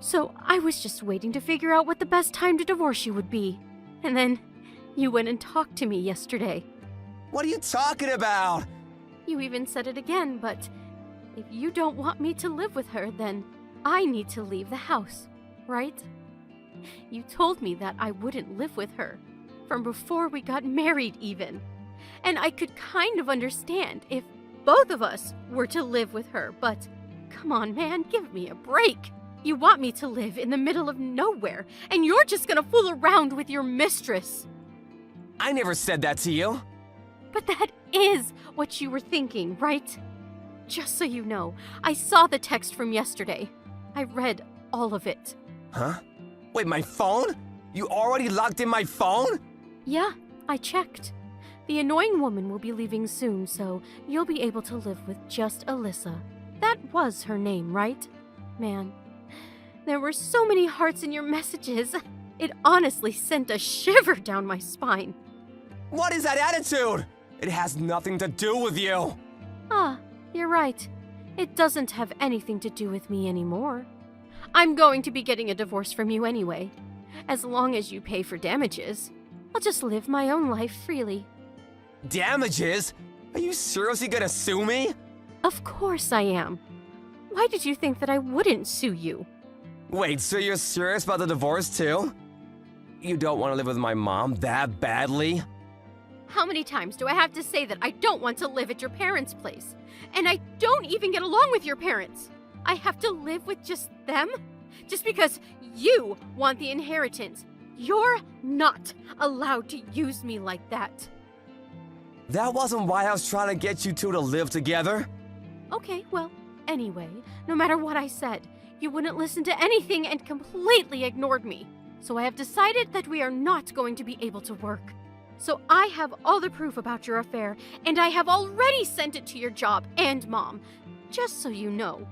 So I was just waiting to figure out what the best time to divorce you would be. And then you went and talked to me yesterday. What are you talking about? You even said it again, but if you don't want me to live with her, then I need to leave the house, right? You told me that I wouldn't live with her, from before we got married even. And I could kind of understand if both of us were to live with her, but come on, man, give me a break. You want me to live in the middle of nowhere, and you're just gonna fool around with your mistress. I never said that to you. But that is what you were thinking, right? Just so you know, I saw the text from yesterday. I read all of it. Huh? Wait, my phone? You already logged in my phone? Yeah, I checked. The annoying woman will be leaving soon, so you'll be able to live with just Alyssa. That was her name, right? Man, there were so many hearts in your messages. It honestly sent a shiver down my spine. What is that attitude? It has nothing to do with you. Ah, you're right. It doesn't have anything to do with me anymore. I'm going to be getting a divorce from you anyway. As long as you pay for damages, I'll just live my own life freely. Damages? Are you seriously gonna sue me? Of course I am. Why did you think that I wouldn't sue you? Wait, so you're serious about the divorce too? You don't want to live with my mom that badly? How many times do I have to say that I don't want to live at your parents' place? And I don't even get along with your parents. I have to live with just them? Just because you want the inheritance. You're not allowed to use me like that. That wasn't why I was trying to get you two to live together. Okay, well, anyway, no matter what I said, you wouldn't listen to anything and completely ignored me. So I have decided that we are not going to be able to work. So I have all the proof about your affair, and I have already sent it to your job and mom, just so you know.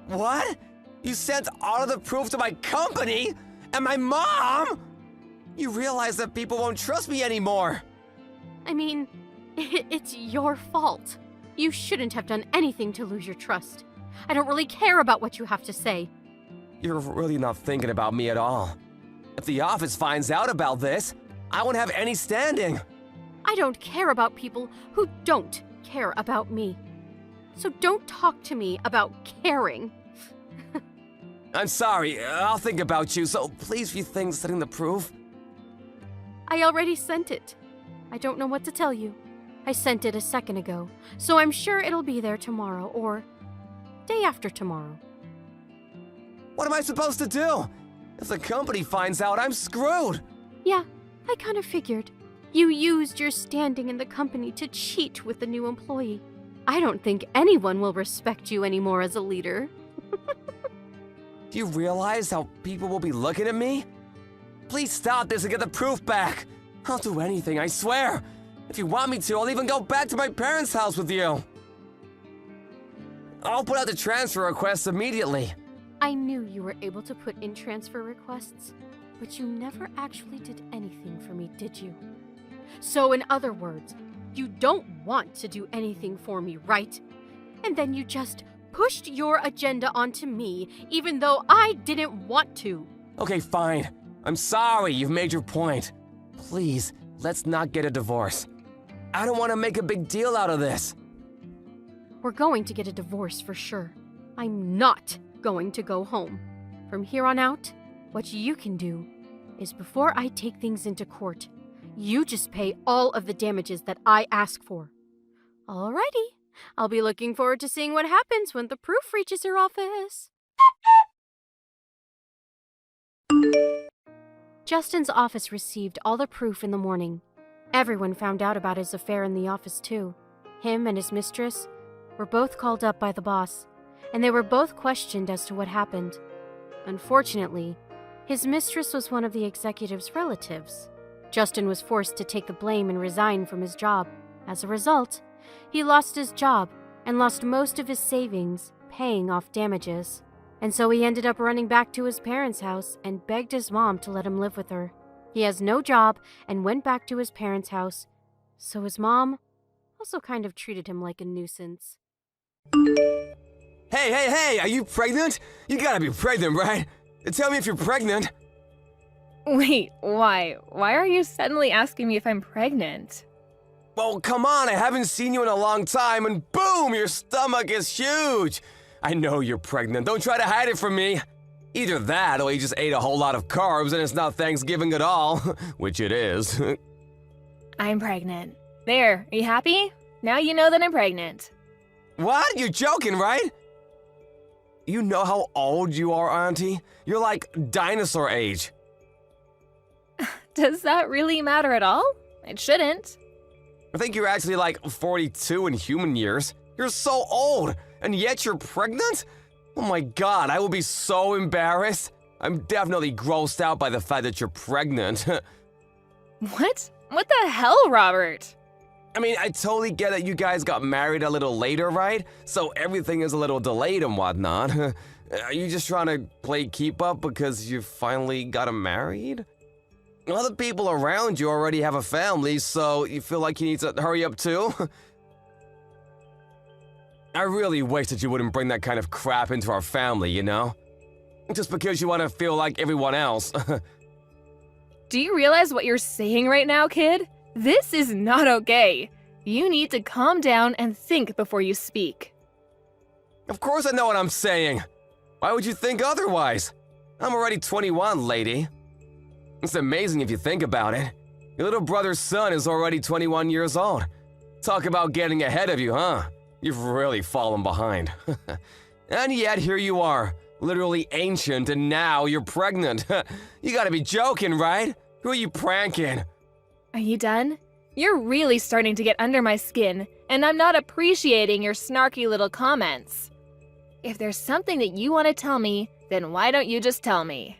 What? You sent all of the proof to my company? And my mom? You realize that people won't trust me anymore. I mean, it's your fault. You shouldn't have done anything to lose your trust. I don't really care about what you have to say. You're really not thinking about me at all. If the office finds out about this, I won't have any standing. I don't care about people who don't care about me. So don't talk to me about caring. I'm sorry, I'll think about you, so please rethink sending the proof. I already sent it. I don't know what to tell you. I sent it a second ago, so I'm sure it'll be there tomorrow or day after tomorrow. What am I supposed to do? If the company finds out, I'm screwed. Yeah, I kind of figured. You used your standing in the company to cheat with the new employee. I don't think anyone will respect you anymore as a leader. Do you realize how people will be looking at me? Please stop this and get the proof back. I'll do anything, I swear. If you want me to, I'll even go back to my parents' house with you. I'll put out the transfer request immediately. I knew you were able to put in transfer requests, but you never actually did anything for me, did you? So in other words, you don't want to do anything for me, right? And then you just pushed your agenda onto me, even though I didn't want to. Okay, fine. I'm sorry you've made your point. Please, let's not get a divorce. I don't want to make a big deal out of this. We're going to get a divorce for sure. I'm not going to go home. From here on out, what you can do is before I take things into court, you just pay all of the damages that I ask for. Alrighty. I'll be looking forward to seeing what happens when the proof reaches your office. Justin's office received all the proof in the morning. Everyone found out about his affair in the office too. Him and his mistress were both called up by the boss, and they were both questioned as to what happened. Unfortunately, his mistress was one of the executive's relatives. Justin was forced to take the blame and resign from his job. As a result, he lost his job and lost most of his savings paying off damages. And so he ended up running back to his parents' house and begged his mom to let him live with her. He has no job and went back to his parents' house, so his mom also kind of treated him like a nuisance. Hey, are you pregnant? You gotta be pregnant, right? Tell me if you're pregnant. Wait, why? Why are you suddenly asking me if I'm pregnant? Well, come on, I haven't seen you in a long time, and boom, your stomach is huge. I know you're pregnant. Don't try to hide it from me. Either that, or you just ate a whole lot of carbs and it's not Thanksgiving at all, which it is. I'm pregnant. There, are you happy? Now you know that I'm pregnant. What? You're joking, right? You know how old you are, Auntie? You're like dinosaur age. Does that really matter at all? It shouldn't. I think you're actually like 42 in human years. You're so old, and yet you're pregnant? Oh my god, I will be so embarrassed. I'm definitely grossed out by the fact that you're pregnant. What? What the hell, Robert? I mean, I totally get that you guys got married a little later, right? So everything is a little delayed and whatnot. Are you just trying to play keep up because you finally got married? Other people around you already have a family, so you feel like you need to hurry up too? I really wish that you wouldn't bring that kind of crap into our family, you know? Just because you want to feel like everyone else. Do you realize what you're saying right now, kid? This is not okay. You need to calm down and think before you speak. Of course I know what I'm saying. Why would you think otherwise? I'm already 21, lady. It's amazing if you think about it. Your little brother's son is already 21 years old. Talk about getting ahead of you, huh? You've really fallen behind. And yet here you are, literally ancient, and now you're pregnant. You gotta be joking, right? Who are you pranking? Are you done? You're really starting to get under my skin, and I'm not appreciating your snarky little comments. If there's something that you want to tell me, then why don't you just tell me?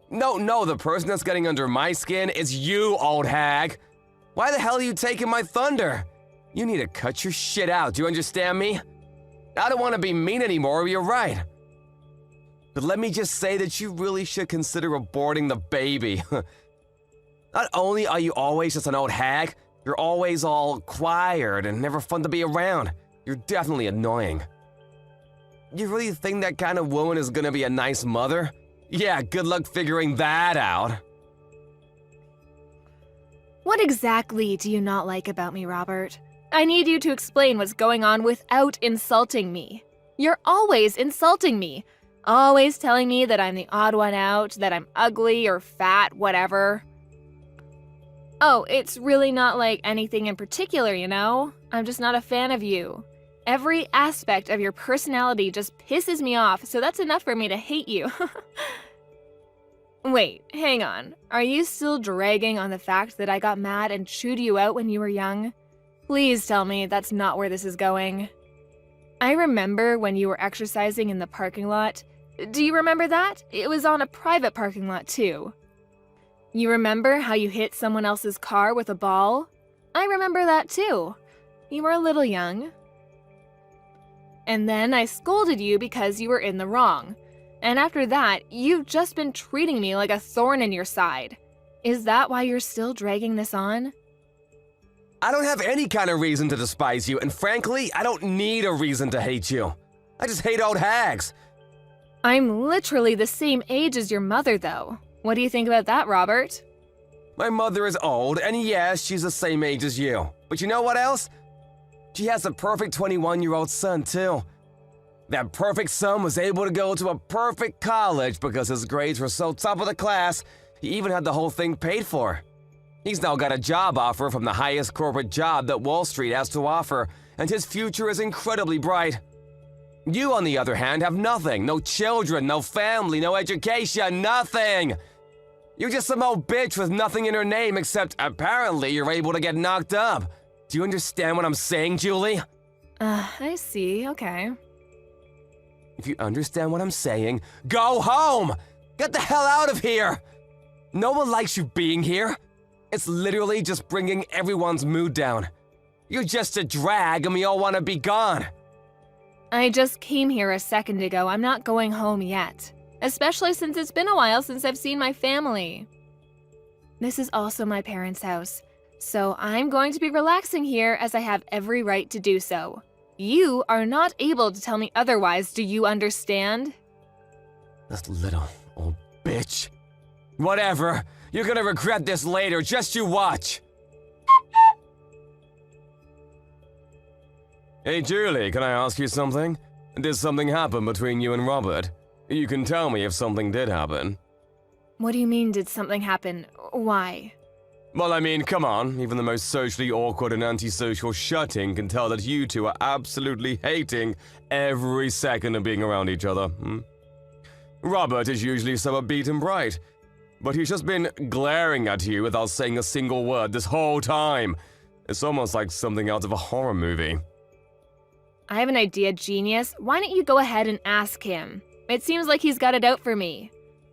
No, the person that's getting under my skin is you, old hag. Why the hell are you taking my thunder? You need to cut your shit out, do you understand me? I don't want to be mean anymore, you're right. But let me just say that you really should consider aborting the baby. Not only are you always just an old hag, you're always all quiet and never fun to be around. You're definitely annoying. You really think that kind of woman is gonna be a nice mother? Yeah, good luck figuring that out. What exactly do you not like about me, Robert? I need you to explain what's going on without insulting me. You're always insulting me. Always telling me that I'm the odd one out, that I'm ugly or fat, whatever. Oh, it's really not like anything in particular, you know? I'm just not a fan of you. Every aspect of your personality just pisses me off, so that's enough for me to hate you. Wait, hang on. Are you still dragging on the fact that I got mad and chewed you out when you were young? Please tell me that's not where this is going. I remember when you were exercising in the parking lot. Do you remember that? It was on a private parking lot, too. You remember how you hit someone else's car with a ball? I remember that, too. You were a little young. And then I scolded you because you were in the wrong. And after that, you've just been treating me like a thorn in your side. Is that why you're still dragging this on? I don't have any kind of reason to despise you, and frankly, I don't need a reason to hate you. I just hate old hags. I'm literally the same age as your mother, though. What do you think about that, Robert? My mother is old, and yes, she's the same age as you. But you know what else? She has a perfect 21-year-old son, too. That perfect son was able to go to a perfect college because his grades were so top of the class, he even had the whole thing paid for. He's now got a job offer from the highest corporate job that Wall Street has to offer, and his future is incredibly bright. You, on the other hand, have nothing. No children, no family, no education, nothing. You're just some old bitch with nothing in her name except apparently you're able to get knocked up. Do you understand what I'm saying, Julie? I see, okay. If you understand what I'm saying, go home! Get the hell out of here! No one likes you being here. It's literally just bringing everyone's mood down. You're just a drag and we all want to be gone. I just came here a second ago. I'm not going home yet. Especially since it's been a while since I've seen my family. This is also my parents' house. So I'm going to be relaxing here as I have every right to do so. You are not able to tell me otherwise, do you understand? That little old bitch. Whatever. You're gonna regret this later, just you watch. Hey Julie, can I ask you something? Did something happen between you and Robert? You can tell me if something did happen. What do you mean, did something happen? Why? Well, I mean, come on. Even the most socially awkward and antisocial shutting can tell that you two are absolutely hating every second of being around each other. Robert is usually so upbeat and bright, but he's just been glaring at you without saying a single word this whole time. It's almost like something out of a horror movie. I have an idea, genius. Why don't you go ahead and ask him? It seems like he's got it out for me.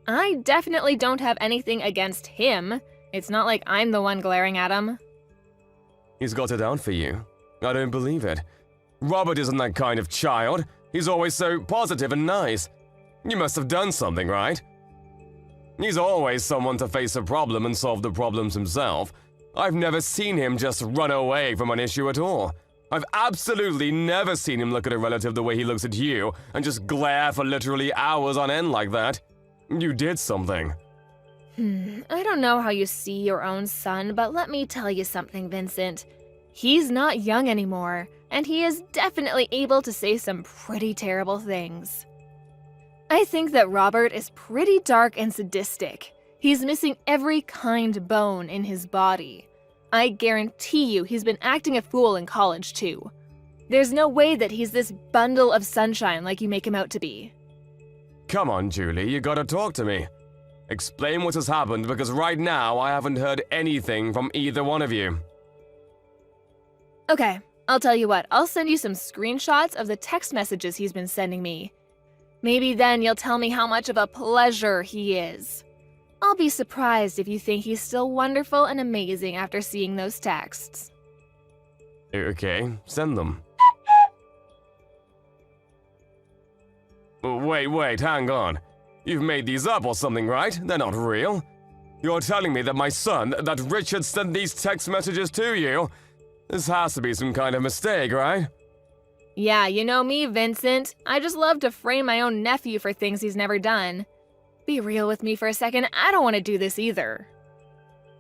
I definitely don't have anything against him. It's not like I'm the one glaring at him. He's got it out for you. I don't believe it. Robert isn't that kind of child. He's always so positive and nice. You must have done something, right? He's always someone to face a problem and solve the problems himself. I've never seen him just run away from an issue at all. I've absolutely never seen him look at a relative the way he looks at you and just glare for literally hours on end like that. You did something. I don't know how you see your own son, but let me tell you something, Vincent. He's not young anymore, and he is definitely able to say some pretty terrible things. I think that Robert is pretty dark and sadistic. He's missing every kind bone in his body. I guarantee you he's been acting a fool in college, too. There's no way that he's this bundle of sunshine like you make him out to be. Come on, Julie, you gotta talk to me. Explain what has happened, because right now I haven't heard anything from either one of you. Okay, I'll tell you what, I'll send you some screenshots of the text messages he's been sending me. Maybe then you'll tell me how much of a pleasure he is. I'll be surprised if you think he's still wonderful and amazing after seeing those texts. Okay, send them. Wait, hang on. You've made these up or something, right? They're not real. You're telling me that my son, that Richard sent these text messages to you? This has to be some kind of mistake, right? Yeah, you know me, Vincent. I just love to frame my own nephew for things he's never done. Be real with me for a second, I don't want to do this either.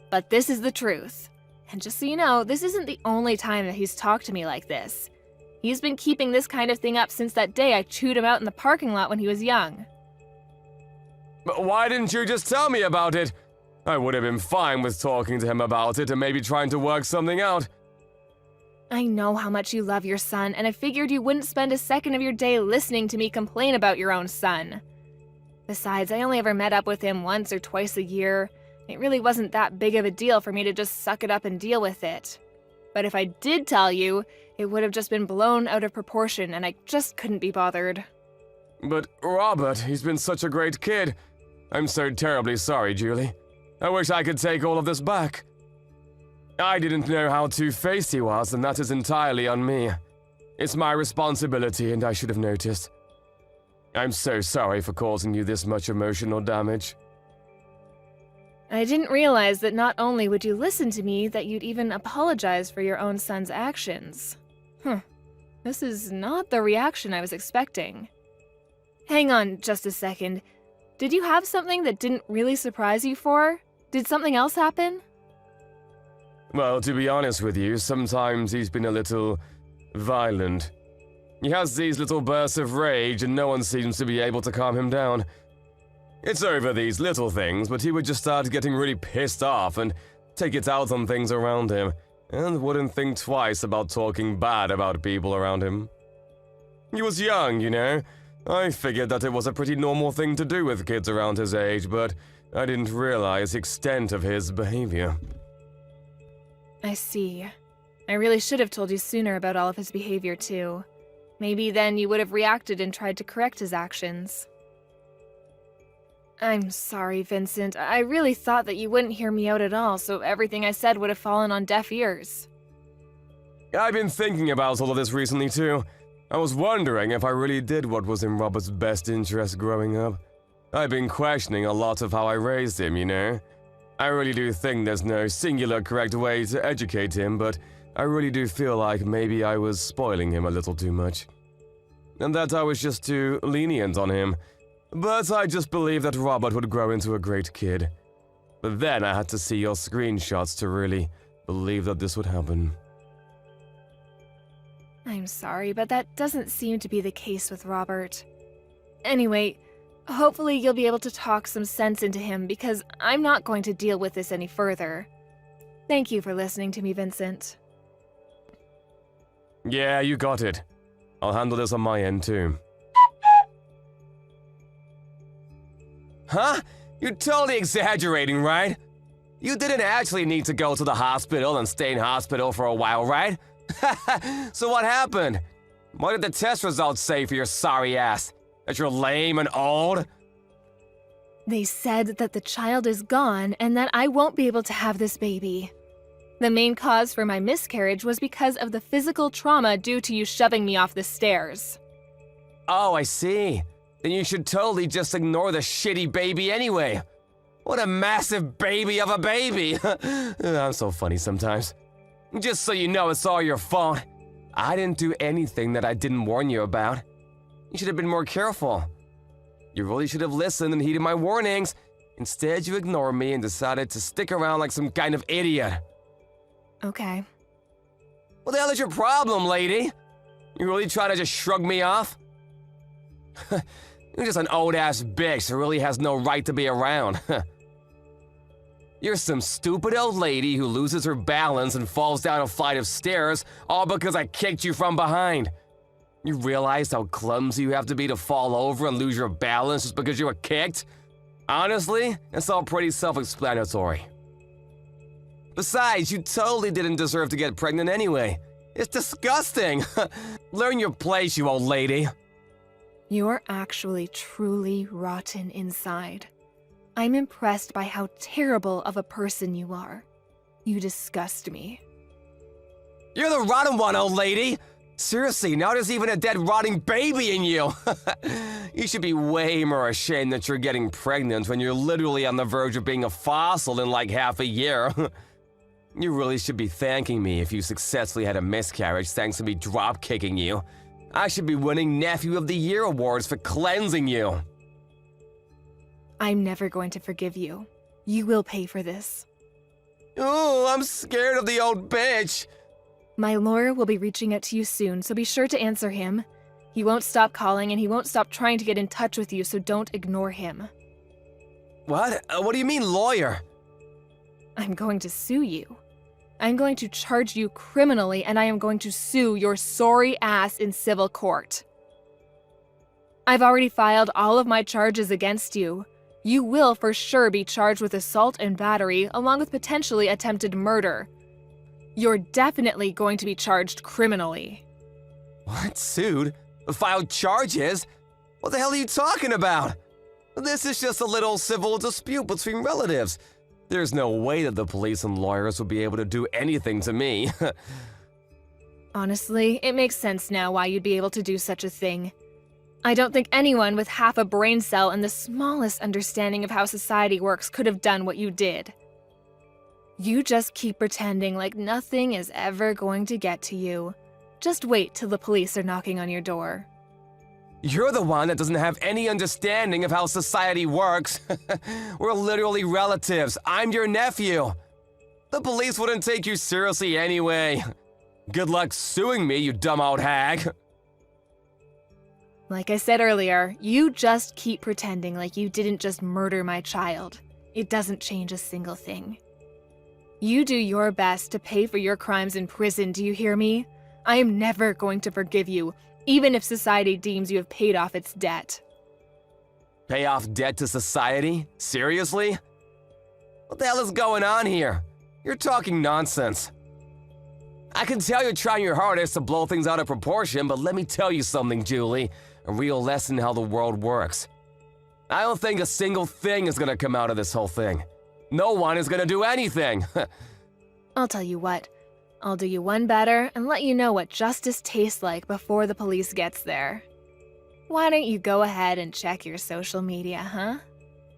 But this is the truth. And just so you know, this isn't the only time that he's talked to me like this. He's been keeping this kind of thing up since that day I chewed him out in the parking lot when he was young. But why didn't you just tell me about it? I would have been fine with talking to him about it and maybe trying to work something out. I know how much you love your son, and I figured you wouldn't spend a second of your day listening to me complain about your own son. Besides, I only ever met up with him once or twice a year. It really wasn't that big of a deal for me to just suck it up and deal with it. But if I did tell you, it would have just been blown out of proportion, and I just couldn't be bothered. But Robert, he's been such a great kid. I'm so terribly sorry, Julie. I wish I could take all of this back. I didn't know how two-faced he was, and that is entirely on me. It's my responsibility, and I should have noticed. I'm so sorry for causing you this much emotional damage. I didn't realize that not only would you listen to me, that you'd even apologize for your own son's actions. This is not the reaction I was expecting. Hang on just a second. Did you have something that didn't really surprise you for? Did something else happen? Well, to be honest with you, sometimes he's been a little violent. He has these little bursts of rage and no one seems to be able to calm him down. It's over these little things, but he would just start getting really pissed off and take it out on things around him, and wouldn't think twice about talking bad about people around him. He was young, you know. I figured that it was a pretty normal thing to do with kids around his age, but I didn't realize the extent of his behavior. I see. I really should have told you sooner about all of his behavior, too. Maybe then you would have reacted and tried to correct his actions. I'm sorry, Vincent. I really thought that you wouldn't hear me out at all, so everything I said would have fallen on deaf ears. I've been thinking about all of this recently, too. I was wondering if I really did what was in Robert's best interest growing up. I've been questioning a lot of how I raised him, you know? I really do think there's no singular correct way to educate him, but I really do feel like maybe I was spoiling him a little too much. And that I was just too lenient on him. But I just believed that Robert would grow into a great kid. But then I had to see your screenshots to really believe that this would happen. I'm sorry, but that doesn't seem to be the case with Robert. Anyway, hopefully you'll be able to talk some sense into him because I'm not going to deal with this any further. Thank you for listening to me, Vincent. Yeah, you got it. I'll handle this on my end too. Huh? You're totally exaggerating, right? You didn't actually need to go to the hospital and stay in hospital for a while, right? So what happened? What did the test results say for your sorry ass? That you're lame and old? They said that the child is gone and that I won't be able to have this baby. The main cause for my miscarriage was because of the physical trauma due to you shoving me off the stairs. Oh, I see. Then you should totally just ignore the shitty baby anyway. What a massive baby of a baby. I'm so funny sometimes. Just so you know, it's all your fault. I didn't do anything that I didn't warn you about. You should have been more careful. You really should have listened and heeded my warnings. Instead, you ignored me and decided to stick around like some kind of idiot. Okay. What the hell is your problem, lady? You really try to just shrug me off? You're just an old-ass bitch who really has no right to be around. You're some stupid old lady who loses her balance and falls down a flight of stairs all because I kicked you from behind. You realize how clumsy you have to be to fall over and lose your balance just because you were kicked? Honestly, it's all pretty self-explanatory. Besides, you totally didn't deserve to get pregnant anyway. It's disgusting. Learn your place, you old lady. You're actually truly rotten inside. I'm impressed by how terrible of a person you are. You disgust me. You're the rotten one, old lady. Seriously, now there's even a dead rotting baby in you. You should be way more ashamed that you're getting pregnant when you're literally on the verge of being a fossil in like half a year. You really should be thanking me if you successfully had a miscarriage thanks to me drop-kicking you. I should be winning Nephew of the Year awards for cleansing you. I'm never going to forgive you. You will pay for this. Ooh, I'm scared of the old bitch. My lawyer will be reaching out to you soon, so be sure to answer him. He won't stop calling and he won't stop trying to get in touch with you, so don't ignore him. What? What do you mean, lawyer? I'm going to sue you. I'm going to charge you criminally, and I am going to sue your sorry ass in civil court. I've already filed all of my charges against you. You will for sure be charged with assault and battery, along with potentially attempted murder. You're definitely going to be charged criminally. What? Sued? Filed charges? What the hell are you talking about? This is just a little civil dispute between relatives. There's no way that the police and lawyers will be able to do anything to me. Honestly, it makes sense now why you'd be able to do such a thing. I don't think anyone with half a brain cell and the smallest understanding of how society works could have done what you did. You just keep pretending like nothing is ever going to get to you. Just wait till the police are knocking on your door. You're the one that doesn't have any understanding of how society works. We're literally relatives. I'm your nephew. The police wouldn't take you seriously anyway. Good luck suing me, you dumb old hag. Like I said earlier, you just keep pretending like you didn't just murder my child. It doesn't change a single thing. You do your best to pay for your crimes in prison, do you hear me? I am never going to forgive you, even if society deems you have paid off its debt. Pay off debt to society? Seriously? What the hell is going on here? You're talking nonsense. I can tell you're trying your hardest to blow things out of proportion, but let me tell you something, Julie. A real lesson in how the world works. I don't think a single thing is gonna come out of this whole thing. No one is gonna do anything. I'll tell you what. I'll do you one better and let you know what justice tastes like before the police gets there. Why don't you go ahead and check your social media, huh?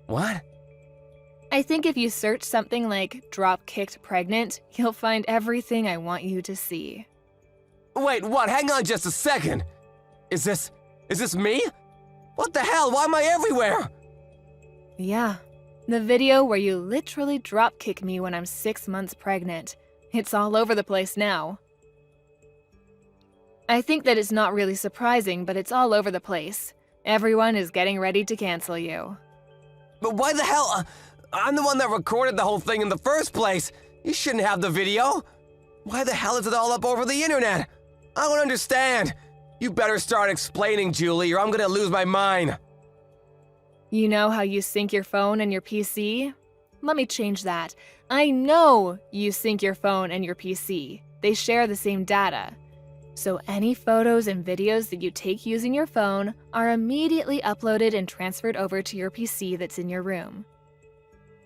What? I think if you search something like drop-kicked pregnant, you'll find everything I want you to see. Wait, what? Hang on just a second. Is this me? What the hell? Why am I everywhere? Yeah, the video where you literally drop-kick me when I'm 6 months pregnant. It's all over the place now. I think that it's not really surprising, but it's all over the place. Everyone is getting ready to cancel you. But why the hell? I'm the one that recorded the whole thing in the first place. You shouldn't have the video. Why the hell is it all up over the internet? I don't understand. You better start explaining, Julie, or I'm gonna lose my mind. You know how you sync your phone and your PC? Let me change that. I know you sync your phone and your PC. They share the same data. So any photos and videos that you take using your phone are immediately uploaded and transferred over to your PC that's in your room.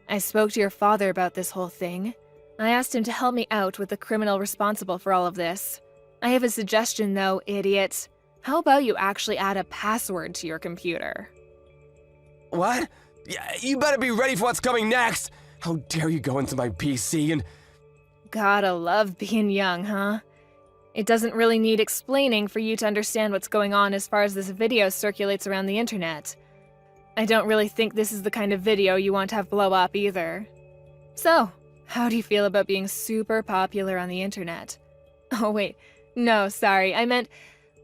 I spoke to your father about this whole thing. I asked him to help me out with the criminal responsible for all of this. I have a suggestion though, idiot. How about you actually add a password to your computer? What? Yeah, you better be ready for what's coming next. How dare you go into my PC and... Gotta love being young, huh? It doesn't really need explaining for you to understand what's going on as far as this video circulates around the internet. I don't really think this is the kind of video you want to have blow up either. So, how do you feel about being super popular on the internet? Oh wait, no, sorry, I meant,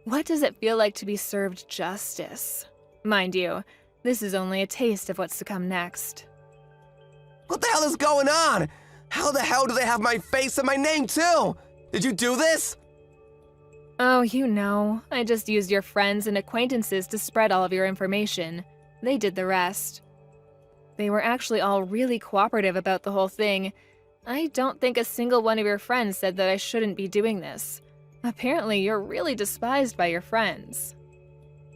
what does it feel like to be served justice? Mind you, this is only a taste of what's to come next. What the hell is going on? How the hell do they have my face and my name too? Did you do this? Oh, you know, I just used your friends and acquaintances to spread all of your information. They did the rest. They were actually all really cooperative about the whole thing. I don't think a single one of your friends said that I shouldn't be doing this. Apparently, you're really despised by your friends.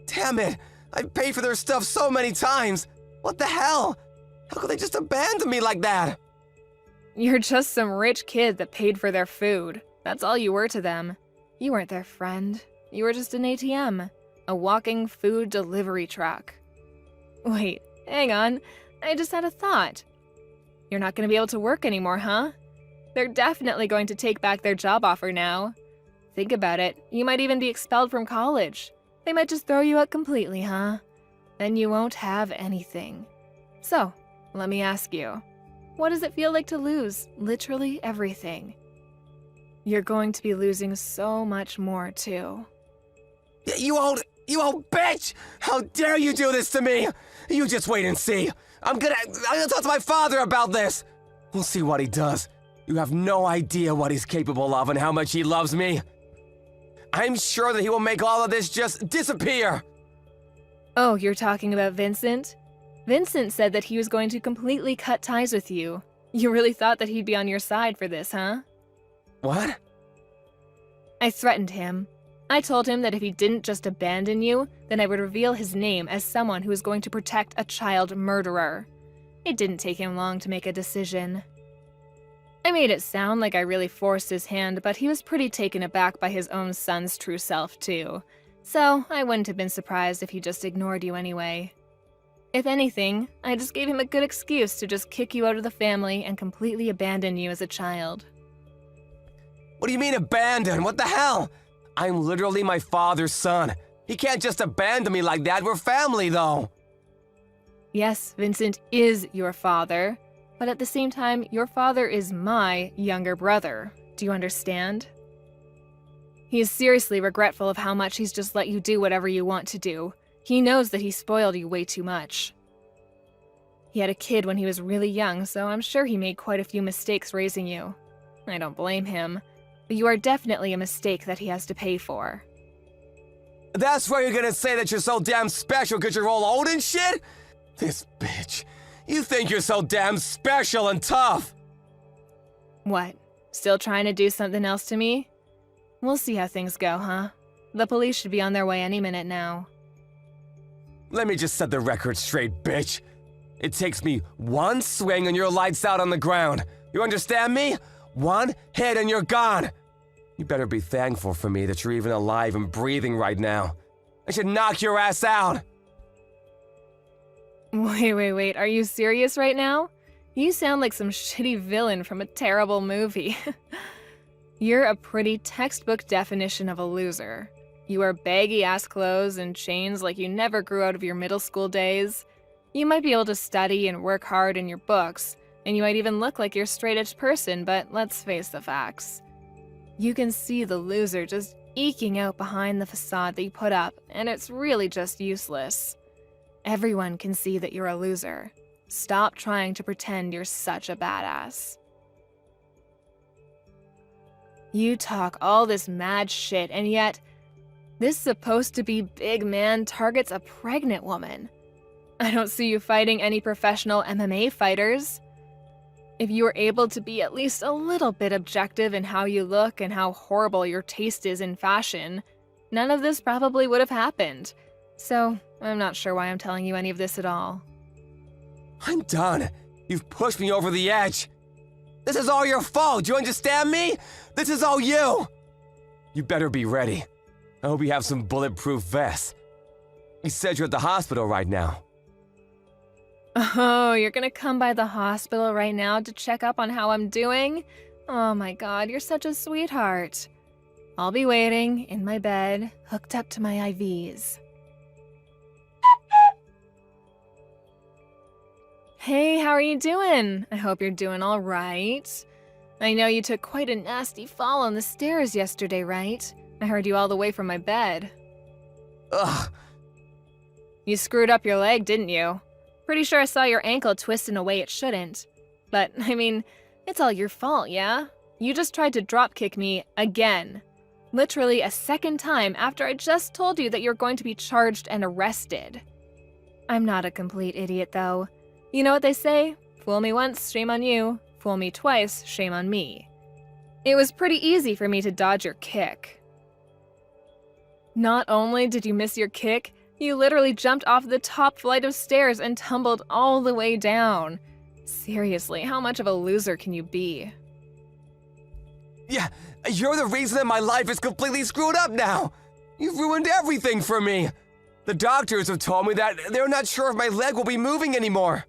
Damn it! I've paid for their stuff so many times! What the hell? How could they just abandon me like that? You're just some rich kid that paid for their food. That's all you were to them. You weren't their friend. You were just an ATM. A walking food delivery truck. Wait, hang on. I just had a thought. You're not going to be able to work anymore, huh? They're definitely going to take back their job offer now. Think about it. You might even be expelled from college. They might just throw you out completely, huh? Then you won't have anything. So, let me ask you. What does it feel like to lose literally everything? You're going to be losing so much more, too. You old bitch! How dare you do this to me? You just wait and see. I'm gonna talk to my father about this. We'll see what he does. You have no idea what he's capable of and how much he loves me. I'm sure that he will make all of this just disappear. Oh, you're talking about Vincent? Vincent said that he was going to completely cut ties with you. You really thought that he'd be on your side for this, huh? What? I threatened him. I told him that if he didn't just abandon you, then I would reveal his name as someone who was going to protect a child murderer. It didn't take him long to make a decision. I made it sound like I really forced his hand, but he was pretty taken aback by his own son's true self, too. So I wouldn't have been surprised if he just ignored you anyway. If anything, I just gave him a good excuse to just kick you out of the family and completely abandon you as a child. What do you mean abandon? What the hell? I'm literally my father's son. He can't just abandon me like that. We're family, though. Yes, Vincent is your father, but at the same time, your father is my younger brother. Do you understand? He is seriously regretful of how much he's just let you do whatever you want to do. He knows that he spoiled you way too much. He had a kid when he was really young, so I'm sure he made quite a few mistakes raising you. I don't blame him, but you are definitely a mistake that he has to pay for. That's why you're gonna say that you're so damn special because you're all old and shit? This bitch. You think you're so damn special and tough. What? Still trying to do something else to me? We'll see how things go, huh? The police should be on their way any minute now. Let me just set the record straight, bitch. It takes me one swing and you're lights out on the ground. You understand me? One hit and you're gone. You better be thankful for me that you're even alive and breathing right now. I should knock your ass out. Wait, are you serious right now? You sound like some shitty villain from a terrible movie. You're a pretty textbook definition of a loser. You wear baggy-ass clothes and chains like you never grew out of your middle school days. You might be able to study and work hard in your books, and you might even look like you're a straight-edge person, but let's face the facts. You can see the loser just eking out behind the facade that you put up, and it's really just useless. Everyone can see that you're a loser. Stop trying to pretend you're such a badass. You talk all this mad shit, and yet, this supposed to be big man targets a pregnant woman. I don't see you fighting any professional MMA fighters. If you were able to be at least a little bit objective in how you look and how horrible your taste is in fashion, none of this probably would have happened. So, I'm not sure why I'm telling you any of this at all. I'm done. You've pushed me over the edge. This is all your fault. Do you understand me? This is all you. You better be ready. I hope you have some bulletproof vests. You said you're at the hospital right now. Oh, you're gonna come by the hospital right now to check up on how I'm doing? Oh my god, you're such a sweetheart. I'll be waiting in my bed, hooked up to my IVs. Hey, how are you doing? I hope you're doing all right. I know you took quite a nasty fall on the stairs yesterday, right? I heard you all the way from my bed. Ugh. You screwed up your leg, didn't you? Pretty sure I saw your ankle twist in a way it shouldn't. But, I mean, it's all your fault, yeah? You just tried to dropkick me again. Literally a second time after I just told you that you're going to be charged and arrested. I'm not a complete idiot, though. You know what they say? Fool me once, shame on you. Fool me twice, shame on me. It was pretty easy for me to dodge your kick. Not only did you miss your kick, you literally jumped off the top flight of stairs and tumbled all the way down. Seriously, how much of a loser can you be? Yeah, you're the reason that my life is completely screwed up now. You've ruined everything for me. The doctors have told me that they're not sure if my leg will be moving anymore.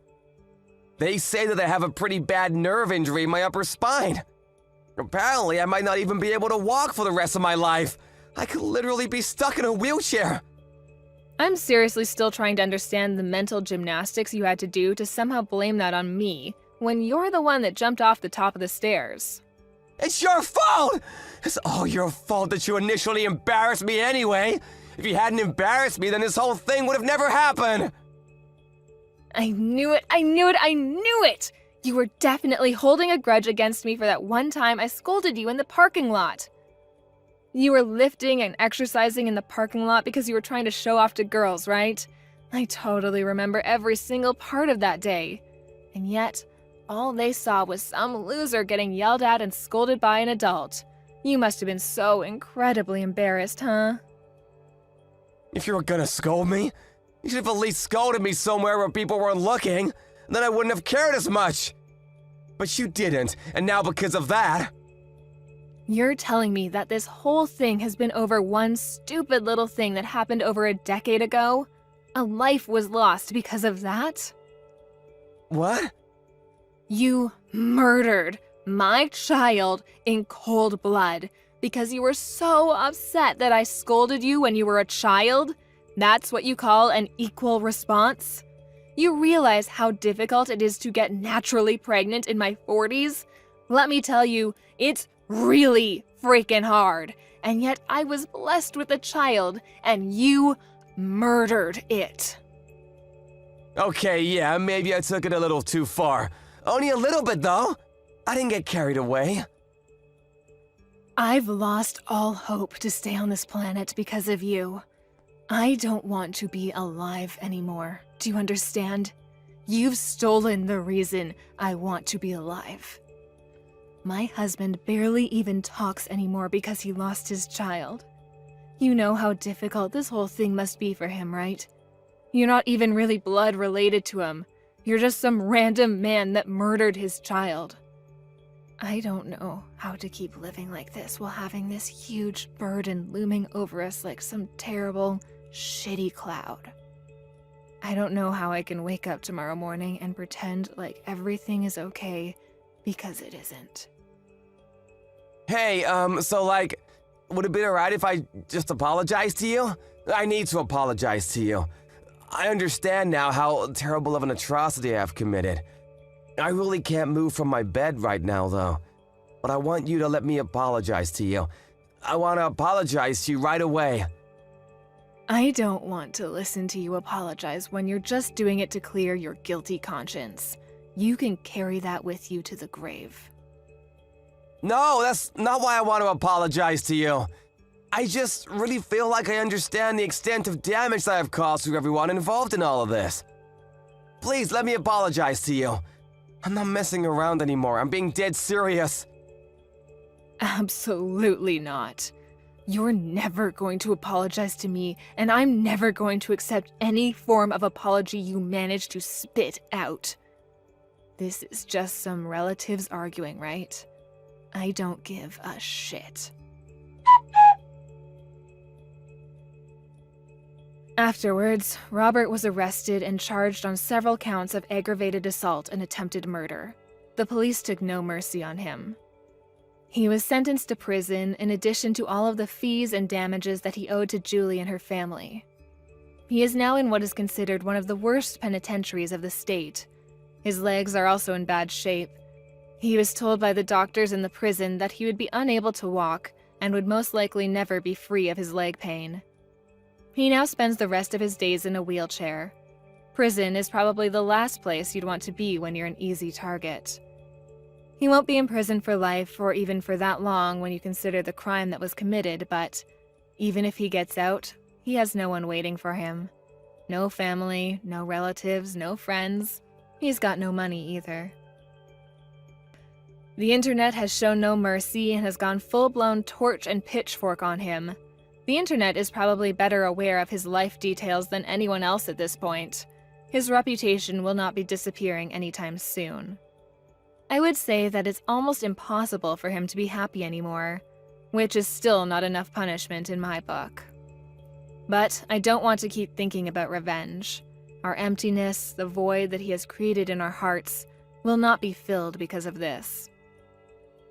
They say that I have a pretty bad nerve injury in my upper spine. Apparently, I might not even be able to walk for the rest of my life. I could literally be stuck in a wheelchair. I'm seriously still trying to understand the mental gymnastics you had to do to somehow blame that on me, when you're the one that jumped off the top of the stairs. It's your fault! It's all your fault that you initially embarrassed me anyway. If you hadn't embarrassed me, then this whole thing would have never happened. I knew it! I knew it! I knew it! You were definitely holding a grudge against me for that one time I scolded you in the parking lot. You were lifting and exercising in the parking lot because you were trying to show off to girls, right? I totally remember every single part of that day. And yet, all they saw was some loser getting yelled at and scolded by an adult. You must have been so incredibly embarrassed, huh? If you were gonna scold me, you should have at least scolded me somewhere where people weren't looking. Then I wouldn't have cared as much. But you didn't, and now because of that... You're telling me that this whole thing has been over one stupid little thing that happened over a decade ago? A life was lost because of that? What? You murdered my child in cold blood because you were so upset that I scolded you when you were a child? That's what you call an equal response? You realize how difficult it is to get naturally pregnant in my 40s? Let me tell you, it's really freaking hard. And yet I was blessed with a child, and you murdered it. Okay, yeah, maybe I took it a little too far. Only a little bit, though. I didn't get carried away. I've lost all hope to stay on this planet because of you. I don't want to be alive anymore. Do you understand? You've stolen the reason I want to be alive. My husband barely even talks anymore because he lost his child. You know how difficult this whole thing must be for him, right? You're not even really blood related to him. You're just some random man that murdered his child. I don't know how to keep living like this while having this huge burden looming over us like some terrible, shitty cloud. I don't know how I can wake up tomorrow morning and pretend like everything is okay, because it isn't. Hey, would it be alright if I just apologize to you? I need to apologize to you. I understand now how terrible of an atrocity I've committed. I really can't move from my bed right now, though. But I want you to let me apologize to you. I want to apologize to you right away. I don't want to listen to you apologize when you're just doing it to clear your guilty conscience. You can carry that with you to the grave. No, that's not why I want to apologize to you. I just really feel like I understand the extent of damage that I've caused to everyone involved in all of this. Please let me apologize to you. I'm not messing around anymore. I'm being dead serious. Absolutely not. You're never going to apologize to me, and I'm never going to accept any form of apology you manage to spit out. This is just some relatives arguing, right? I don't give a shit. Afterwards, Robert was arrested and charged on several counts of aggravated assault and attempted murder. The police took no mercy on him. He was sentenced to prison in addition to all of the fees and damages that he owed to Julie and her family. He is now in what is considered one of the worst penitentiaries of the state. His legs are also in bad shape. He was told by the doctors in the prison that he would be unable to walk and would most likely never be free of his leg pain. He now spends the rest of his days in a wheelchair. Prison is probably the last place you'd want to be when you're an easy target. He won't be in prison for life or even for that long when you consider the crime that was committed, but even if he gets out, he has no one waiting for him. No family, no relatives, no friends. He's got no money either. The internet has shown no mercy and has gone full-blown torch and pitchfork on him. The internet is probably better aware of his life details than anyone else at this point. His reputation will not be disappearing anytime soon. I would say that it's almost impossible for him to be happy anymore, which is still not enough punishment in my book. But I don't want to keep thinking about revenge. Our emptiness, the void that he has created in our hearts, will not be filled because of this.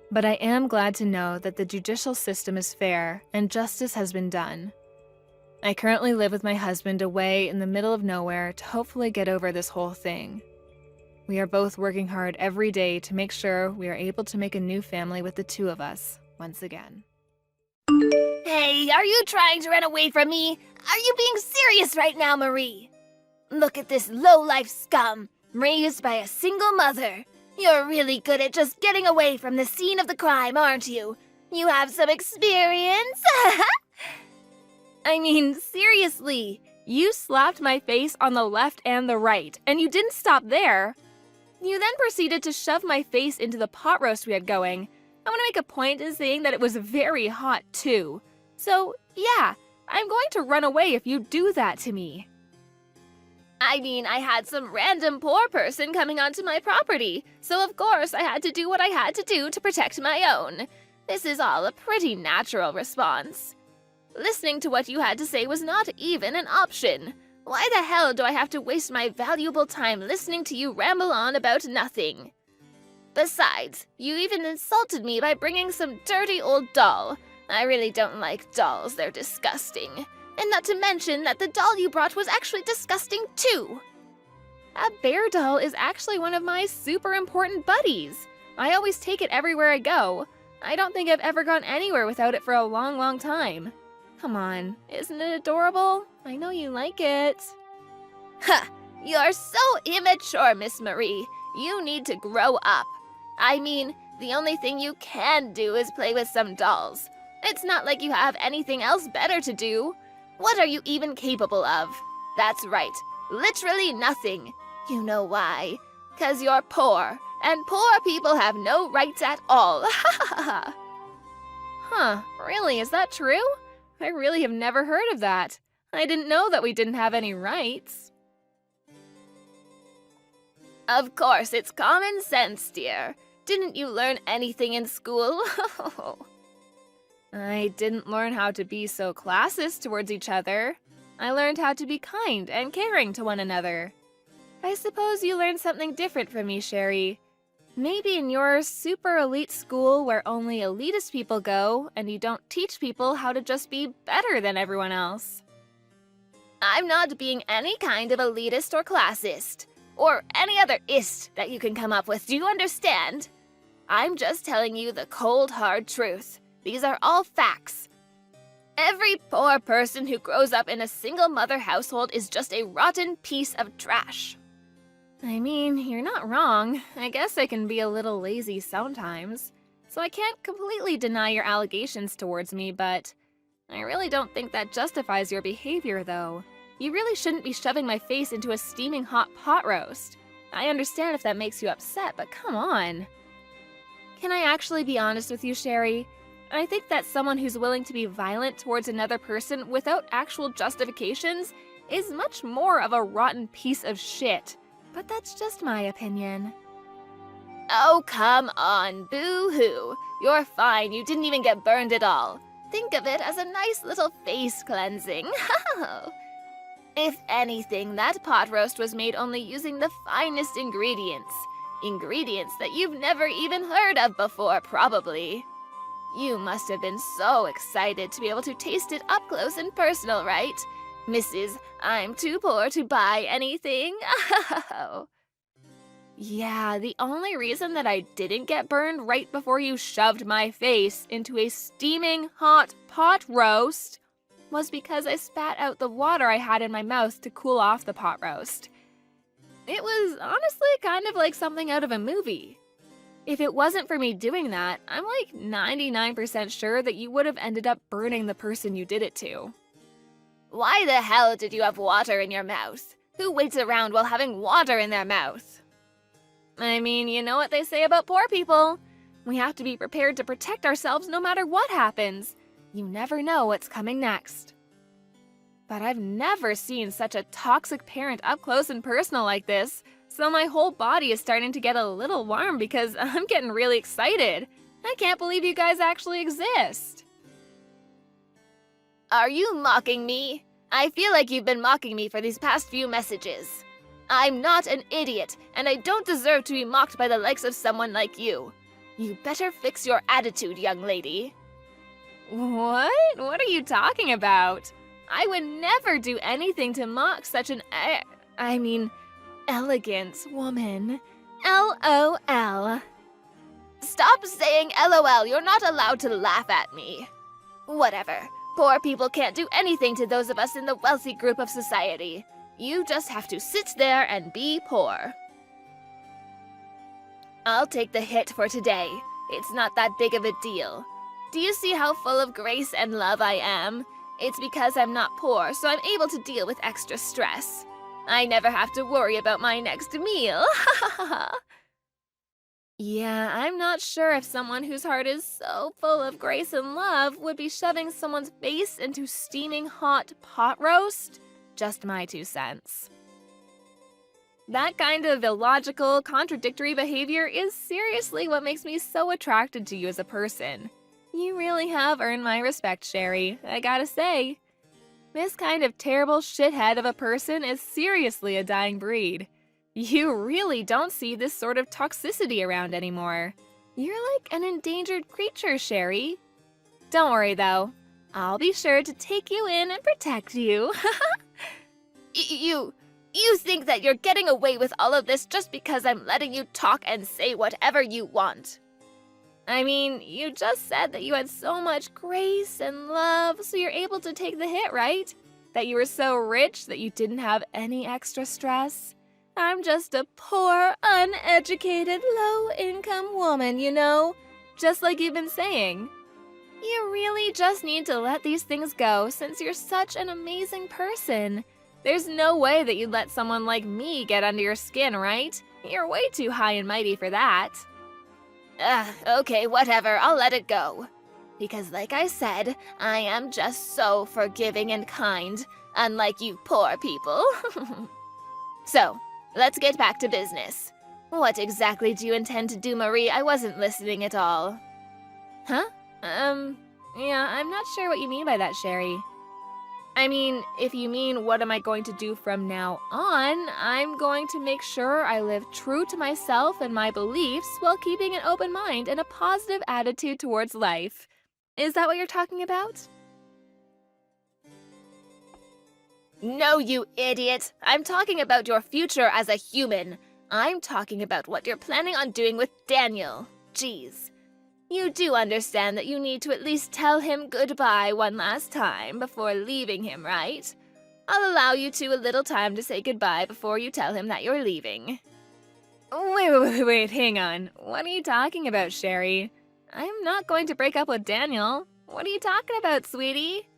But I am glad to know that the judicial system is fair and justice has been done. I currently live with my husband away in the middle of nowhere to hopefully get over this whole thing. We are both working hard every day to make sure we are able to make a new family with the two of us, once again. Hey, are you trying to run away from me? Are you being serious right now, Marie? Look at this low-life scum, raised by a single mother. You're really good at just getting away from the scene of the crime, aren't you? You have some experience? I mean, seriously, you slapped my face on the left and the right, and you didn't stop there. You then proceeded to shove my face into the pot roast we had going. I want to make a point in saying that it was very hot, too. So, yeah, I'm going to run away if you do that to me. I mean, I had some random poor person coming onto my property, so of course I had to do what I had to do to protect my own. This is all a pretty natural response. Listening to what you had to say was not even an option. Why the hell do I have to waste my valuable time listening to you ramble on about nothing? Besides, you even insulted me by bringing some dirty old doll. I really don't like dolls, they're disgusting. And not to mention that the doll you brought was actually disgusting too. A bear doll is actually one of my super important buddies. I always take it everywhere I go. I don't think I've ever gone anywhere without it for a long, long time. Come on, isn't it adorable? I know you like it. Ha! You're so immature, Miss Marie. You need to grow up. I mean, the only thing you can do is play with some dolls. It's not like you have anything else better to do. What are you even capable of? That's right, literally nothing. You know why? 'Cause you're poor, and poor people have no rights at all. Huh, really, is that true? I really have never heard of that. I didn't know that we didn't have any rights. Of course, it's common sense, dear. Didn't you learn anything in school? I didn't learn how to be so classist towards each other. I learned how to be kind and caring to one another. I suppose you learned something different from me, Sherry. Maybe in your super elite school where only elitist people go and you don't teach people how to just be better than everyone else. I'm not being any kind of elitist or classist, or any other ist that you can come up with, do you understand? I'm just telling you the cold, hard truth. These are all facts. Every poor person who grows up in a single-mother household is just a rotten piece of trash. I mean, you're not wrong. I guess I can be a little lazy sometimes. So I can't completely deny your allegations towards me, but I really don't think that justifies your behavior, though. You really shouldn't be shoving my face into a steaming hot pot roast. I understand if that makes you upset, but come on. Can I actually be honest with you, Sherry? I think that someone who's willing to be violent towards another person without actual justifications is much more of a rotten piece of shit. But that's just my opinion. Oh, come on, boo-hoo. You're fine, you didn't even get burned at all. Think of it as a nice little face cleansing. If anything, that pot roast was made only using the finest ingredients. Ingredients that you've never even heard of before, probably. You must have been so excited to be able to taste it up close and personal, right? Mrs. I'm too poor to buy anything. Yeah, the only reason that I didn't get burned right before you shoved my face into a steaming hot pot roast was because I spat out the water I had in my mouth to cool off the pot roast. It was honestly kind of like something out of a movie. If it wasn't for me doing that, I'm like 99% sure that you would have ended up burning the person you did it to. Why the hell did you have water in your mouth? Who waits around while having water in their mouth? I mean, you know what they say about poor people. We have to be prepared to protect ourselves no matter what happens. You never know what's coming next. But I've never seen such a toxic parent up close and personal like this, so my whole body is starting to get a little warm because I'm getting really excited. I can't believe you guys actually exist. Are you mocking me? I feel like you've been mocking me for these past few messages. I'm not an idiot, and I don't deserve to be mocked by the likes of someone like you. You better fix your attitude, young lady. What? What are you talking about? I would never do anything to mock such an elegant woman. LOL. Stop saying LOL, you're not allowed to laugh at me. Whatever. Poor people can't do anything to those of us in the wealthy group of society. You just have to sit there and be poor. I'll take the hit for today. It's not that big of a deal. Do you see how full of grace and love I am? It's because I'm not poor, so I'm able to deal with extra stress. I never have to worry about my next meal. Yeah, I'm not sure if someone whose heart is so full of grace and love would be shoving someone's face into steaming hot pot roast. Just my 2 cents. That kind of illogical, contradictory behavior is seriously what makes me so attracted to you as a person. You really have earned my respect, Sherry, I gotta say. This kind of terrible shithead of a person is seriously a dying breed. You really don't see this sort of toxicity around anymore. You're like an endangered creature, Sherry. Don't worry, though. I'll be sure to take you in and protect you. You think that you're getting away with all of this just because I'm letting you talk and say whatever you want. I mean, you just said that you had so much grace and love, so you're able to take the hit, right? That you were so rich that you didn't have any extra stress. I'm just a poor, uneducated, low-income woman, you know? Just like you've been saying. You really just need to let these things go since you're such an amazing person. There's no way that you'd let someone like me get under your skin, right? You're way too high and mighty for that. Okay, whatever, I'll let it go. Because like I said, I am just so forgiving and kind, unlike you poor people. So, let's get back to business. What exactly do you intend to do, Marie? I wasn't listening at all. Huh? Yeah, I'm not sure what you mean by that, Sherry. I mean, if you mean what am I going to do from now on, I'm going to make sure I live true to myself and my beliefs while keeping an open mind and a positive attitude towards life. Is that what you're talking about? No, you idiot! I'm talking about your future as a human. I'm talking about what you're planning on doing with Daniel. Jeez. You do understand that you need to at least tell him goodbye one last time before leaving him, right? I'll allow you a little time to say goodbye before you tell him that you're leaving. Wait, hang on. What are you talking about, Sherry? I'm not going to break up with Daniel. What are you talking about, sweetie?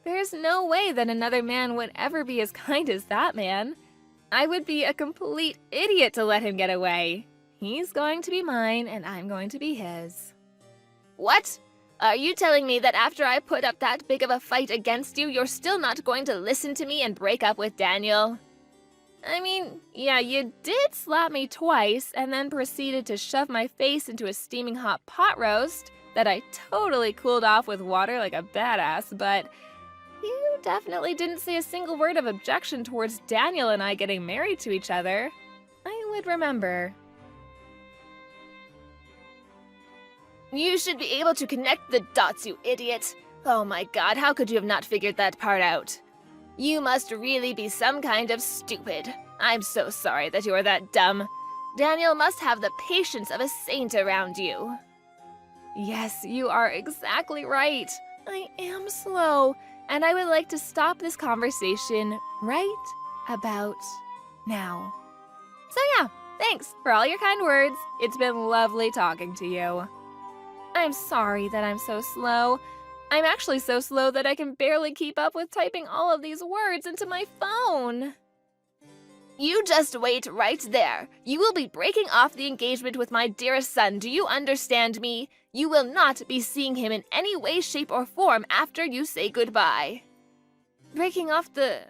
There's no way that another man would ever be as kind as that man. I would be a complete idiot to let him get away. He's going to be mine, and I'm going to be his. What? Are you telling me that after I put up that big of a fight against you, you're still not going to listen to me and break up with Daniel? I mean, yeah, you did slap me twice and then proceeded to shove my face into a steaming hot pot roast that I totally cooled off with water like a badass, but you definitely didn't say a single word of objection towards Daniel and I getting married to each other. I would remember. You should be able to connect the dots, you idiot. Oh my god, how could you have not figured that part out? You must really be some kind of stupid. I'm so sorry that you are that dumb. Daniel must have the patience of a saint around you. Yes, you are exactly right. I am slow, and I would like to stop this conversation right about now. So yeah, Thanks for all your kind words. It's been lovely talking to you. I'm sorry that I'm so slow. I'm actually so slow that I can barely keep up with typing all of these words into my phone. You just wait right there. You will be breaking off the engagement with my dearest son. Do you understand me? You will not be seeing him in any way, shape, or form after you say goodbye. Breaking off the...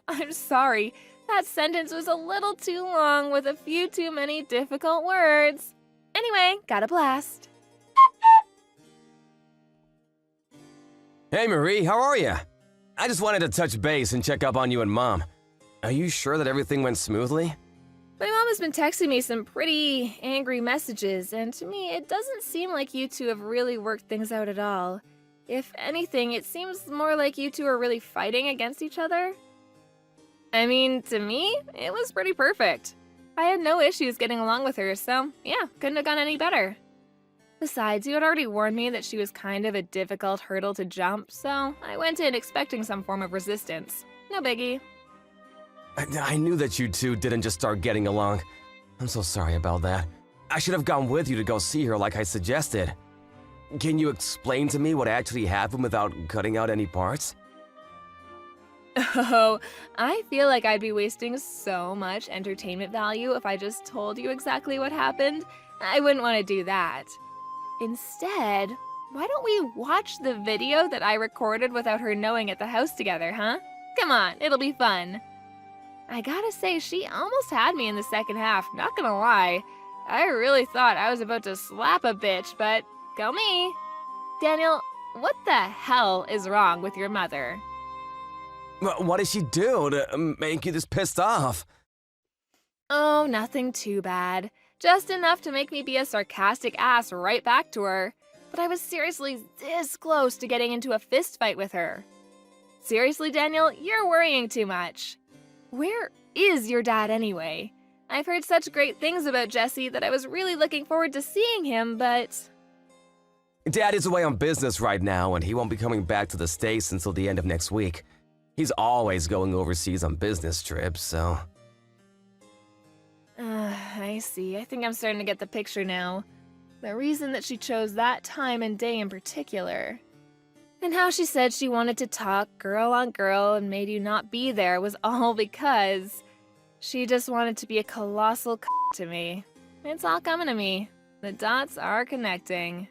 I'm sorry. That sentence was a little too long with a few too many difficult words. Anyway, got a blast. Hey Marie, how are you? I just wanted to touch base and check up on you and Mom. Are you sure that everything went smoothly? My mom has been texting me some pretty angry messages, and to me, it doesn't seem like you two have really worked things out at all. If anything, it seems more like you two are really fighting against each other. I mean, to me, it was pretty perfect. I had no issues getting along with her, so yeah, couldn't have gone any better. Besides, you had already warned me that she was kind of a difficult hurdle to jump, so I went in expecting some form of resistance. No biggie. I knew that you two didn't just start getting along. I'm so sorry about that. I should have gone with you to go see her like I suggested. Can you explain to me what actually happened without cutting out any parts? Oh, I feel like I'd be wasting so much entertainment value if I just told you exactly what happened. I wouldn't want to do that. Instead, why don't we watch the video that I recorded without her knowing at the house together, huh? Come on, it'll be fun. I gotta say, she almost had me in the second half, not gonna lie. I really thought I was about to slap a bitch, but go me. Daniel, what the hell is wrong with your mother? What did she do to make you this pissed off? Oh, nothing too bad. Just enough to make me be a sarcastic ass right back to her. But I was seriously this close to getting into a fist fight with her. Seriously, Daniel, you're worrying too much. Where is your dad anyway? I've heard such great things about Jesse that I was really looking forward to seeing him, but... Dad is away on business right now, and he won't be coming back to the States until the end of next week. He's always going overseas on business trips, so... I see. I think I'm starting to get the picture now. The reason that she chose that time and day in particular. And how she said she wanted to talk girl on girl and made you not be there was all because she just wanted to be a colossal to me. It's all coming to me. The dots are connecting.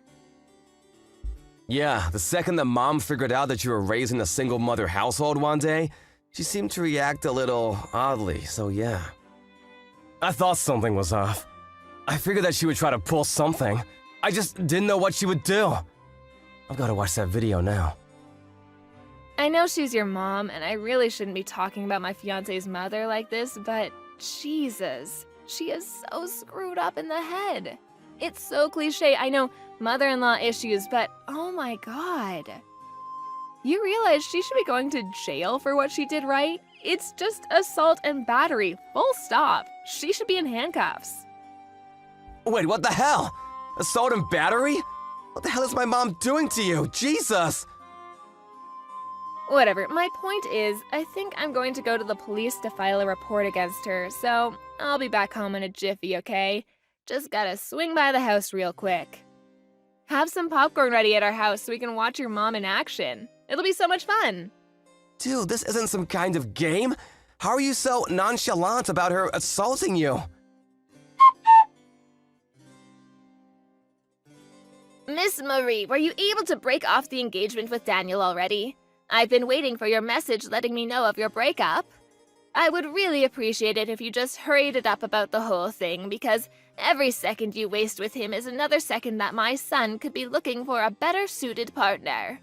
Yeah, the second that Mom figured out that you were raising a single mother household one day, she seemed to react a little oddly, so yeah. I thought something was off. I figured that she would try to pull something. I just didn't know what she would do. I've got to watch that video now. I know she's your mom, and I really shouldn't be talking about my fiance's mother like this, but Jesus, she is so screwed up in the head. It's so cliche. I know mother-in-law issues, but oh my God. You realize she should be going to jail for what she did, right? It's just assault and battery, full stop. She should be in handcuffs. Wait, what the hell? Assault and battery? What the hell is my mom doing to you? Jesus! Whatever, my point is, I think I'm going to go to the police to file a report against her, so I'll be back home in a jiffy, okay? Just gotta swing by the house real quick. Have some popcorn ready at our house so we can watch your mom in action. It'll be so much fun. Dude, this isn't some kind of game. How are you so nonchalant about her assaulting you? Miss Marie, were you able to break off the engagement with Daniel already? I've been waiting for your message letting me know of your breakup. I would really appreciate it if you just hurried it up about the whole thing, because every second you waste with him is another second that my son could be looking for a better suited partner.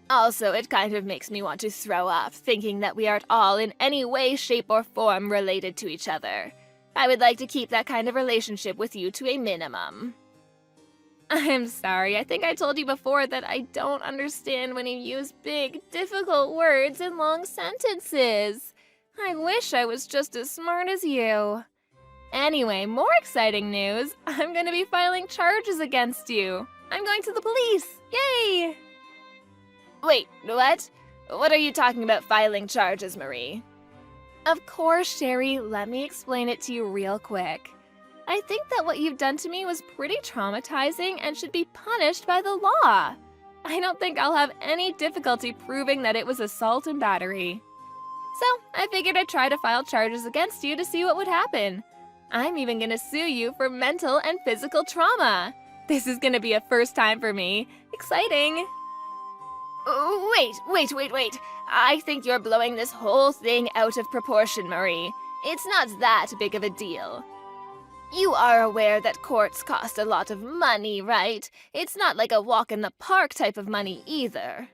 Also, it kind of makes me want to throw up, thinking that we are at all in any way, shape, or form related to each other. I would like to keep that kind of relationship with you to a minimum. I'm sorry, I think I told you before that I don't understand when you use big, difficult words in long sentences. I wish I was just as smart as you. Anyway, more exciting news. I'm going to be filing charges against you. I'm going to the police. Yay! Wait, what? What are you talking about filing charges, Marie? Of course, Sherry, let me explain it to you real quick. I think that what you've done to me was pretty traumatizing and should be punished by the law. I don't think I'll have any difficulty proving that it was assault and battery. So, I figured I'd try to file charges against you to see what would happen. I'm even gonna sue you for mental and physical trauma. This is gonna be a first time for me. Exciting! Wait. I think you're blowing this whole thing out of proportion, Marie. It's not that big of a deal. You are aware that courts cost a lot of money, right? It's not like a walk in the park type of money either.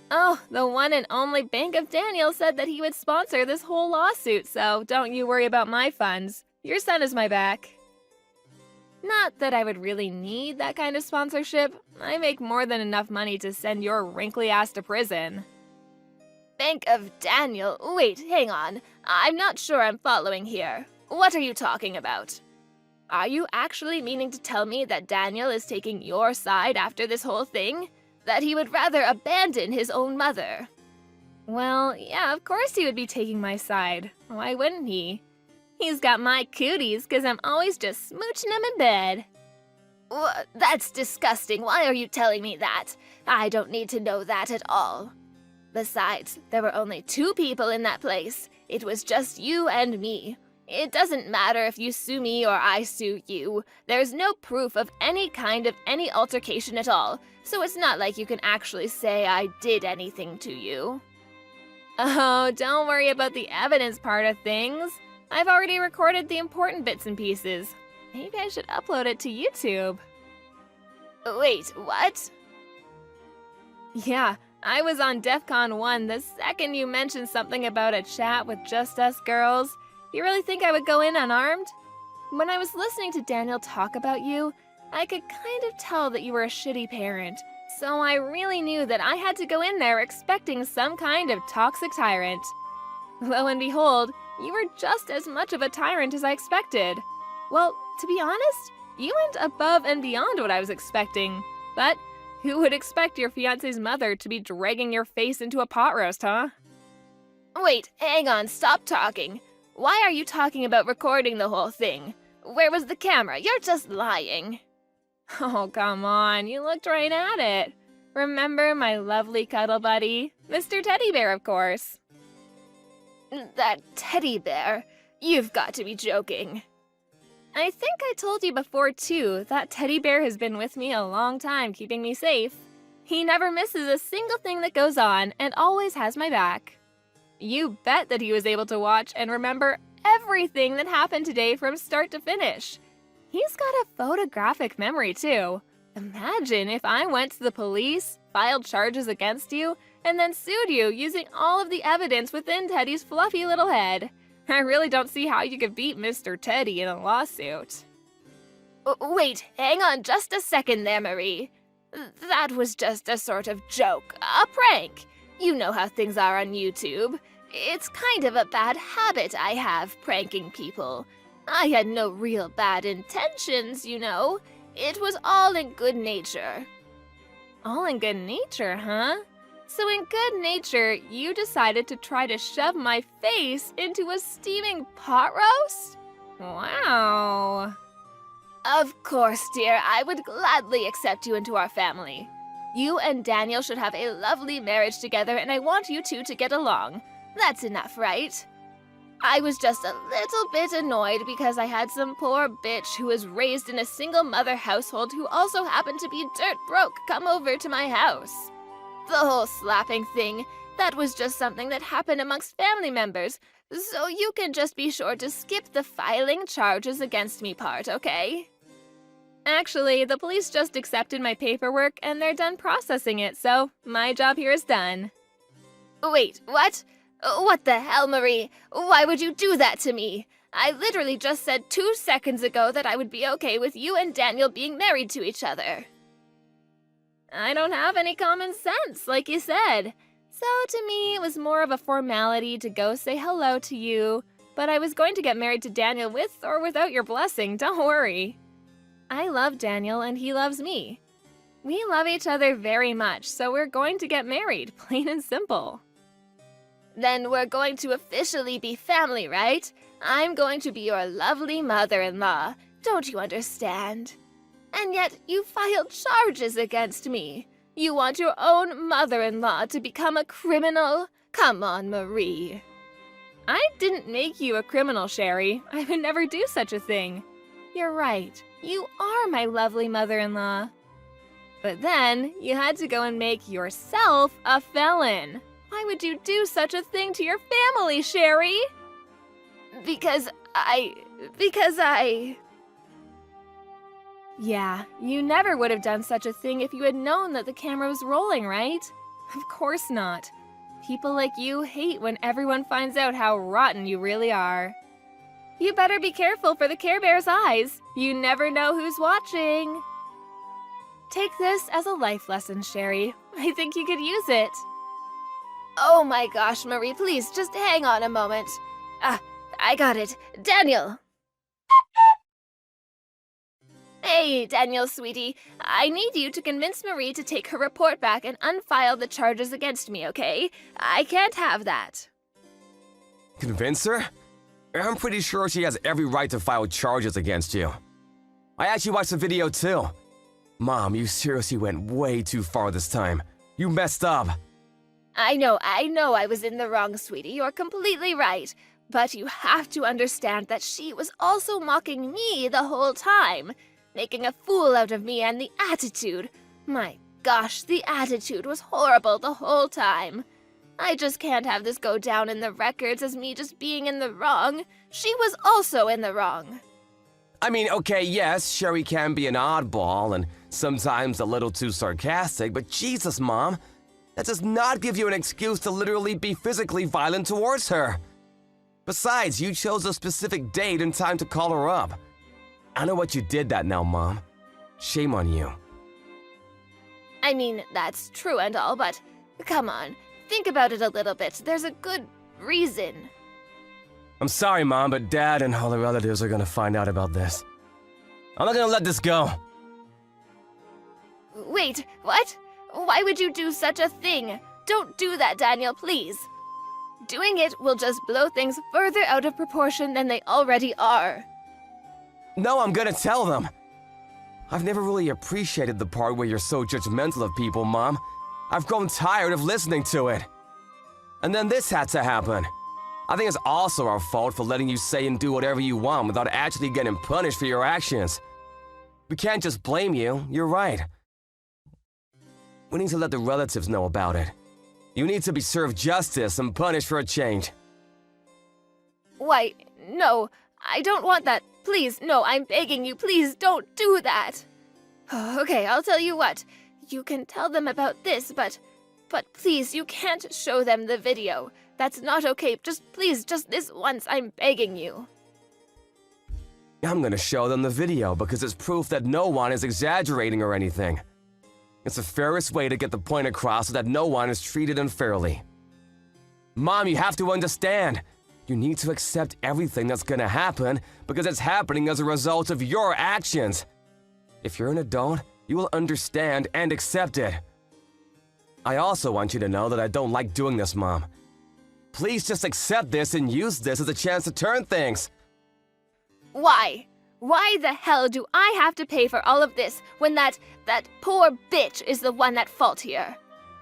Oh, the one and only Bank of Daniel said that he would sponsor this whole lawsuit, so don't you worry about my funds. Your son is my back. Not that I would really need that kind of sponsorship. I make more than enough money to send your wrinkly ass to prison. Bank of Daniel? Wait, hang on. I'm not sure I'm following here. What are you talking about? Are you actually meaning to tell me that Daniel is taking your side after this whole thing? That he would rather abandon his own mother? Well, yeah, of course he would be taking my side. Why wouldn't he? He's got my cooties because I'm always just smooching him in bed. That's disgusting. Why are you telling me that? I don't need to know that at all. Besides, there were only 2 people in that place. It was just you and me. It doesn't matter if you sue me or I sue you. There's no proof of any kind of any altercation at all, so it's not like you can actually say I did anything to you. Oh, don't worry about the evidence part of things. I've already recorded the important bits and pieces. Maybe I should upload it to YouTube. Wait, what? Yeah, I was on DEF CON 1 the second you mentioned something about a chat with just us girls. You really think I would go in unarmed? When I was listening to Daniel talk about you, I could kind of tell that you were a shitty parent. So I really knew that I had to go in there expecting some kind of toxic tyrant. Lo and behold, you were just as much of a tyrant as I expected. Well, to be honest, you went above and beyond what I was expecting. But who would expect your fiancé's mother to be dragging your face into a pot roast, huh? Wait, hang on, stop talking. Why are you talking about recording the whole thing? Where was the camera? You're just lying. Oh, come on, you looked right at it. Remember my lovely cuddle buddy? Mr. Teddy Bear, of course. That teddy bear? You've got to be joking. I think I told you before, too, that teddy bear has been with me a long time, keeping me safe. He never misses a single thing that goes on and always has my back. You bet that he was able to watch and remember everything that happened today from start to finish. He's got a photographic memory, too. Imagine if I went to the police, filed charges against you, and then sued you using all of the evidence within Teddy's fluffy little head. I really don't see how you could beat Mr. Teddy in a lawsuit. Wait, hang on just a second there, Marie. That was just a sort of joke, a prank. You know how things are on YouTube. It's kind of a bad habit I have, pranking people. I had no real bad intentions, you know. It was all in good nature. All in good nature, huh? So in good nature, you decided to try to shove my face into a steaming pot roast? Wow. Of course, dear, I would gladly accept you into our family. You and Daniel should have a lovely marriage together, and I want you two to get along. That's enough, right? I was just a little bit annoyed because I had some poor bitch who was raised in a single mother household who also happened to be dirt broke come over to my house. The whole slapping thing, that was just something that happened amongst family members, so you can just be sure to skip the filing charges against me part, okay? Actually, the police just accepted my paperwork and they're done processing it, so my job here is done. Wait, what? What the hell, Marie? Why would you do that to me? I literally just said 2 seconds ago that I would be okay with you and Daniel being married to each other. I don't have any common sense, like you said. So to me, it was more of a formality to go say hello to you, but I was going to get married to Daniel with or without your blessing, don't worry. I love Daniel and he loves me. We love each other very much, so we're going to get married, plain and simple. Then we're going to officially be family, right? I'm going to be your lovely mother-in-law. Don't you understand? And yet you filed charges against me. You want your own mother-in-law to become a criminal? Come on, Marie. I didn't make you a criminal, Sherry. I would never do such a thing. You're right. You are my lovely mother-in-law. But then, you had to go and make yourself a felon. Why would you do such a thing to your family, Sherry? Because I... Yeah, you never would have done such a thing if you had known that the camera was rolling, right? Of course not. People like you hate when everyone finds out how rotten you really are. You better be careful for the Care Bear's eyes. You never know who's watching. Take this as a life lesson, Sherry. I think you could use it. Oh my gosh, Marie, please just hang on a moment. I got it. Daniel! Hey, Daniel, sweetie. I need you to convince Marie to take her report back and unfile the charges against me, okay? I can't have that. Convince her? I'm pretty sure she has every right to file charges against you. I actually watched the video too. Mom, you seriously went way too far this time. You messed up. I know I was in the wrong, sweetie. You're completely right. But you have to understand that she was also mocking me the whole time, making a fool out of me and the attitude. My gosh, the attitude was horrible the whole time. I just can't have this go down in the records as me just being in the wrong. She was also in the wrong. I mean, okay, yes, Sherry can be an oddball and sometimes a little too sarcastic, but Jesus, Mom, that does not give you an excuse to literally be physically violent towards her. Besides, you chose a specific date and time to call her up. I know what you did that now, Mom. Shame on you. I mean, that's true and all, but come on, think about it a little bit. There's a good reason. I'm sorry, Mom, but Dad and all the relatives are gonna find out about this. I'm not gonna let this go. Wait, what? Why would you do such a thing? Don't do that, Daniel, please. Doing it will just blow things further out of proportion than they already are. No, I'm gonna tell them. I've never really appreciated the part where you're so judgmental of people, Mom. I've grown tired of listening to it. And then this had to happen. I think it's also our fault for letting you say and do whatever you want without actually getting punished for your actions. We can't just blame you, you're right. We need to let the relatives know about it. You need to be served justice and punished for a change. Why, no, I don't want that. Please, no, I'm begging you, please don't do that. Okay, I'll tell you what. You can tell them about this, but please, you can't show them the video. That's not okay. Please, just this once, I'm begging you. I'm gonna show them the video because it's proof that no one is exaggerating or anything. It's the fairest way to get the point across so that no one is treated unfairly. Mom, you have to understand. You need to accept everything that's gonna happen because it's happening as a result of your actions. If you're an adult, you will understand and accept it. I also want you to know that I don't like doing this, Mom. Please just accept this and use this as a chance to turn things. Why? Why the hell do I have to pay for all of this when that poor bitch is the one at fault here?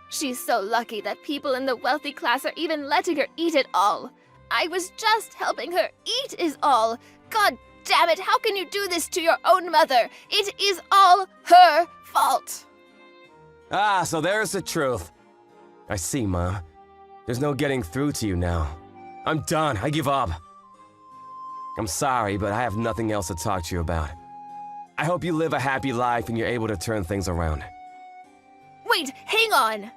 She's so lucky that people in the wealthy class are even letting her eat it all. I was just helping her eat is all. God damn it, how can you do this to your own mother? It is all her fault. Ah, so there's the truth. I see, Mom. There's no getting through to you now. I'm done. I give up. I'm sorry, but I have nothing else to talk to you about. I hope you live a happy life and you're able to turn things around. Wait, hang on.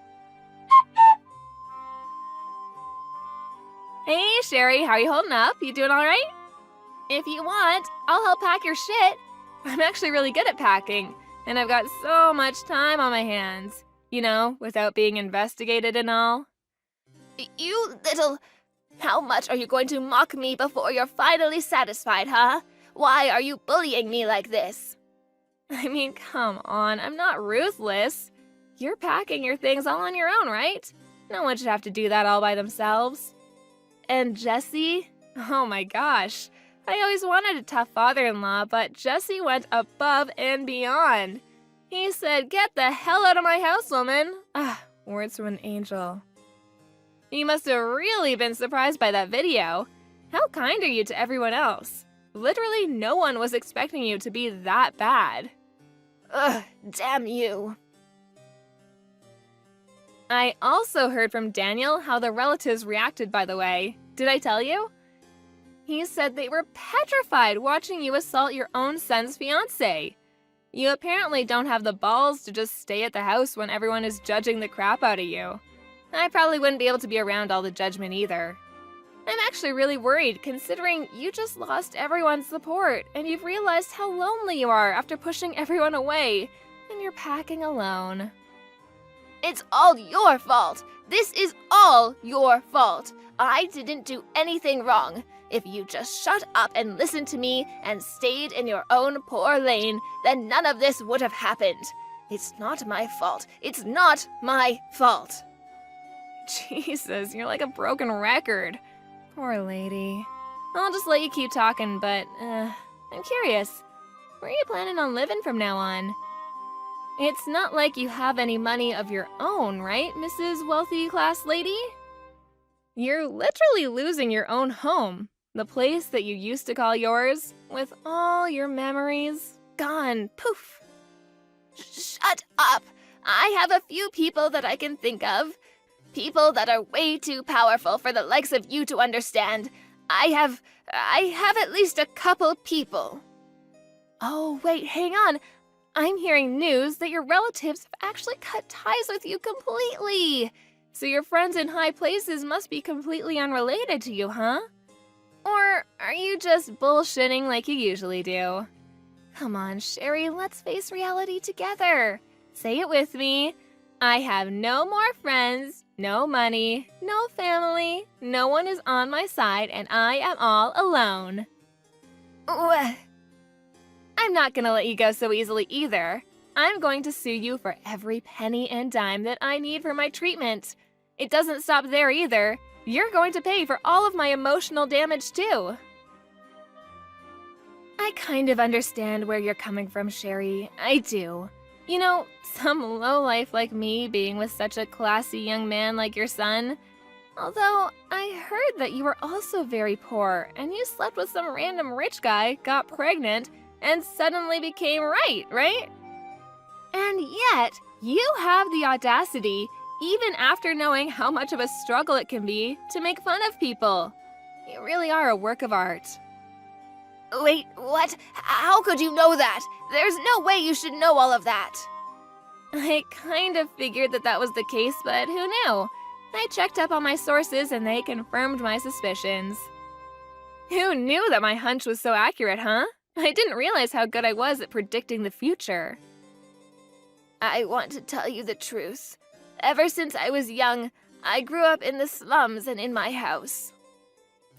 Hey, Sherry, how are you holding up? You doing all right? If you want, I'll help pack your shit. I'm actually really good at packing, and I've got so much time on my hands. You know, without being investigated and all. You little... How much are you going to mock me before you're finally satisfied, huh? Why are you bullying me like this? I mean, come on, I'm not ruthless. You're packing your things all on your own, right? No one should have to do that all by themselves. And Jesse? Oh my gosh. I always wanted a tough father-in-law, but Jesse went above and beyond. He said, "Get the hell out of my house, woman." Ah, words from an angel. You must have really been surprised by that video. How kind are you to everyone else? Literally no one was expecting you to be that bad. Ugh, damn you. I also heard from Daniel how the relatives reacted, by the way. Did I tell you? He said they were petrified watching you assault your own son's fiancée. You apparently don't have the balls to just stay at the house when everyone is judging the crap out of you. I probably wouldn't be able to be around all the judgment either. I'm actually really worried, considering you just lost everyone's support and you've realized how lonely you are after pushing everyone away, and you're packing alone. It's all your fault. This is all your fault. I didn't do anything wrong. If you just shut up and listened to me and stayed in your own poor lane, then none of this would have happened. It's not my fault. It's not my fault. Jesus, you're like a broken record. Poor lady. I'll just let you keep talking, but, I'm curious. Where are you planning on living from now on? It's not like you have any money of your own, right, Mrs. Wealthy Class Lady? You're literally losing your own home, the place that you used to call yours, with all your memories gone, poof. Shut up! I have a few people that I can think of. People that are way too powerful for the likes of you to understand. I have at least a couple people. Oh, wait, hang on. I'm hearing news that your relatives have actually cut ties with you completely. So your friends in high places must be completely unrelated to you, huh? Or are you just bullshitting like you usually do? Come on, Sherry, let's face reality together. Say it with me. I have no more friends, no money, no family, no one is on my side, and I am all alone. I'm not gonna let you go so easily either. I'm going to sue you for every penny and dime that I need for my treatment. It doesn't stop there either. You're going to pay for all of my emotional damage too. I kind of understand where you're coming from, Sherry. I do. You know, some lowlife like me being with such a classy young man like your son. Although, I heard that you were also very poor, and you slept with some random rich guy, got pregnant, and suddenly became right? And yet, you have the audacity, even after knowing how much of a struggle it can be, to make fun of people. You really are a work of art. Wait, what? How could you know that? There's no way you should know all of that. I kind of figured that was the case, but who knew? I checked up on my sources and they confirmed my suspicions. Who knew that my hunch was so accurate, huh? I didn't realize how good I was at predicting the future. I want to tell you the truth. Ever since I was young, I grew up in the slums and in my house.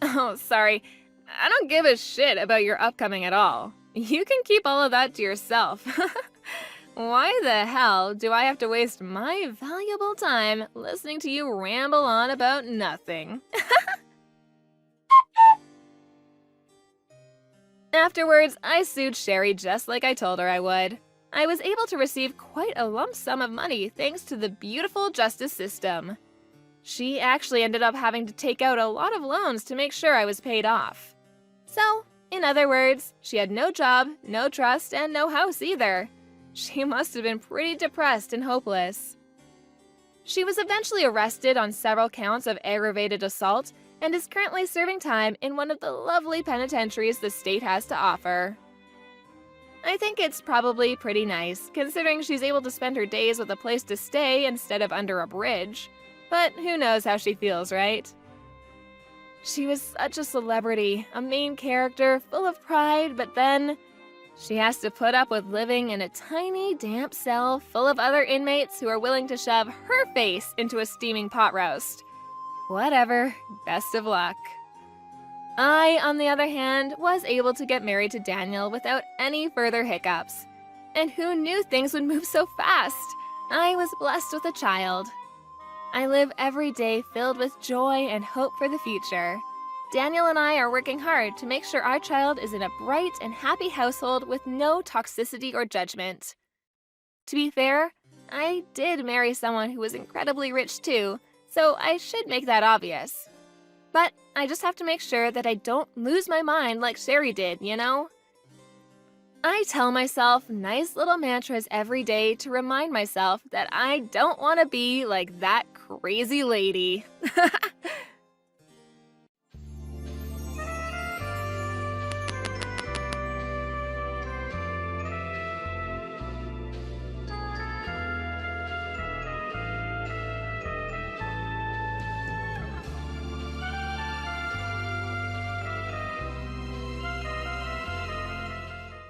Oh, sorry. I don't give a shit about your upcoming at all. You can keep all of that to yourself. Why the hell do I have to waste my valuable time listening to you ramble on about nothing? Afterwards, I sued Sherry just like I told her I would. I was able to receive quite a lump sum of money thanks to the beautiful justice system. She actually ended up having to take out a lot of loans to make sure I was paid off. So, in other words, she had no job, no trust, and no house either. She must have been pretty depressed and hopeless. She was eventually arrested on several counts of aggravated assault and is currently serving time in one of the lovely penitentiaries the state has to offer. I think it's probably pretty nice, considering she's able to spend her days with a place to stay instead of under a bridge. But who knows how she feels, right? She was such a celebrity, a main character, full of pride, but then she has to put up with living in a tiny, damp cell full of other inmates who are willing to shove her face into a steaming pot roast. Whatever, best of luck. I, on the other hand, was able to get married to Daniel without any further hiccups. And who knew things would move so fast? I was blessed with a child. I live every day filled with joy and hope for the future. Daniel and I are working hard to make sure our child is in a bright and happy household with no toxicity or judgment. To be fair, I did marry someone who was incredibly rich too, so I should make that obvious. But I just have to make sure that I don't lose my mind like Sherry did, you know? I tell myself nice little mantras every day to remind myself that I don't want to be like that crazy lady.